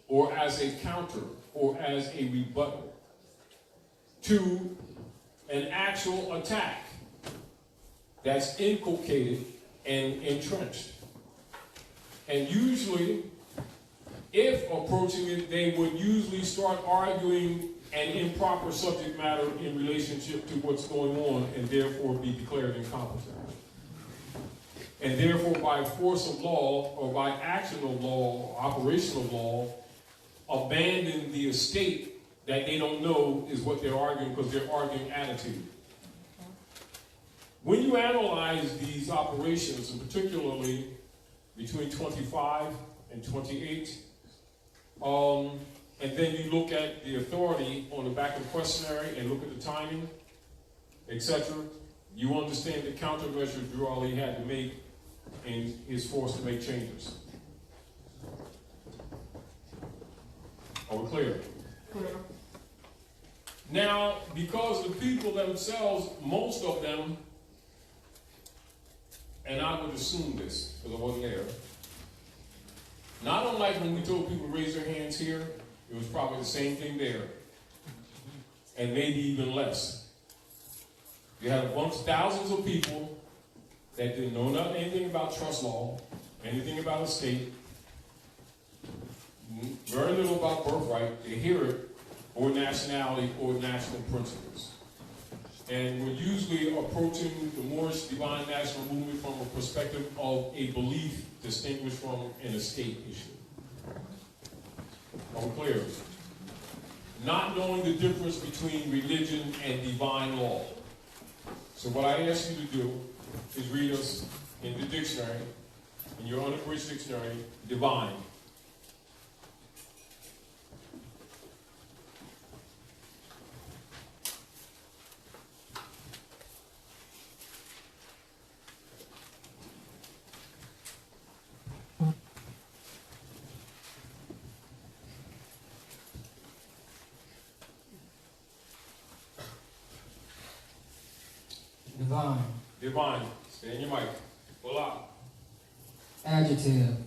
or as a counter, or as a rebuttal to an actual attack that's inculcated and entrenched. And usually, if approaching it, they would usually start arguing an improper subject matter in relationship to what's going on, and therefore be declared incompetent. And therefore, by force of law, or by action of law, or operation of law, abandon the estate that they don't know is what they're arguing, because they're arguing attitude. When you analyze these operations, and particularly between 25 and 28, and then you look at the authority on the back of the questionnaire and look at the timing, etc., you understand the countermeasures Raleigh had to make and is forced to make changes. Are we clear? Clear. Now, because the people themselves, most of them, and I would assume this because I wasn't there, not unlike when we told people to raise their hands here, it was probably the same thing there, and maybe even less. You had a bunch, thousands of people that didn't know anything about trust law, anything about estate, very little about birthright. They hear it, or nationality, or national principles. And we're usually approaching the Moorish Divine National Movement from a perspective of a belief distinguished from an estate issue. Are we clear? Not knowing the difference between religion and divine law. So what I ask you to do is read us in the dictionary, in your unabridged dictionary, divine. Divine. Divine. Stay in your mic. Pull out. Adjective.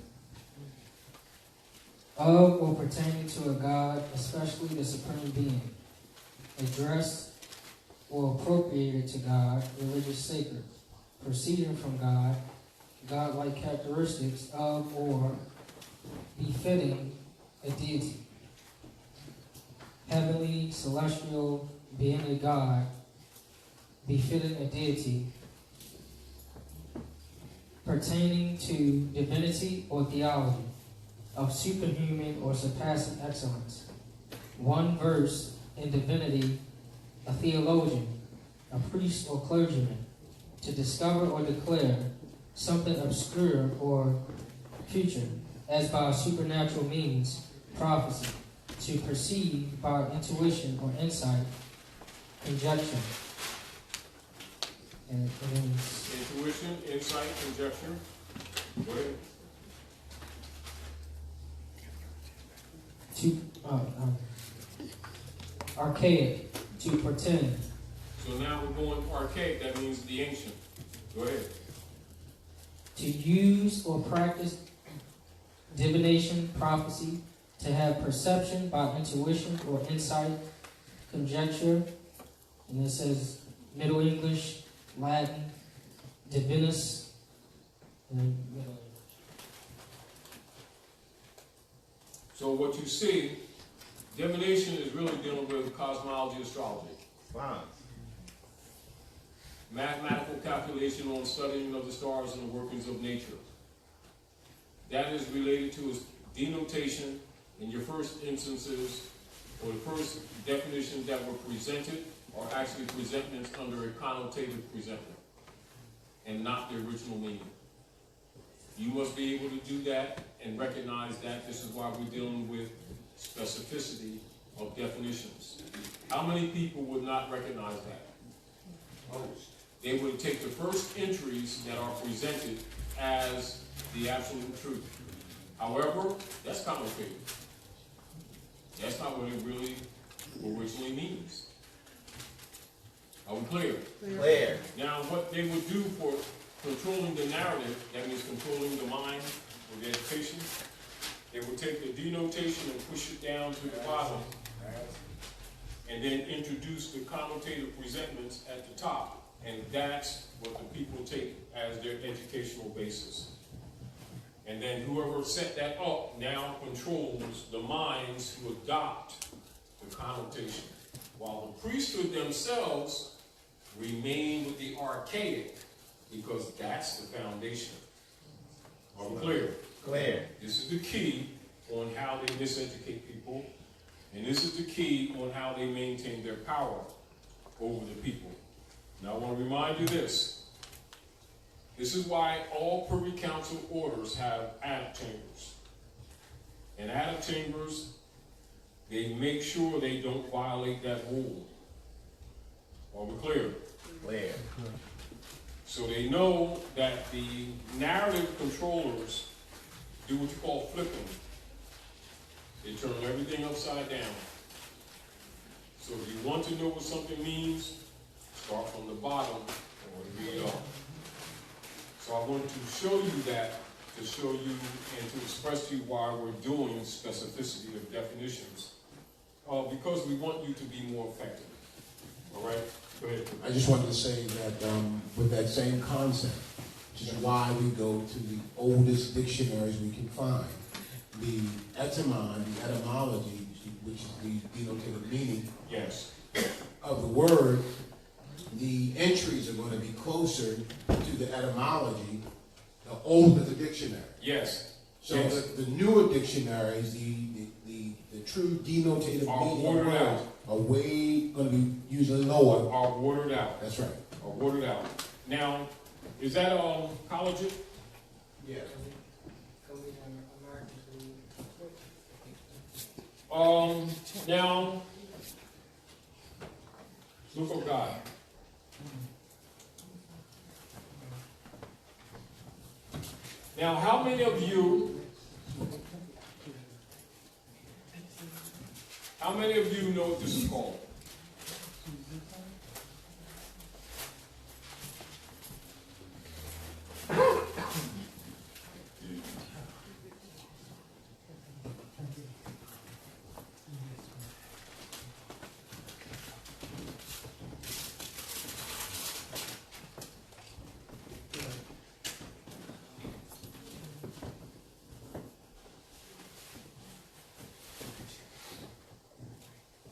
Of or pertaining to a god, especially the supreme being. Addressed or appropriated to God, religious sacred. Proceeding from God, godlike characteristics of or befitting a deity. Heavenly, celestial, being a god, befitting a deity, pertaining to divinity or theology, of superhuman or surpassing excellence. One verse in divinity, a theologian, a priest or clergyman, to discover or declare something obscure or future, as by supernatural means, prophecy, to perceive by intuition or insight, conjecture. And then Intuition, insight, conjecture. Go ahead. Archaic, to pretend. So now we're going archaic, that means the ancient. Go ahead. To use or practice divination, prophecy, to have perception by intuition or insight, conjecture. And it says Middle English, Latin, divinus, and then Middle English. So what you see, divination is really dealing with cosmology, astrology. Fine. Mathematical calculation on studying of the stars and the workings of nature. That is related to its denotation in your first instances, or the first definitions that were presented are actually presentments under a connotative presentment and not the original meaning. You must be able to do that and recognize that. This is why we're dealing with specificity of definitions. How many people would not recognize that? Most. They would take the first entries that are presented as the absolute truth. However, that's complicated. That's not what it really originally means. Are we clear? Clear. Now, what they would do for controlling the narrative, that means controlling the mind or the education, they would take the denotation and push it down to the bottom, and then introduce the connotative presentments at the top. And that's what the people take as their educational basis. And then whoever set that up now controls the minds who adopt the connotation, while the priesthood themselves remain with the archaic, because that's the foundation. Are we clear? Clear. This is the key on how they miseducate people, and this is the key on how they maintain their power over the people. Now I want to remind you this. This is why all Privy Council orders have antechambers. And antechambers, they make sure they don't violate that rule. Are we clear? Clear. So they know that the narrative controllers do what you call flipping. They turn everything upside down. So if you want to know what something means, start from the bottom and read up. So I wanted to show you that, to show you and to express to you why we're doing specificity of definitions. Because we want you to be more effective. All right? Go ahead. I just wanted to say that with that same concept, which is why we go to the oldest dictionaries we can find. The etymology, which is the denotative meaning Yes. of the word, the entries are going to be closer to the etymology, the older the dictionary. Yes. So Yes. the newer dictionaries, the true denotative Are meaning of watered words out. are way going to be usually lower. Are watered out. That's right. Are watered out. Now, is that college? Yeah. Now, look of God. Now, how many of you know what this is called?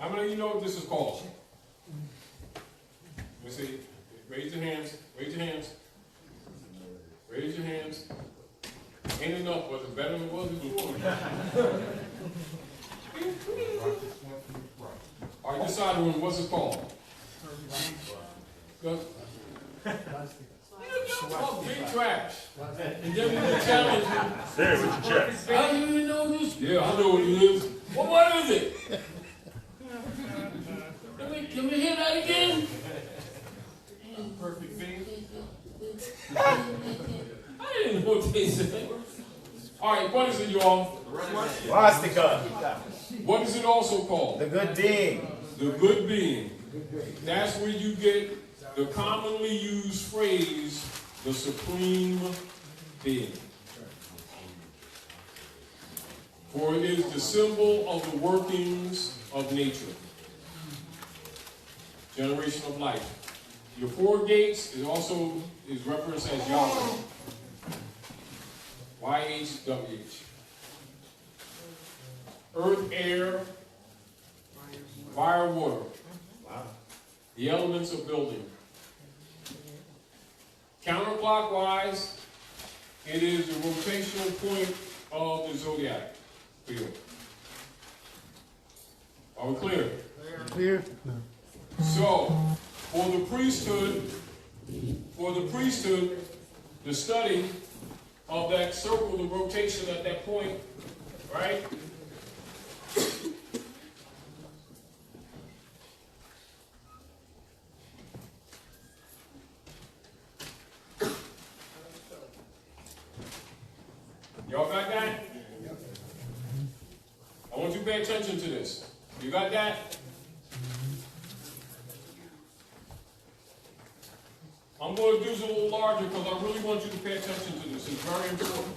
How many of you know what this is called? Let me see. Raise your hands. Raise your hands. Raise your hands. Ain't enough, but it's better than it was before. All right, decide on what's it called. Good. You talk big trash. And then we challenge you. There, what's your check? How do you even know this? Yeah, I know what it is. Well, what is it? Can we hear that again? Perfect thing. I didn't know what they said. All right, what is it, y'all? Swastika. What is it also called? The good being. The good being. That's where you get the commonly used phrase, the supreme being. For it is the symbol of the workings of nature. Generation of life. Your four gates is also referenced as Yahweh. YHWH. Earth, air, fire, water. The elements of building. Counterclockwise, it is the rotational point of the zodiac field. Are we clear? Clear. So, for the priesthood, the study of that circle, the rotation at that point, right? Y'all got that? I want you to pay attention to this. You got that? I'm going to do this a little larger because I really want you to pay attention to this. It's very important.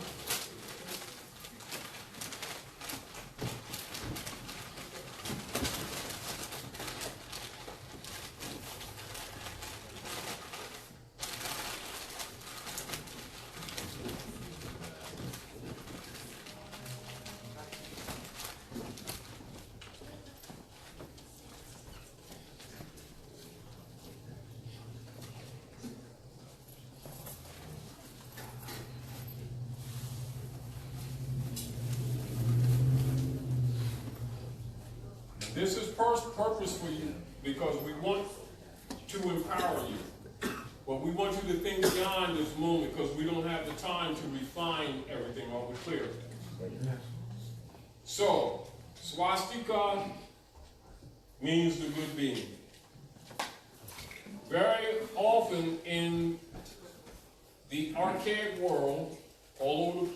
This is purpose for you because we want to empower you. But we want you to think beyond this moment because we don't have the time to refine everything. Are we clear? So, swastika means the good being. Very often in the archaic world, all over the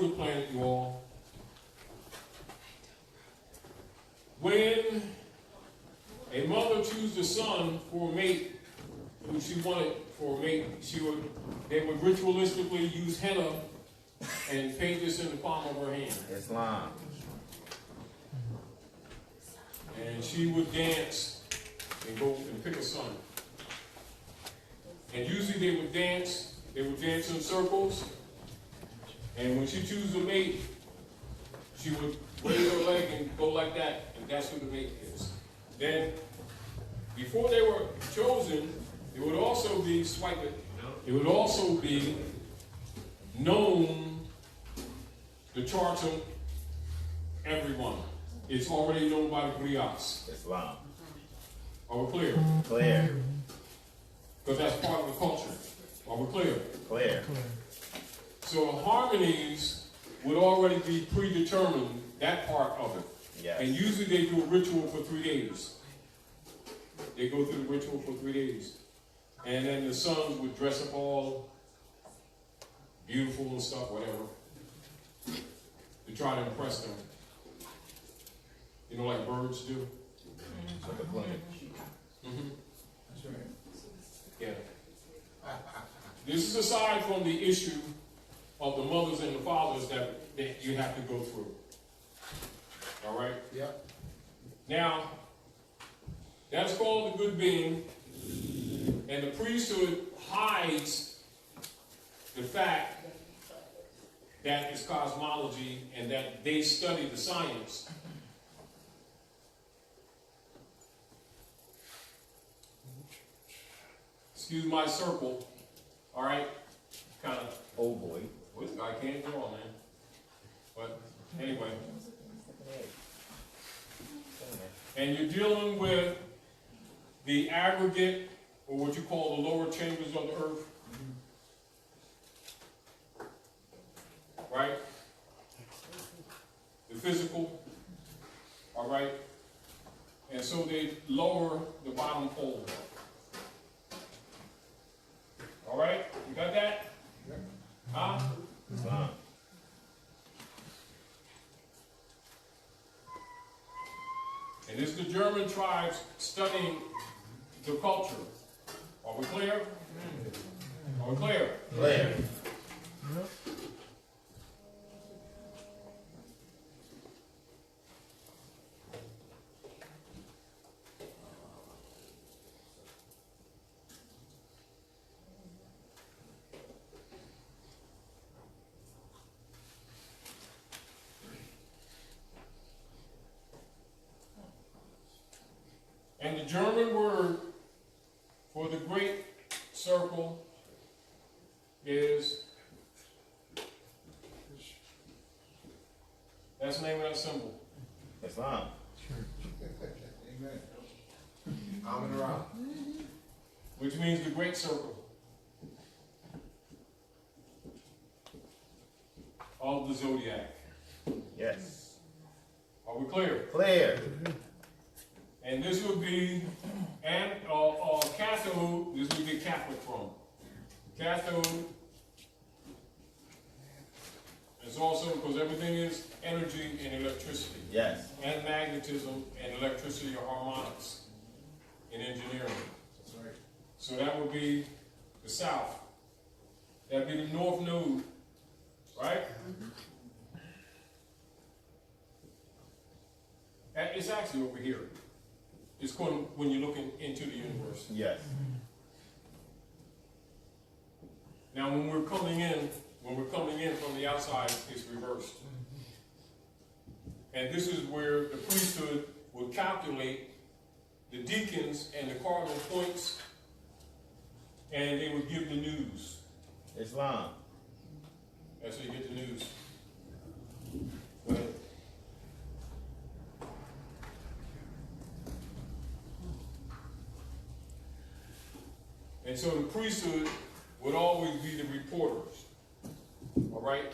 planet, you all, when a mother chose a son for a mate, who she wanted for a mate, they would ritualistically use henna and paint this in the palm of her hand. Islam. And she would dance and go and pick a son. And usually they would dance in circles. And when she chose a mate, she would raise her leg and go like that, and that's who the mate is. Then, before they were chosen, it would also be known to charge them everyone. It's already known by the griots. Islam. Are we clear? Clear. Because that's part of the culture. Are we clear? Clear. So harmonies would already be predetermined, that part of it. Yes. And usually they do a ritual for 3 days. They go through the ritual for 3 days. And then the sons would dress up all beautiful and stuff, whatever, to try to impress them. You know, like birds do? Like a plummet. Mm-hmm. That's right. Yeah. This is aside from the issue of the mothers and the fathers that you have to go through. All right? Yeah. Now, that's called the good being, and the priesthood hides the fact that it's cosmology and that they study the science. Excuse my circle, all right? Kind of. Oh boy. This guy can't draw, man. But anyway. And you're dealing with the aggregate, or what you call the lower chambers of the earth. Right? The physical. All right? And so they lower the bottom pole. All right? You got that? Huh? Islam. And this is the German tribes studying the culture. Are we clear? Are we clear? Clear. And the German word for the great circle is, that's the name of that symbol. Islam. Amen. Amen. Ra. Which means the great circle of the zodiac. Yes. Are we clear? Clear. And this would be, and cathode, this would be Catholic from. Cathode It's also because everything is energy and electricity. Yes. And magnetism and electricity are harmonics in engineering. That's right. So that would be the south. That would be the north node, right? It's actually over here. It's called when you're looking into the universe. Yes. Now, when we're coming in from the outside, it's reversed. And this is where the priesthood will calculate the deacons and the cardinal points, and they would give the news. Islam. That's how you get the news. Go ahead. And so the priesthood would always be the reporters, all right?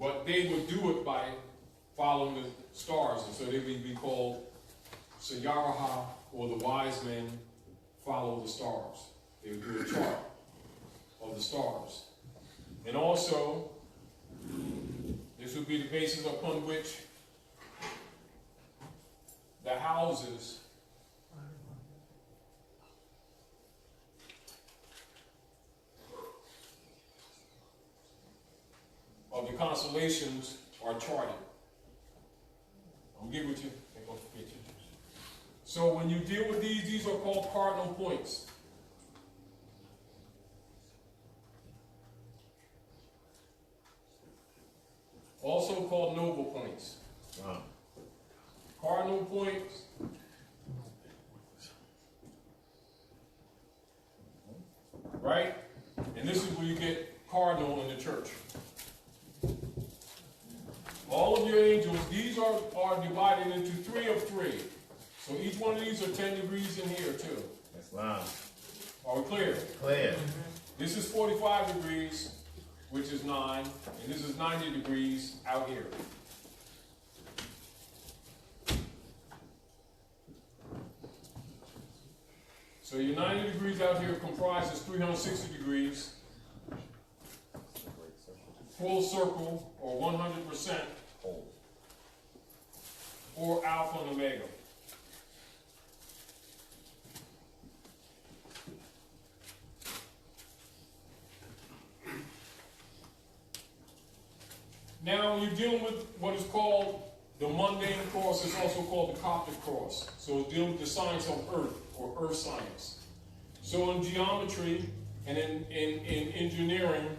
But they would do it by following the stars, and so they would be called Sayaraha, or the wise men follow the stars. They would do a chart of the stars. And also, this would be the basis upon which the houses of the constellations are charted. I'll get with you. So when you deal with these are called cardinal points. Also called noble points. Wow. Cardinal points. Right? And this is where you get cardinal in the church. All of your angels, these are divided into 3 of 3. So each one of these are 10 degrees in here too. Islam. Are we clear? Clear. This is 45 degrees, which is 9, and this is 90 degrees out here. So your 90 degrees out here comprises 360 degrees, full circle, or 100%, or alpha and omega. Now, when you're dealing with what is called the mundane cross, it's also called the Coptic cross. So it's dealing with the science of earth, or earth science. So in geometry and in engineering,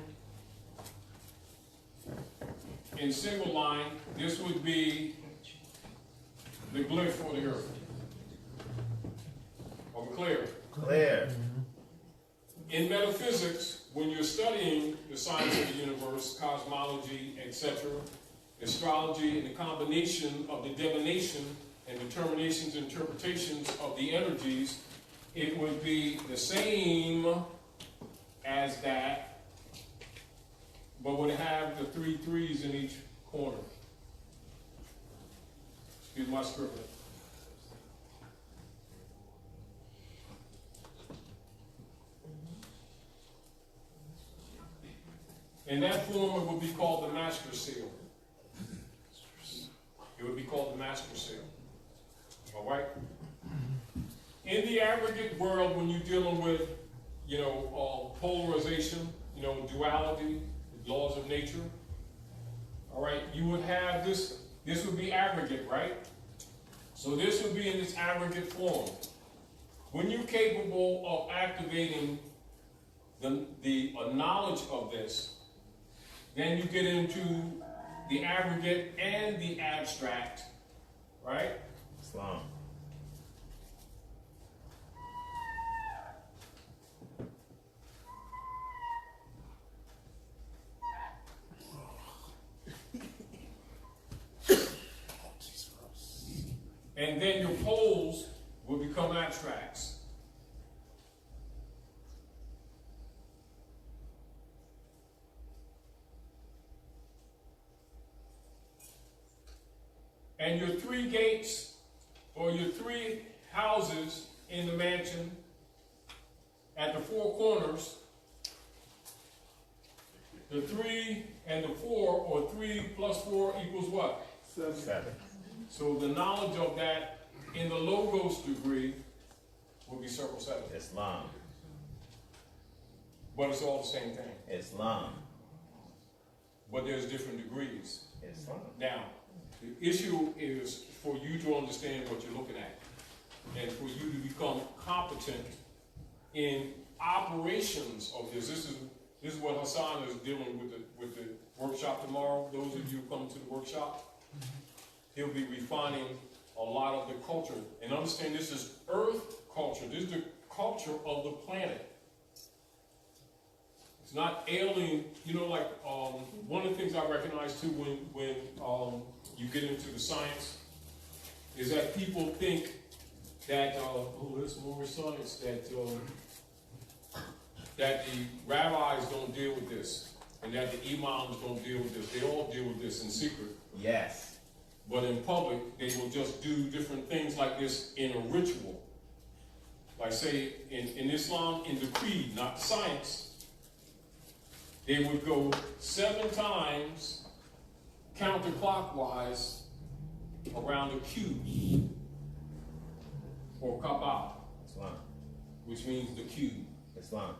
in single line, this would be the glyph for the earth. Are we clear? Clear. In metaphysics, when you're studying the science of the universe, cosmology, etc., astrology, and the combination of the divination and determinations and interpretations of the energies, it would be the same as that, but would have the 3 3s in each corner. Excuse my scribbling. In that form, it would be called the master seal. It would be called the master seal. All right? In the aggregate world, when you're dealing with, polarization, duality, laws of nature, all right, you would have this would be aggregate, right? So this would be in this aggregate form. When you're capable of activating the knowledge of this, then you get into the aggregate and the abstract, right? Islam. And then your poles will become abstracts. And your 3 gates, or your 3 houses in the mansion at the 4 corners, The 3 and the 4, or 3 plus 4 equals what? 7. So the knowledge of that in the Logos degree will be circle 7. Islam. But it's all the same thing. Islam. But there's different degrees. Islam. Now, the issue is for you to understand what you're looking at and for you to become competent in operations of this. This is what Hassan is dealing with the workshop tomorrow. Those of you who come to the workshop, he'll be refining a lot of the culture. And understand this is earth culture. This is the culture of the planet. It's not alien. You know, like one of the things I recognize too when you get into the science is that people think that it's more science that the rabbis don't deal with this and that the imams don't deal with this. They all deal with this in secret. Yes. But in public, they will just do different things like this in a ritual. Like say in Islam, in the creed, not science, they would go 7 times counterclockwise around a cube or Kaaba, Islam. which means the cube. Islam.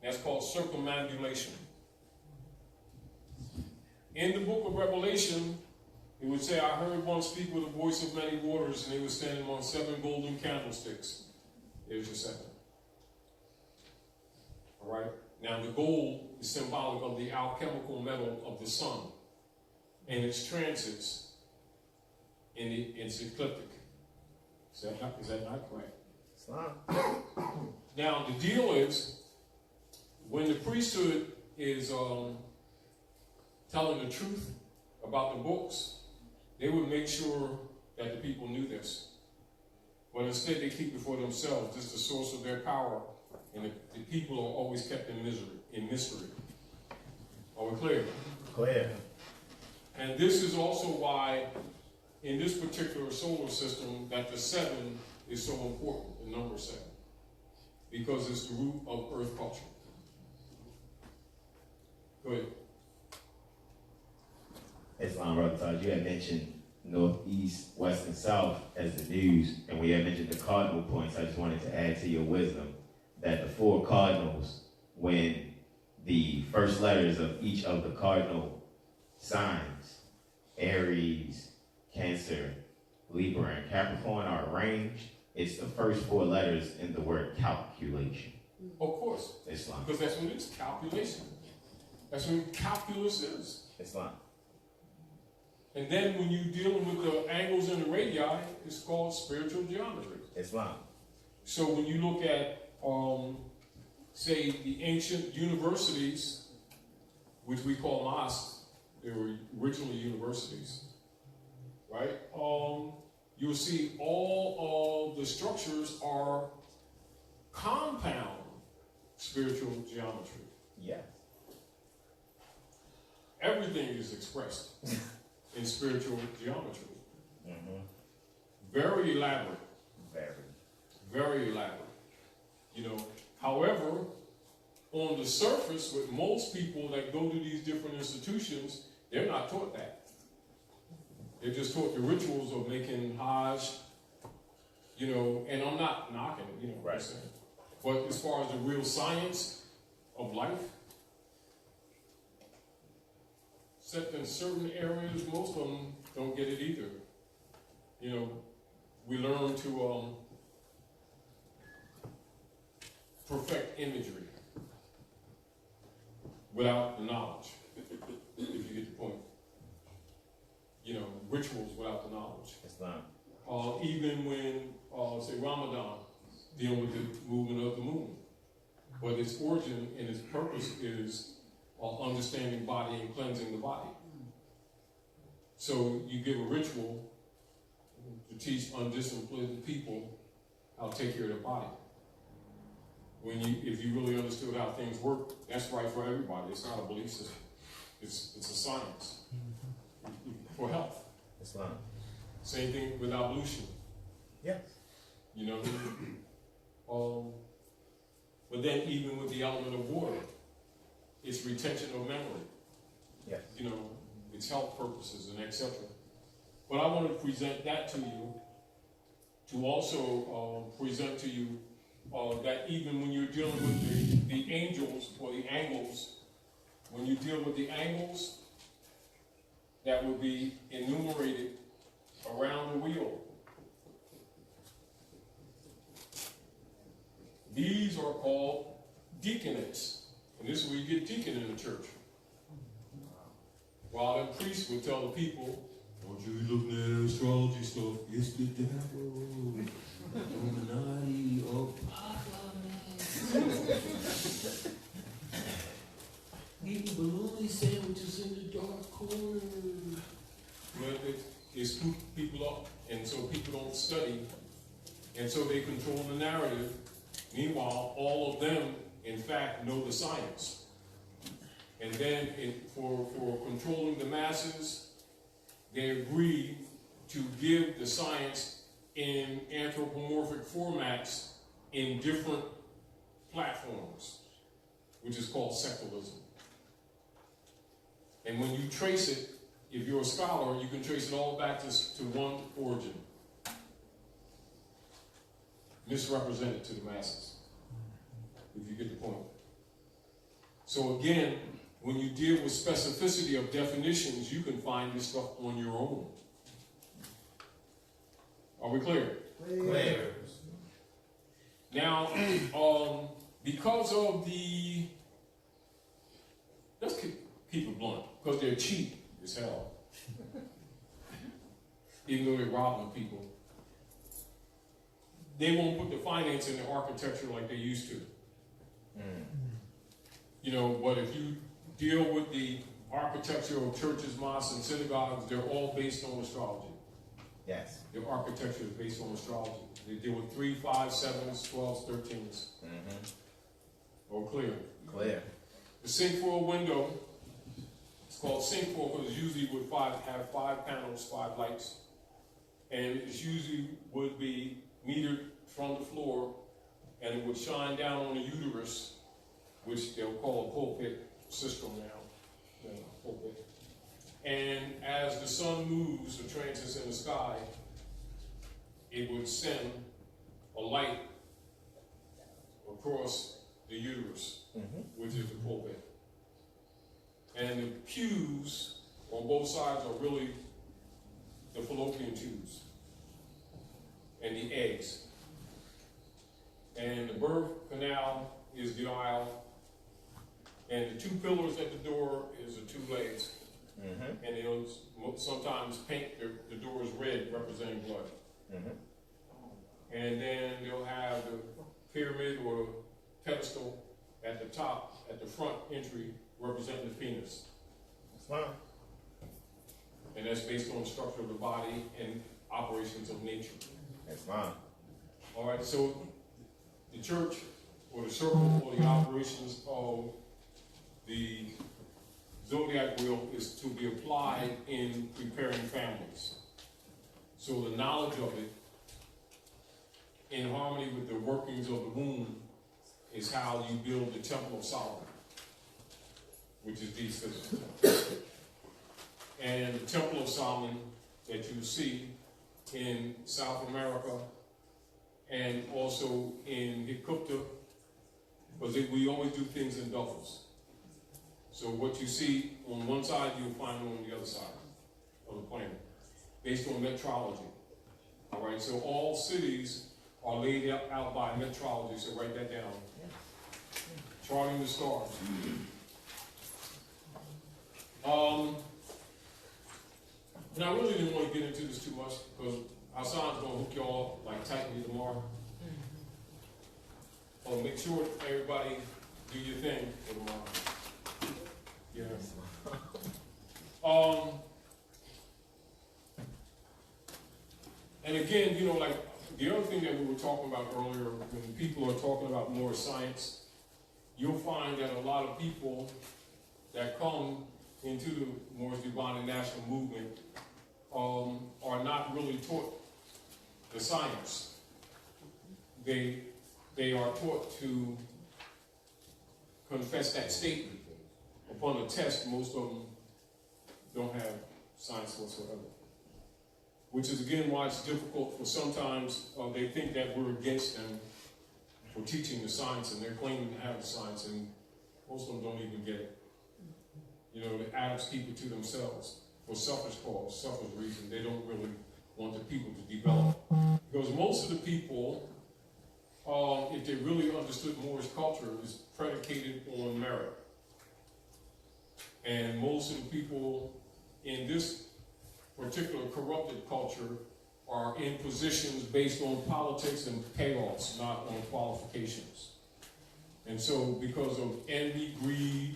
That's called circumambulation. In the book of Revelation, it would say, I heard one speak with a voice of many waters, and they were standing among 7 golden candlesticks. There's your 7. All right? Now, the gold is symbolic of the alchemical metal of the sun and its transits in its ecliptic. Is that not correct? Islam. Now, the deal is, when the priesthood is telling the truth about the books, they would make sure that the people knew this. But instead, they keep it for themselves. This is the source of their power, and the people are always kept in mystery. Are we clear? Clear. And this is also why, in this particular solar system, that the 7 is so important, the number 7, because it's the root of earth culture. Go ahead. Islam, Brother Taj, you had mentioned north, east, west, and south as the news, and we had mentioned the cardinal points. I just wanted to add to your wisdom that the 4 cardinals, when the first letters of each of the cardinal signs, Aries, Cancer, Libra, and Capricorn, are arranged, it's the first 4 letters in the word calculation. Of course. Islam. Because that's what it is, calculation. That's what calculus is. Islam. And then when you're dealing with the angles and the radii, it's called spiritual geometry. Islam. So when you look at, say, the ancient universities, which we call mosques, they were originally universities, right? You'll see all of the structures are compound spiritual geometry. Yes. Everything is expressed in spiritual geometry. Mm-hmm. Very elaborate. Very. Very elaborate. You know, however, on the surface, with most people that go to these different institutions, they're not taught that. They're just taught the rituals of making Hajj, you know, and I'm not knocking it, you know, right. But as far as the real science of life, except in certain areas, most of them don't get it either. You know, we learn to perfect imagery without the knowledge, if you get the point. You know, rituals without the knowledge. Islam. Even when, say, Ramadan, dealing with the movement of the moon. But its origin and its purpose is understanding body and cleansing the body. So you give a ritual to teach undisciplined people how to take care of their body. If you really understood how things work, that's right for everybody. It's not a belief system. It's a science for health. Islam. Same thing with ablution. Yes. You know, then even with the element of water, it's retention of memory. Yes. You know, it's health purposes and etc. But I want to present that to you, to also present to you that even when you're dealing with the angels or the angles, when you deal with the angles that will be enumerated around the wheel, these are called deaconates. And this is where you get deacon in the church. While the priest would tell the people, don't you be looking at that astrology stuff. It's the devil. Illuminati or eating bologna sandwiches in the dark corner. Well, it spooks people up, and so people don't study, and so they control the narrative. Meanwhile, all of them, in fact, know the science. And then for controlling the masses, they agree to give the science in anthropomorphic formats in different platforms, which is called secularism. And when you trace it, if you're a scholar, you can trace it all back to one origin. Misrepresented to the masses, if you get the point. So again, when you deal with specificity of definitions, you can find this stuff on your own. Are we clear? Clear. Now, because of the, let's keep it blunt, because they're cheap as hell, even though they're robbing people, they won't put the finance in the architecture like they used to. You know, but if you deal with the architecture of churches, mosques, and synagogues, they're all based on astrology. Yes. Their architecture is based on astrology. They deal with 3, 5, 7s, 12s, 13s. All clear? Clear. The cinquefoil window, it's called cinquefoil because it usually would have 5 panels, 5 lights. And it usually would be metered from the floor, and it would shine down on the uterus, which they'll call a pulpit system now, pulpit. And as the sun moves or transits in the sky, it would send a light across the uterus, which is the pulpit. And the pews on both sides are really the fallopian tubes and the eggs. And the birth canal is the aisle. And the 2 pillars at the door is the 2 legs. And they'll sometimes paint the doors red, representing blood. And then they'll have the pyramid or pedestal at the top, at the front entry, representing the penis. And that's based on the structure of the body and operations of nature. That's fine. All right, so the church or the circle or the operations of the zodiac wheel is to be applied in preparing families. So the knowledge of it, in harmony with the workings of the womb, is how you build the Temple of Solomon, which is these physical. And the Temple of Solomon that you see in South America and also in Egypt, because we always do things in doubles. So what you see on one side, you'll find on the other side of the planet, based on metrology. All right, so all cities are laid out by metrology, so write that down. Charting the stars. And I really didn't want to get into this too much, because Hassan's going to hook y'all up like tightly tomorrow. So make sure everybody do your thing for tomorrow. Yeah. And again, you know, like the other thing that we were talking about earlier, when people are talking about more science, you'll find that a lot of people that come into the Moors Divine and National Movement are not really taught the science. They are taught to confess that statement. Upon a test, most of them don't have science whatsoever. Which is again why it's difficult for sometimes they think that we're against them for teaching the science, and they're claiming to have the science, and most of them don't even get it. You know, the adults keep it to themselves for selfish cause, selfish reason. They don't really want the people to develop. Because most of the people, if they really understood Moorish culture, is predicated on merit. And most of the people in this particular corrupted culture are in positions based on politics and payoffs, not on qualifications. And so because of envy, greed,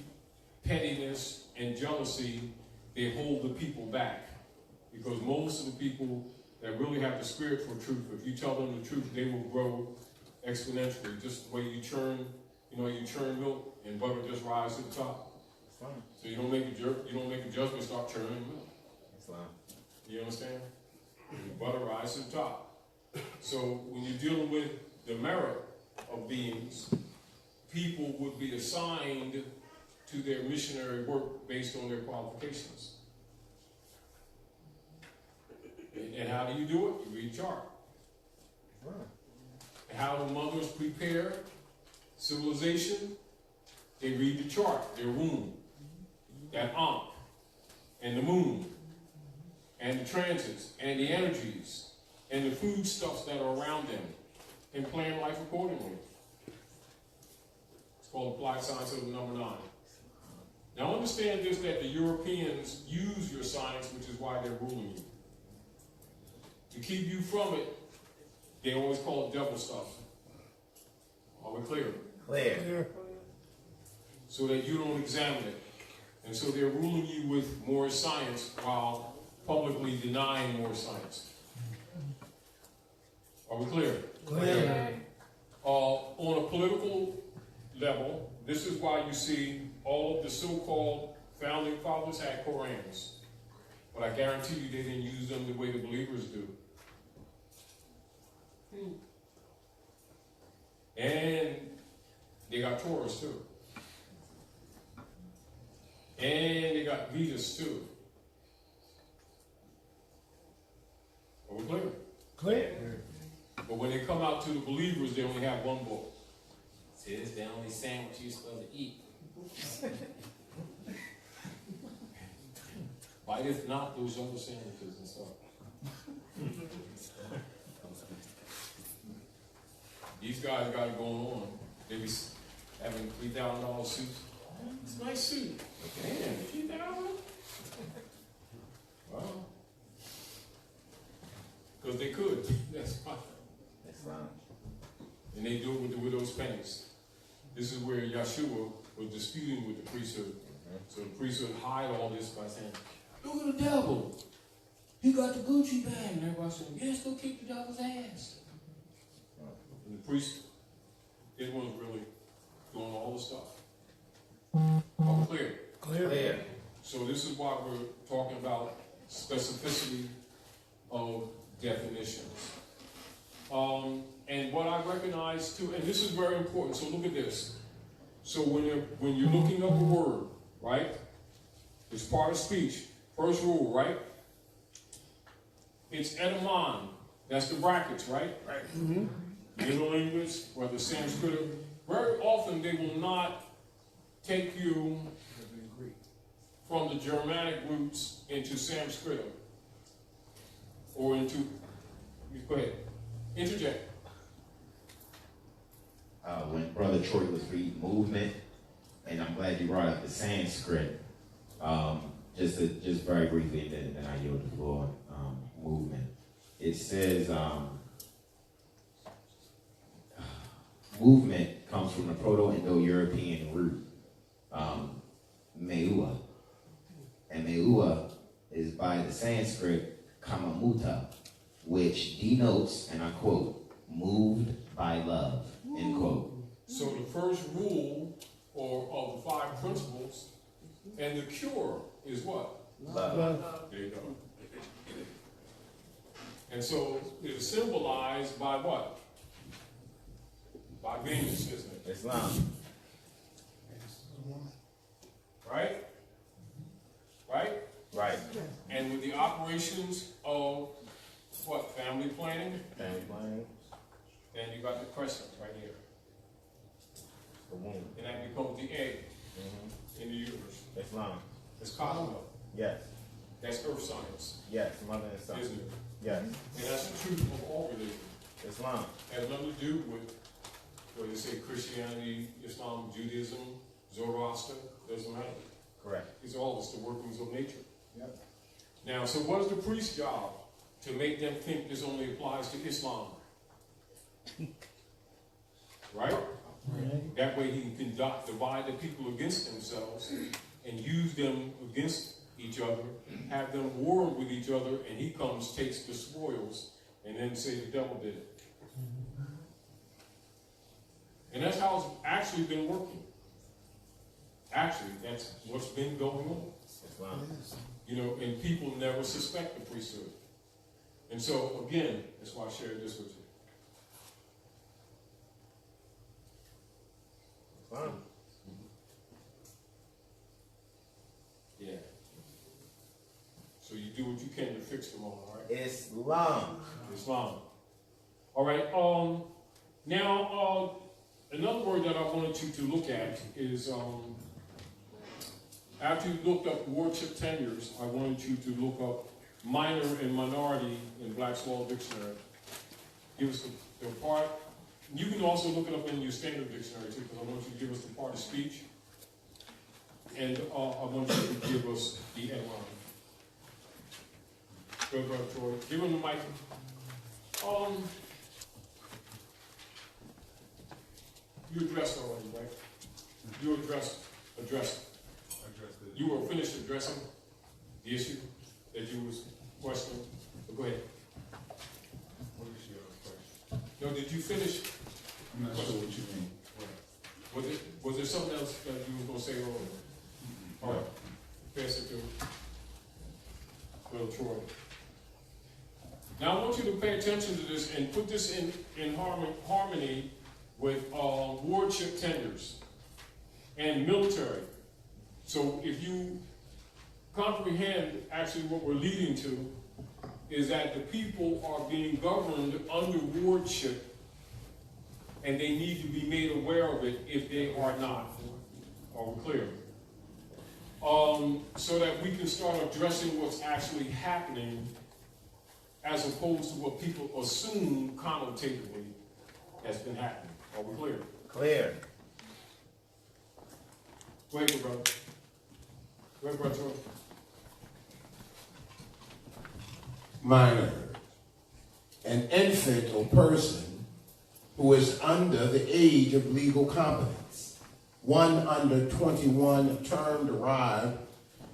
pettiness, and jealousy, they hold the people back. Because most of the people that really have the spirit for truth, if you tell them the truth, they will grow exponentially. Just the way you churn milk and butter just rise to the top. So you don't make a judgment, start churning milk. You understand? Butter rise to the top. So when you're dealing with the merit of beings, people would be assigned to their missionary work based on their qualifications. And how do you do it? You read chart. And how do mothers prepare civilization? They read the chart, their womb, that Ankh, and the moon, and the transits, and the energies, and the foodstuffs that are around them, and plan life accordingly. It's called applied science of the number 9. Now understand this, that the Europeans use your science, which is why they're ruling you. To keep you from it, they always call it devil stuff. Are we clear? Clear. So that you don't examine it. And so they're ruling you with more science while publicly denying more science. Are we clear? Clear. On a political level, this is why you see all of the so-called founding fathers had Korans. But I guarantee you they didn't use them the way the believers do. And they got Torahs too. And they got Vedas too. Are we clear? Clear. But when they come out to the believers, they only have one book. See, this is the only sandwich you're supposed to eat. Bite if not those other sandwiches and stuff. These guys got it going on. They be having $3,000 suits. It's a nice suit. Man, $3,000? Wow. Because they could. That's fine. And they do it with the widow's pennies. This is where Yeshua was disputing with the priesthood. So the priesthood hide all this by saying, look at the devil. He got the Gucci bag. And everybody said, yes, go kick the devil's ass. And the priest, it was really doing all the stuff. All clear? Clear. So this is why we're talking about specificity of definitions. And what I recognize too, and this is very important, so look at this. So when you're looking up a word, right? It's part of speech. First rule, right? It's etymon. That's the brackets, right? Right. Mm-hmm. Middle English, whether Sanskrit. Very often they will not take you from the Germanic roots into Sanskrit. Or into, go ahead, interject. When Brother Troy was reading movement, and I'm glad you brought up the Sanskrit, just very briefly, and then I yield the floor. Movement. It says movement comes from the Proto-Indo-European root meua, and meua is by the Sanskrit kamamuta, which denotes, and I quote, moved by love, end quote. So the first rule of the 5 principles and the cure is what? Love. There you go. And so it is symbolized by what? By Venus, isn't it? Islam. Right? Right? Right. And with the operations of what? Family planning? Family planning. Then you got the crescent right here. The womb. And that becomes the egg in the uterus. Islam. It's cosmos. Yes. That's earth science, Yes. Mother and son. isn't it? Yes. And that's the truth of all religion. Islam. It has nothing to do with what you say Christianity, Islam, Judaism, Zoroaster, doesn't matter. Correct. It's all just the workings of nature. Yep. Now, so what is the priest's job? To make them think this only applies to Islam. Right? That way he can divide the people against themselves and use them against each other, have them war with each other, and he comes, takes the spoils, and then say the devil did it. And that's how it's actually been working. Actually, that's what's been going on. Islam. You know, and people never suspect the priesthood. And so, again, that's why I shared this with you. Islam. Yeah. So you do what you can to fix them all, right? Islam. Islam. All right. Now, another word that I wanted you to look at is, after you looked up wardship tenures, I wanted you to look up minor and minority in Black's Law Dictionary. Give us the part. You can also look it up in your standard dictionary too, because I want you to give us the part of speech. And I want you to give us the headline. Go, Brother Troy. Give him the mic. You addressed already, right? You addressed. You were finished addressing the issue that you was questioning. So go ahead. What is your question? No, did you finish? I'm not sure what you mean. Was there something else that you were going to say earlier? All right. Pass it to Brother Troy. Now I want you to pay attention to this and put this in harmony with wardship tenures and military. So if you comprehend actually what we're leading to is that the people are being governed under wardship and they need to be made aware of it if they are not. Are we clear? So that we can start addressing what's actually happening as opposed to what people assume connotatively has been happening. Are we clear? Clear. Go ahead, brother. Go ahead, brother. Minor, an infant or person who is under the age of legal competence. One under 21, term derived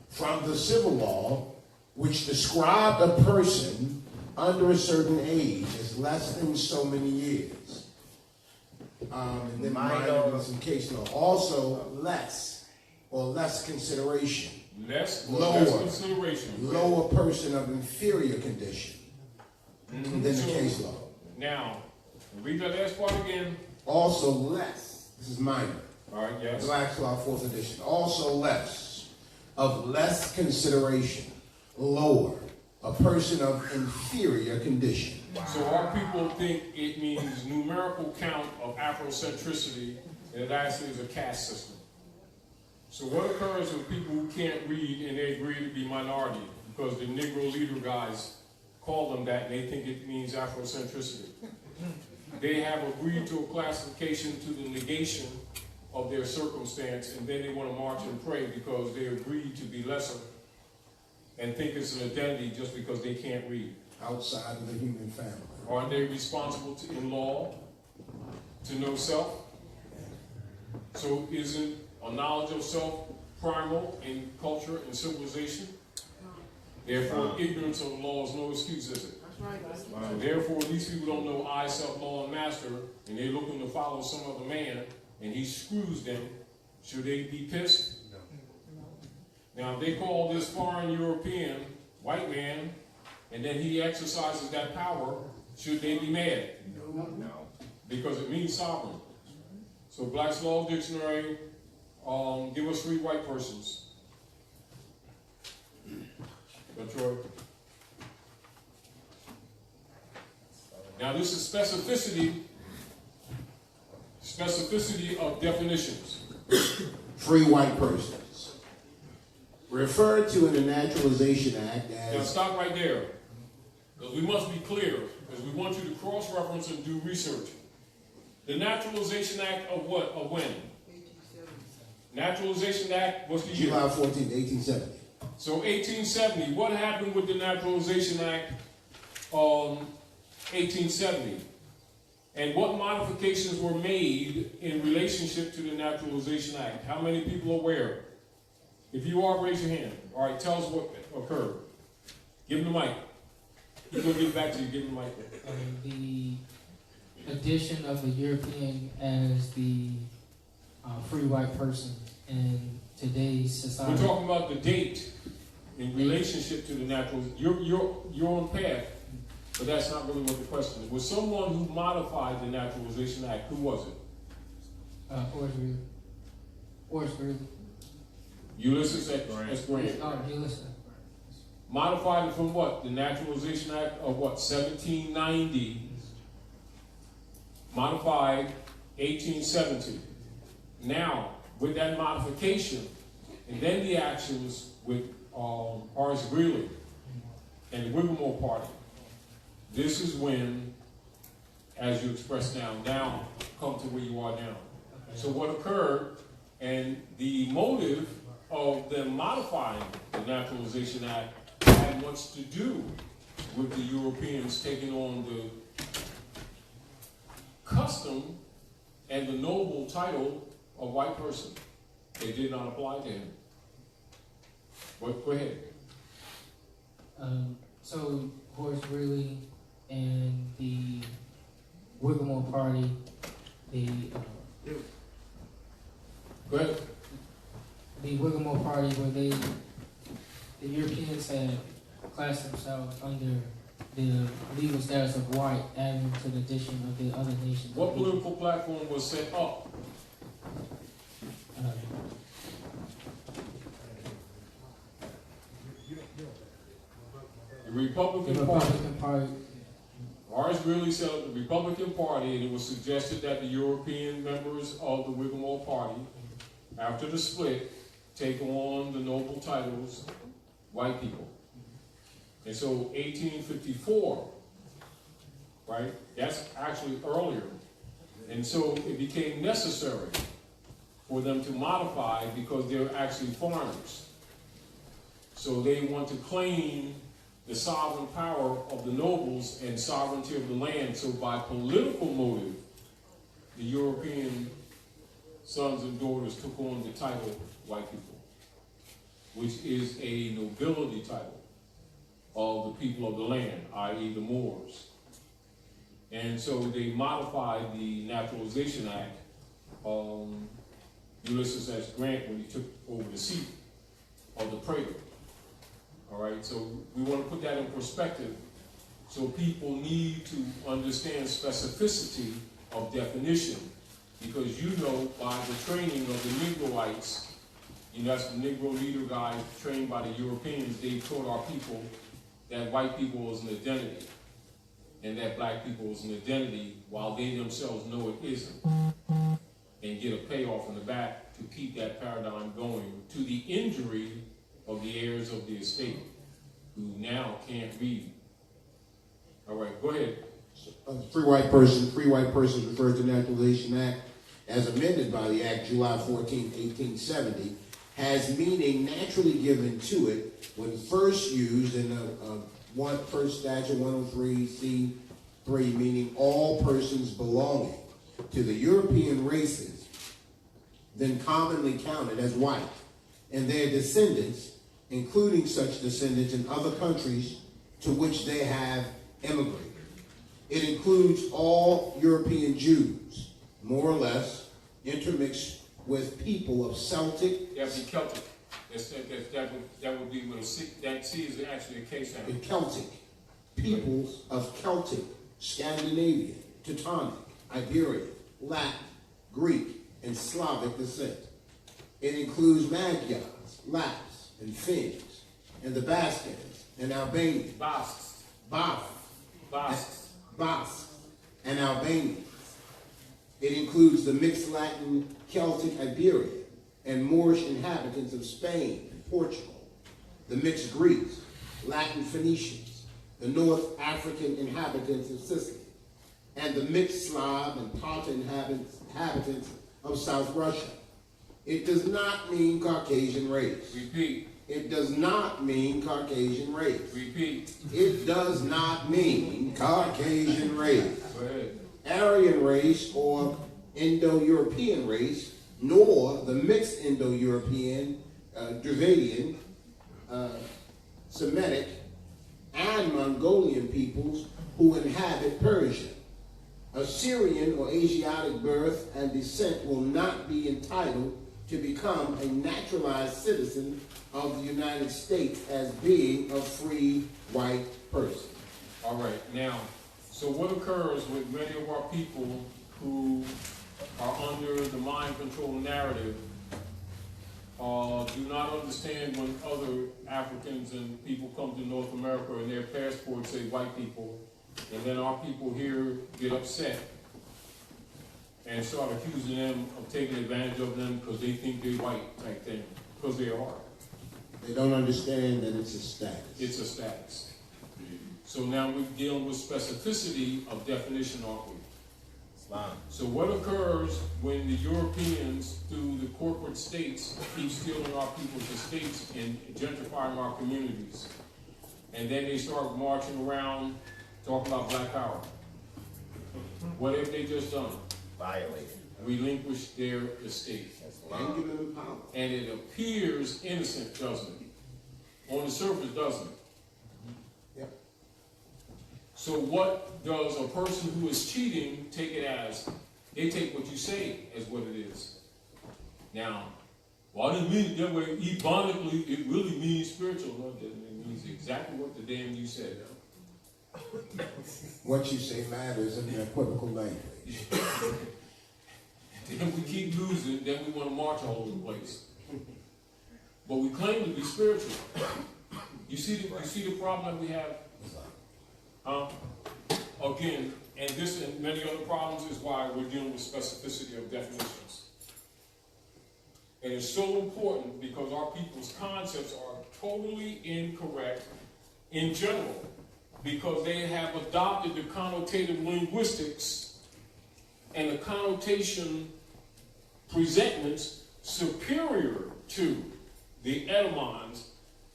from the civil law, which described a person under a certain age as less than so many years. And then minor in some case law. Also less or less consideration. Less Lower consideration. Lower person of inferior condition than the case law. Now, read that last part again. Also less. This is minor. All right, yes. Black's Law, 4th edition. Also less of less consideration. Lower. A person of inferior condition. So our people think it means numerical count of Afrocentricity, and it actually is a caste system. So what occurs with people who can't read and they agree to be minority because the Negro leader guys call them that and they think it means Afrocentricity. They have agreed to a classification to the negation of their circumstance, and then they want to march and pray because they agreed to be lesser and think it's an identity just because they can't read. Outside of the human family. Aren't they responsible in law to know self? So isn't a knowledge of self primal in culture and civilization? Therefore, ignorance of the law is no excuse, is it? That's right. So therefore, these people don't know I, self, law, and master, and they're looking to follow some other man, and he screws them. Should they be pissed? No. Now, if they call this foreign European, white man, and then he exercises that power, should they be mad? No. Because it means sovereign. So Black's Law Dictionary, Give us 3 white persons. Troy. Now this is specificity of definitions. 3 white persons. Referred to in the Naturalization Act as... Now stop right there. Because we must be clear, because we want you to cross-reference and do research. The Naturalization Act of what? Of when? 1870. Naturalization Act, what's the year? July 14th, 1870. So 1870, what happened with the Naturalization Act 1870? And what modifications were made in relationship to the Naturalization Act? How many people are aware? If you are, raise your hand. All right, tell us what occurred. Give him the mic. He's going to give it back to you. Give him the mic. The addition of the European as the free white person in today's society. We're talking about the date in relationship to the natural. You're on path, but that's not really what the question is. Was someone who modified the Naturalization Act? Who was it? Ulysses Ulysses S. Grant. Ulysses. Modified it from what? The Naturalization Act of what? 1790. Modified 1870. Now, with that modification, and then the actions with Horace Greeley and the Whittemore Party, this is when, as you express now come to where you are now. So what occurred, and the motive of them modifying the Naturalization Act had much to do with the Europeans taking on the custom and the noble title of white person. They did not apply to him. But go ahead. So Horace Greeley and the Whittemore Party, Go ahead. The Whittemore Party, where the Europeans had classed themselves under the legal status of white, adding to the addition of the other nations. What political platform was set up? The Republican Party. Horace Greeley set up the Republican Party, and it was suggested that the European members of the Whittemore Party, after the split, take on the noble titles, white people. And so 1854, right, that's actually earlier. And so it became necessary for them to modify because they're actually foreigners. So they want to claim the sovereign power of the nobles and sovereignty of the land. So by political motive, the European sons and daughters took on the title white people, which is a nobility title of the people of the land, i.e. the Moors. And so they modified the Naturalization Act, Ulysses S. Grant, when he took over the seat of the praetor. All right, so we want to put that in perspective. So people need to understand specificity of definition, because you know by the training of the Negroites, that's the Negro leader guy trained by the Europeans, they taught our people that white people was an identity and that black people was an identity while they themselves know it isn't, and get a payoff in the back to keep that paradigm going to the injury of the heirs of the estate who now can't read. All right, go ahead. Free white persons referred to the Naturalization Act as amended by the Act July 14, 1870, has meaning naturally given to it when first used in First Statute 103C3, meaning all persons belonging to the European races, then commonly counted as white, and their descendants, including such descendants in other countries to which they have immigrated. It includes all European Jews, more or less, intermixed with people of Celtic. That would be Celtic. That would be with a C. That C is actually a case now. Celtic. Peoples of Celtic, Scandinavian, Teutonic, Iberian, Latin, Greek, and Slavic descent. It includes Magyars, Lapps, and Finns, and the Baskins, and Albanians. Basques. Basques, and Albanians. It includes the mixed Latin, Celtic Iberian, and Moorish inhabitants of Spain and Portugal, the mixed Greeks, Latin Phoenicians, the North African inhabitants of Sicily, and the mixed Slav and Tartar inhabitants of South Russia. It does not mean Caucasian race. Repeat. It does not mean Caucasian race. Repeat. It does not mean Caucasian race. Go ahead. Aryan race or Indo-European race, nor the mixed Indo-European, Dravidian, Semitic, and Mongolian peoples who inhabit Persia. Assyrian or Asiatic birth and descent will not be entitled to become a naturalized citizen of the United States as being a free white person. All right, now, so what occurs with many of our people who are under the mind control narrative do not understand when other Africans and people come to North America and their passports say white people, and then our people here get upset and start accusing them of taking advantage of them because they think they're white type thing, because they are. They don't understand that it's a status. It's a status. So now we're dealing with specificity of definition, aren't we? So what occurs when the Europeans, through the corporate states, keep stealing our people's estates and gentrifying our communities? And then they start marching around talking about black power. What have they just done? Violated. Relinquished their estate. And give them power. And it appears innocent, doesn't it? On the surface, doesn't it? Yep. So what does a person who is cheating take it as? They take what you say as what it is. Now, well, I didn't mean it that way. Ebonically, it really means spiritual. No, it doesn't. It means exactly what the damn you said. What you say matters in the equivocal language. Then we keep losing, then we want to march all over the place. But we claim to be spiritual. You see the problem that we have? Again, and this and many other problems is why we're dealing with specificity of definitions. And it's so important because our people's concepts are totally incorrect in general, because they have adopted the connotative linguistics and the connotation presentments superior to the etymons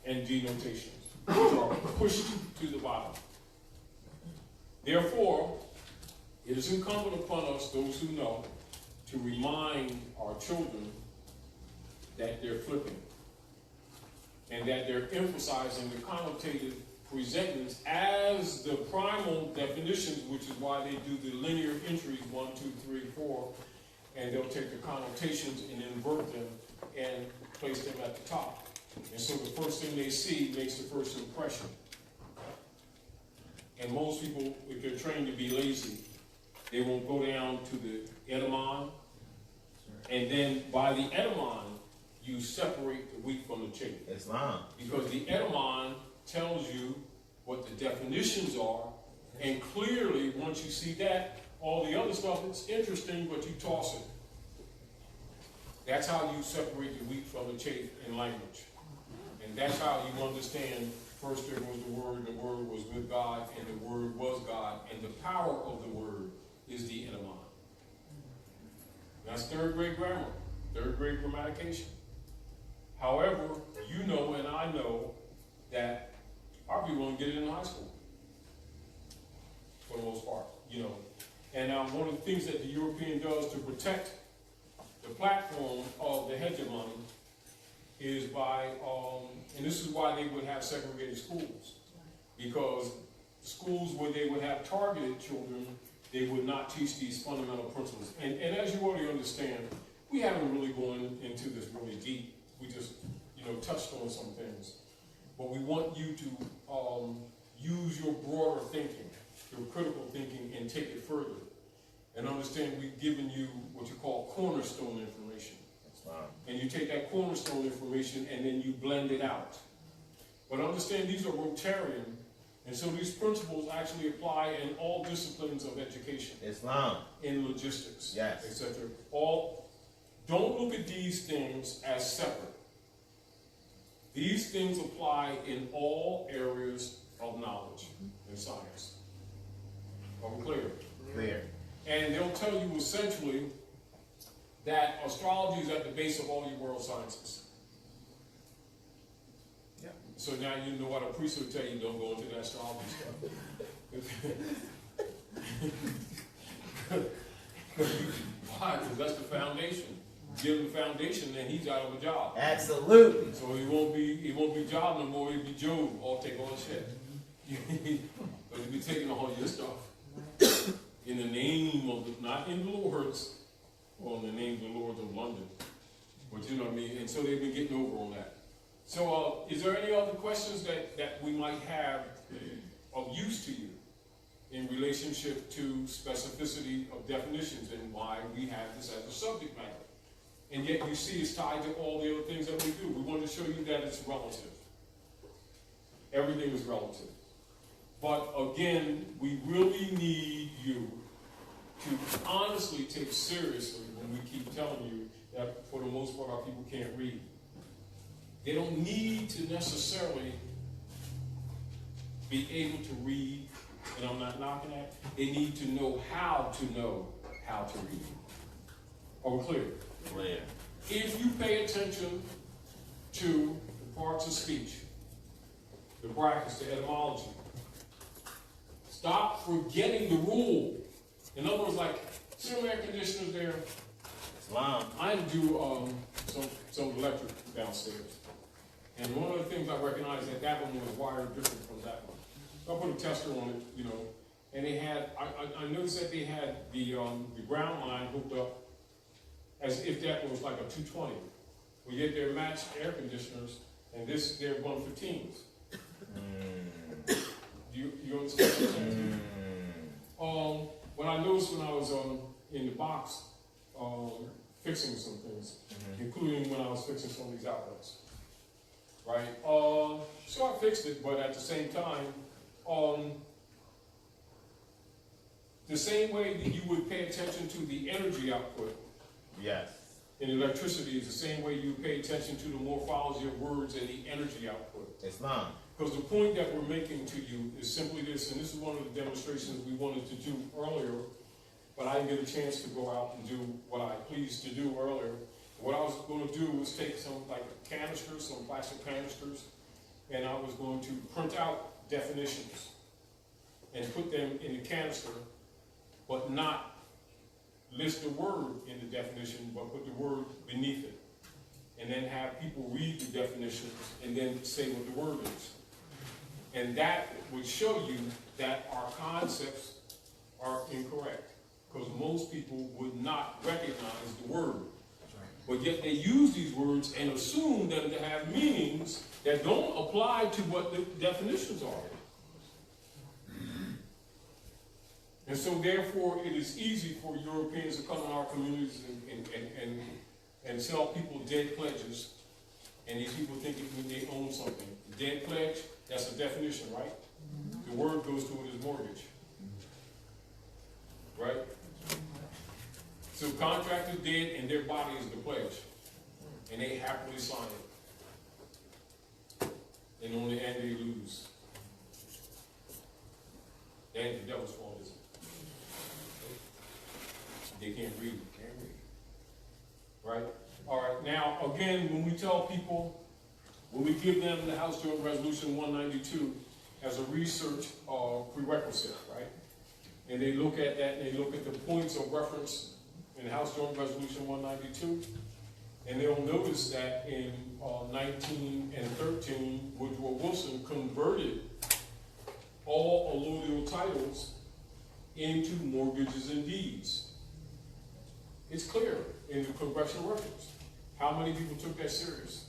and denotations, which are pushed to the bottom. Therefore, it is incumbent upon us, those who know, to remind our children that they're flipping and that they're emphasizing the connotative presentments as the primal definitions, which is why they do the linear entries 1, 2, 3, 4, and they'll take the connotations and invert them and place them at the top. And so the first thing they see makes the first impression. And most people, if they're trained to be lazy, they won't go down to the etymon, and then by the etymon, you separate the wheat from the chaff. Islam. Because the etymon tells you what the definitions are, and clearly, once you see that, all the other stuff, it's interesting, but you toss it. That's how you separate the wheat from the chaff in language. And that's how you understand, first there was the Word, and the Word was with God, and the Word was God, and the power of the Word is the etymon. That's third grade grammar, third grade grammatication. However, you know and I know that our people don't get it in high school, for the most part, you know. And one of the things that the European does to protect the platform of the hegemony is by, and this is why they would have segregated schools, because schools where they would have targeted children, they would not teach these fundamental principles. And as you already understand, we haven't really gone into this really deep. We just, touched on some things. But we want you to use your broader thinking, your critical thinking, and take it further. And understand we've given you what you call cornerstone information. And And you take that cornerstone information and then you blend it out. But understand these are Rotarian, and so these principles actually apply in all disciplines of education. Islam. In logistics, Yes. etc. Don't look at these things as separate. These things apply in all areas of knowledge and science. Are we clear? Clear. And they'll tell you essentially that astrology is at the base of all your world sciences. Yeah. So now you know what a priest would tell you, don't go into that astrology stuff. Why? Because that's the foundation. Give him the foundation, then he's out of a job. Absolutely. So he won't be job no more, he'll be Job, all take all the shit. But he'll be taking all your stuff. In the name of not in the Lord's, or in the name of the Lords of London. But you know what I mean? And so they've been getting over on that. So is there any other questions that we might have of use to you in relationship to specificity of definitions and why we have this as a subject matter? And yet you see it's tied to all the other things that we do. We want to show you that it's relative. Everything is relative. But again, we really need you to honestly take seriously when we keep telling you that for the most part our people can't read. They don't need to necessarily be able to read, and I'm not knocking that. They need to know how to read. Are we clear? Clear. If you pay attention to the parts of speech, the brackets, the etymology, stop forgetting the rule. In other words, like, see air conditioners there? Islam. I do some electric downstairs. And one of the things I recognized that one was wired different from that one. So I put a tester on it, you know, and they had, I noticed that they had the ground line hooked up as if that was like a 220. Well, yet they're matched air conditioners, and they're 115s. You understand what I'm saying? What I noticed when I was in the box fixing some things, including when I was fixing some of these outlets, right? So I fixed it, but at the same time, the same way that you would pay attention to the energy output, yes, in electricity is the same way you pay attention to the morphology of words and the energy output. Islam. Because the point that we're making to you is simply this, and this is one of the demonstrations we wanted to do earlier, but I didn't get a chance to go out and do what I pleased to do earlier. What I was going to do was take some canisters, some plastic canisters, and I was going to print out definitions and put them in the canister, but not list the word in the definition, but put the word beneath it. And then have people read the definitions and then say what the word is. And that would show you that our concepts are incorrect. Because most people would not recognize the word. But yet they use these words and assume them to have meanings that don't apply to what the definitions are. And so therefore it is easy for Europeans to come in our communities and tell people dead pledges, and these people think it means they own something. Dead pledge, that's a definition, right? The word goes to it as mortgage. Right? So contract is dead and their body is the pledge. And they happily sign it. And on the end they lose. That ain't the devil's fault, is it? They can't read. Right? All right. Now, again, when we tell people, when we give them the House Joint Resolution 192 as a research prerequisite, right? And they look at that and they look at the points of reference in House Joint Resolution 192, and they'll notice that in 1913, Woodrow Wilson converted all allodial titles into mortgages and deeds. It's clear in the congressional records how many people took that serious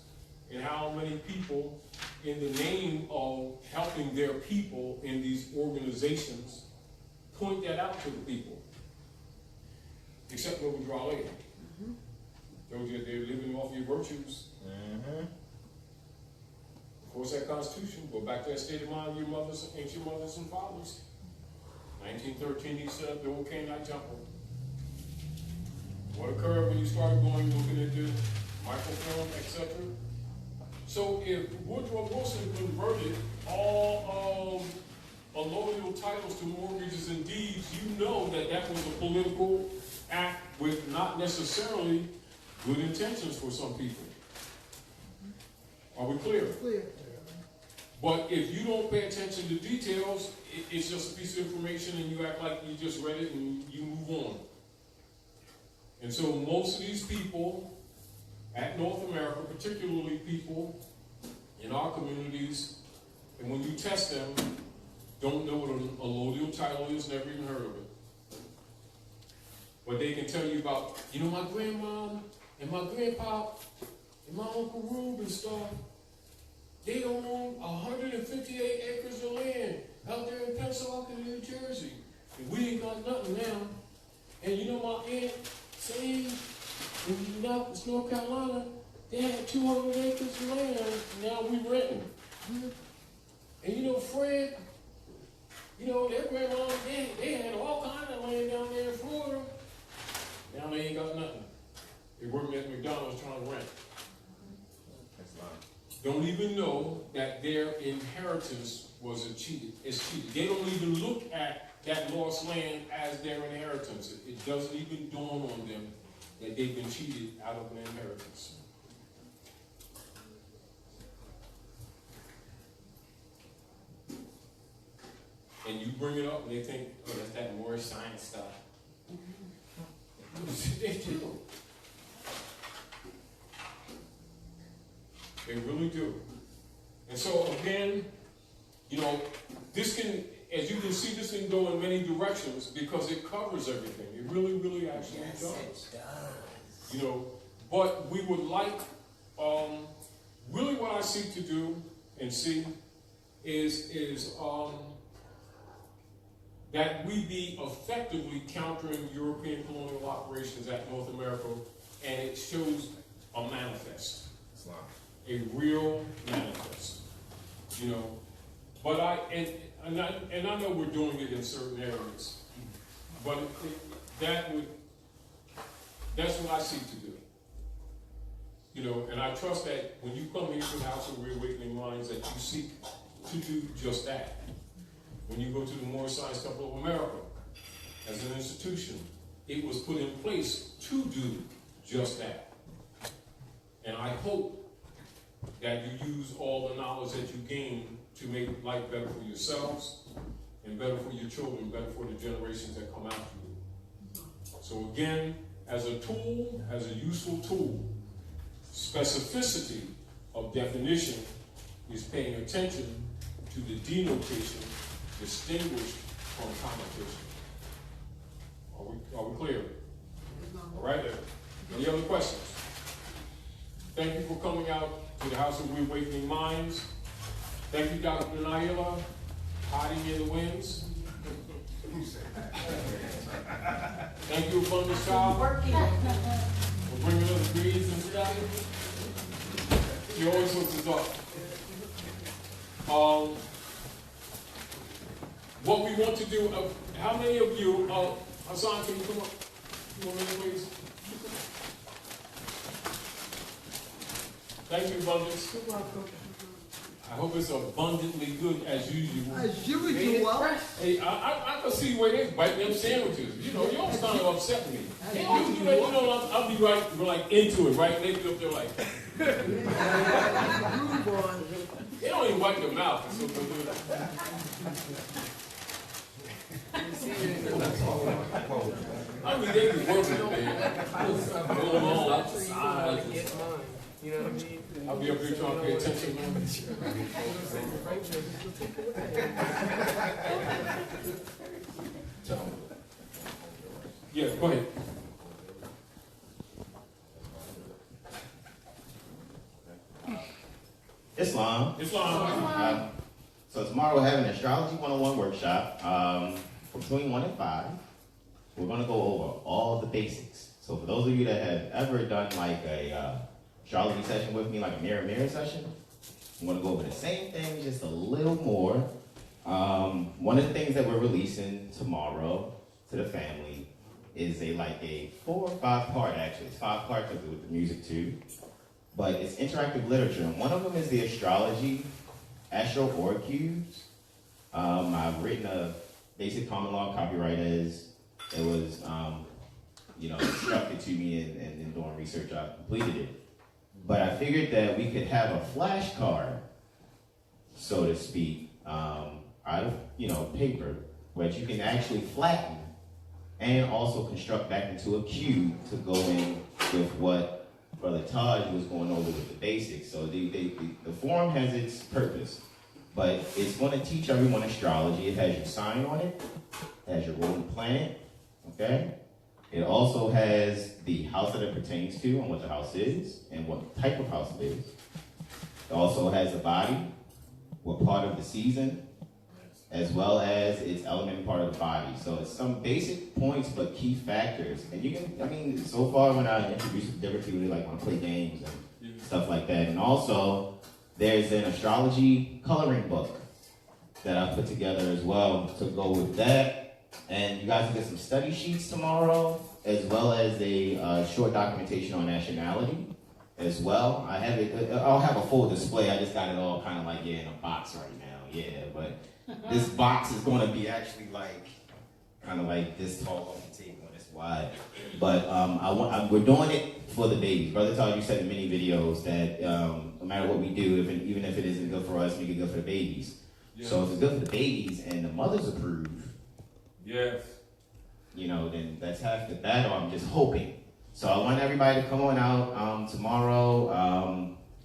and how many people, in the name of helping their people in these organizations, point that out to the people. Except where we draw later. They're living off off your virtues. Of course, that Constitution, go back to that state of mind of your mothers, ancient mothers and fathers. 1913, he set up the old Canaanite temple. What occurred when you started looking at the microfilm, etc.? So if Woodrow Wilson converted all allodial titles to mortgages and deeds, you know that that was a political act with not necessarily good intentions for some people. Are we clear? Clear. But if you don't pay attention to details, it's just a piece of information and you act like you just read it and you move on. And so most of these people at North America, particularly people in our communities, and when you test them, don't know what an allodial title is, never even heard of it. But they can tell you about, my grandma and my grandpa and my Uncle Rube and stuff. They own 158 acres of land out there in Pennsylvania, New Jersey. And we ain't got nothing now. And my aunt, Sadie, in North Carolina, they had 200 acres of land. Now we renting. And Fred, their grandma, they had all kinds of land down there in Florida. Now they ain't got nothing. They working at McDonald's trying to rent. Don't even know that their inheritance was cheated. They don't even look at that lost land as their inheritance. It doesn't even dawn on them that they've been cheated out of an inheritance. And you bring it up and they think, Oh, that's that Moorish science stuff. they do. They really do. And so again, this can, as you can see, this can go in many directions because it covers everything. It really, really actually does. It does. But we would like, really what I seek to do and see is that we be effectively countering European colonial operations at North America, and it shows a manifest. A real manifest, But I know we're doing it in certain areas, but that's what I seek to do, And I trust that when you come here to the House of Reawakening Minds, that you seek to do just that. When you go to the Moorish Science Temple of America, as an institution, it was put in place to do just that. And I hope that you use all the knowledge that you gain to make life better for yourselves and better for your children, better for the generations that come after you. So again, as a tool, as a useful tool, specificity of definition is paying attention to the denotation distinguished from connotation. Are we clear? All right. Any other questions? Thank you for coming out to the House of Reawakening Minds. Thank you, Dr. Nailah, hiding in the winds. Thank you, Abundance Child, for bringing us breeze and stuff. She always hooks us up. What we want to do, how many of you, Hassan, can you come up? You want me, please? Thank you, Abundance. You're welcome. I hope it's abundantly good as usual. As usual. Hey, I can see where they're biting them sandwiches. You always kind of upset me. They don't do that. I'll be right into it, right? They be up there like. They don't even wipe their mouth. It's so good. I mean, they be working it, man. Going on outside. You know what I mean? I'll be up here trying to pay attention, man. Yeah, go ahead. Islam. So tomorrow we're having an Astrology 101 workshop between 1 and 5. We're going to go over all the basics. So for those of you that have ever done like a astrology session with me, like a mirror session. I'm going to go over the same thing, just a little more. One of the things that we're releasing tomorrow to the family is a 4 or 5 part, actually. It's 5 parts with the music too. But it's interactive literature. And one of them is the astrology, astro org cubes. I've written a basic common law copyright as it was, instructed to me, and in doing research, I completed it. But I figured that we could have a flashcard, so to speak, out of paper, which you can actually flatten and also construct back into a cube to go in with what Brother Taj was going over with the basics. So the forum has its purpose, but it's going to teach everyone astrology. It has your sign on it, it has your ruling planet, okay? It also has the house that it pertains to and what the house is and what type of house it is. It also has a body, what part of the season, as well as its element part of the body. So it's some basic points, but key factors. And you can, so far when I introduce different people, they want to play games and stuff like that. And also, there's an astrology coloring book that I put together as well to go with that. And you guys will get some study sheets tomorrow, as well as a short documentation on nationality as well. I'll have a full display. I just got it all kind of in a box right now, but this box is going to be actually kind of this tall on the table and this wide. But we're doing it for the babies. Brother Todd, you said in many videos that no matter what we do, even if it isn't good for us, make it good for the babies. Yeah. So if it's good for the babies and the mothers approve, yes, then that's half the battle. I'm just hoping. So I want everybody to come on out tomorrow.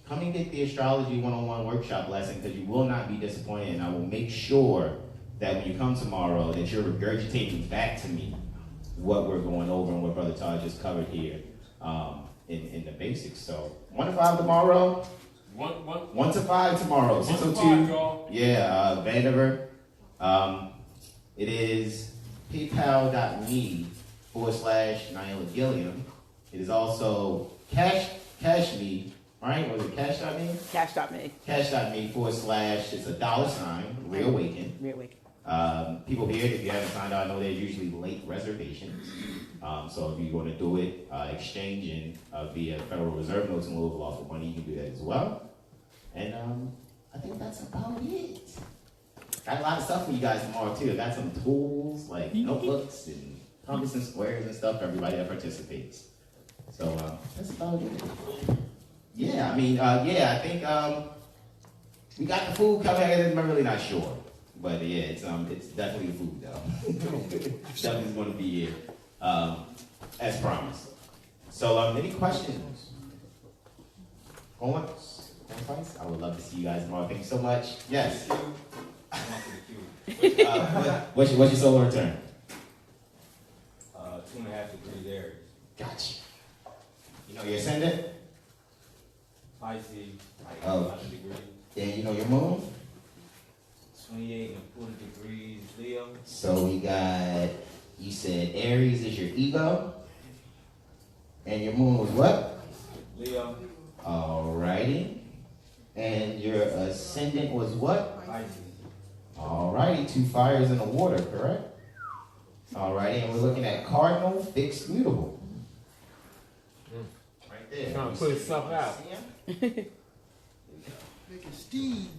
Come and get the astrology one-on-one workshop lesson, because you will not be disappointed, and I will make sure that when you come tomorrow that you're regurgitating back to me what we're going over and what Brother Todd just covered here in the basics. So 1 to 5 tomorrow. 1 to 5 tomorrow. 602. Yeah, Vandiver. It is paypal.me/Nailah Gilliam. It is also cash.me. Right? Was it cash.me? Cash.me. Cash.me / it's a $, Reawaken. People here, if you haven't signed out, I know there's usually late reservations. So if you're going to do it, exchanging via Federal Reserve notes and little lawful money, you can do that as well. And I think that's about it. Got a lot of stuff for you guys tomorrow too. I got some tools like notebooks and compass and squares and stuff for everybody that participates. So that's about it. Yeah, I think we got the food coming. I'm really not sure, but yeah, it's definitely the food though. Definitely going to be here as promised. So, any questions? Going once, going twice. I would love to see you guys tomorrow. Thank you so much. Yes. What's your solar return? 2.5 degrees Aries. Gotcha. You know your ascendant? Pisces, 11 degrees. And you know your moon? 28 and 40 degrees Leo. So we got, you said Aries is your ego. And your moon was what? Leo. Alrighty. And your ascendant was what? Pisces. Alrighty, 2 fires in the water, correct? Alrighty, and we're looking at cardinal, fixed, mutable. Right there. Trying to put himself out. Make it Steve.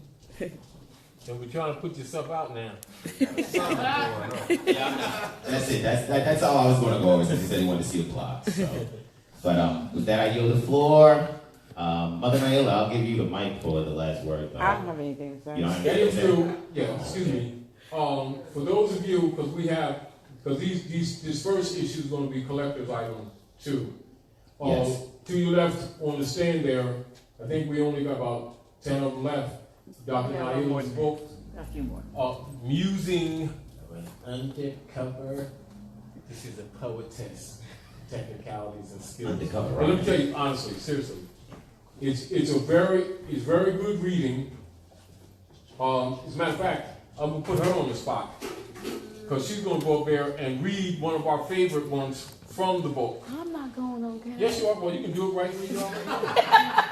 So we're trying to put yourself out now. That's it. That's all I was going to go over, since he said he wanted to see the plot. So. But with that, I yield the floor. Mother Nailah, I'll give you the mic for the last word. I don't have anything to say. You don't have That anything is to say? true. Yeah, excuse me. For those of you, because this first issue is going to be collector's items too. Yes. To your left on the stand there, I think we only got about 10 of them left. Dr. Nailah's book, A few more. Musing Undercover. This is a poetess. Technicalities and skills. Undercover. But let me tell you honestly, seriously, it's very good reading. As a matter of fact, I'm gonna put her on the spot because she's gonna go up there and read one of our favorite ones from the book. I'm not going on camera. Yes, you are. Well, you can do it right where you are.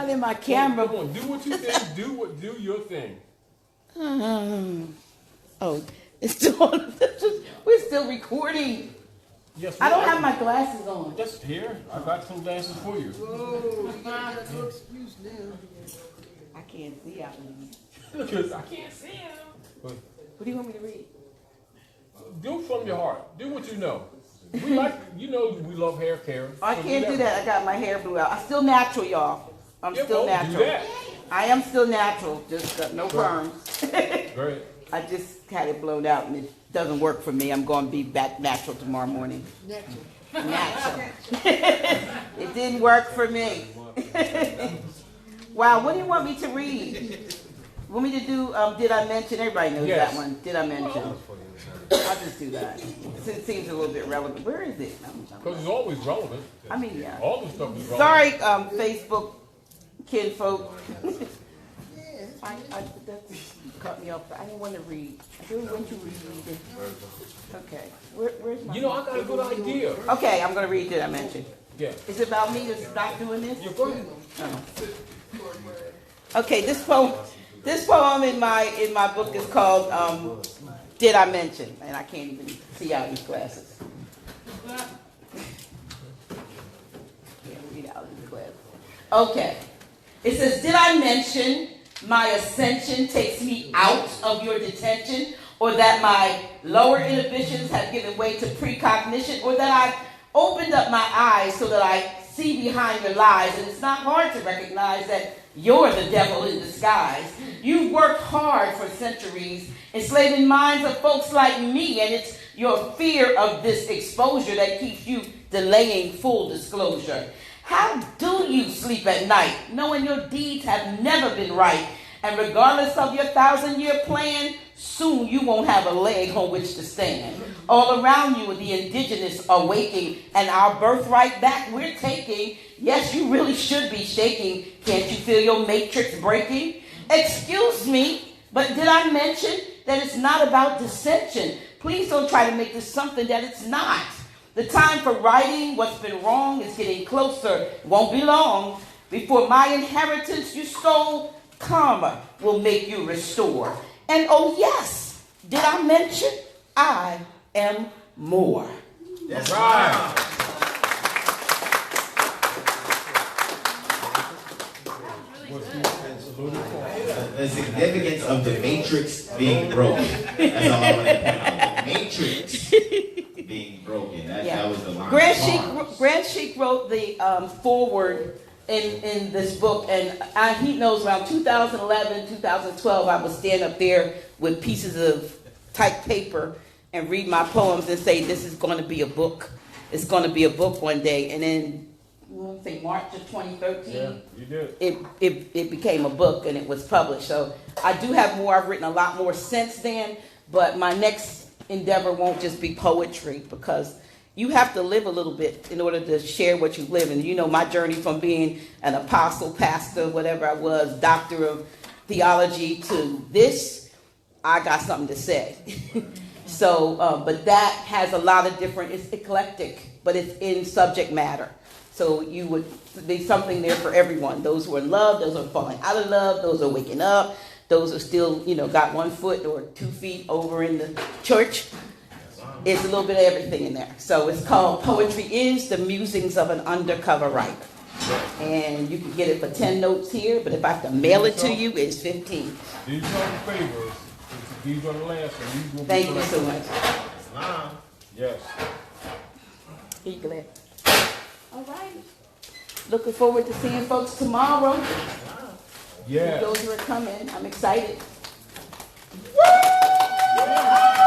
not in my camera. Come on, do what you think. Do your thing. Oh, it's still on. We're still recording. Yes, I don't have my glasses on. Just here. I got some glasses for you. Whoa, you got no excuse now. I can't see out Look at this. I can't see him. What do you want me to read? Do from your heart. Do what you know. We like, we love hair care. I can't do that. I got my hair blew out. I'm still natural, y'all. I'm still natural. Do that. I am still natural. Just got no perms. Great. I just had it blown out and it doesn't work for me. I'm going to be back natural tomorrow morning. Natural. It didn't work for me. Wow, what do you want me to read? Want me to do, did I mention? Everybody knows Yes. that one. Did I mention? I'll just do that. It seems a little bit relevant. Where is it? Because it's always relevant. I mean, yeah. All the stuff is relevant. Sorry, Facebook kinfolk. That caught me off. I didn't want to read. I didn't want to read it. Okay. Where's my... I got a good idea. Okay, I'm going to read Did I Mention? Yeah. Is it about me to stop doing this? Yeah, go ahead. Oh. Okay, this poem in my book is called Did I Mention? And I can't even see out these glasses. Can't read out these glasses. Okay. It says, did I mention my ascension takes me out of your detention, or that my lower inhibitions have given way to precognition, or that I've opened up my eyes so that I see behind your lies, and it's not hard to recognize that you're the devil in disguise. You've worked hard for centuries, enslaving minds of folks like me, and it's your fear of this exposure that keeps you delaying full disclosure. How do you sleep at night, knowing your deeds have never been right? And regardless of your 1,000-year plan, soon you won't have a leg on which to stand. All around you, the indigenous are waking, and our birthright back we're taking. Yes, you really should be shaking. Can't you feel your matrix breaking? Excuse me, but did I mention that it's not about dissension? Please don't try to make this something that it's not. The time for righting what's been wrong is getting closer. Won't be long before my inheritance you stole, karma will make you restore. And oh yes, did I mention I am more? That's right. The significance of the matrix being broken. That's all I want to point out. The matrix being broken. That was the line. Grant Sheik wrote the foreword in this book, and he knows around 2011, 2012, I would stand up there with pieces of typed paper and read my poems and say, this is going to be a book. It's going to be a book one day. And then, I think March of 2013, yeah, you did. It became a book and it was published. So I do have more. I've written a lot more since then, but my next endeavor won't just be poetry, because you have to live a little bit in order to share what you live. And you know my journey from being an apostle, pastor, whatever I was, doctor of theology, to this, I got something to say. So, but that has a lot of different, it's eclectic, but it's in subject matter. So you would, there's something there for everyone. Those who are in love, those who are falling out of love, those who are waking up, those who are still, got 1 foot or 2 feet over in the church. It's a little bit of everything in there. So it's called Poetry is the Musings of an Undercover Writer. And you can get it for 10 notes here, but if I have to mail it to you, it's 15. These are the favors. These are the last one. These will be Thank you so much. Yes. Be glad. All right. Looking forward to seeing folks tomorrow. Yeah. Those who are coming, I'm excited. Yeah.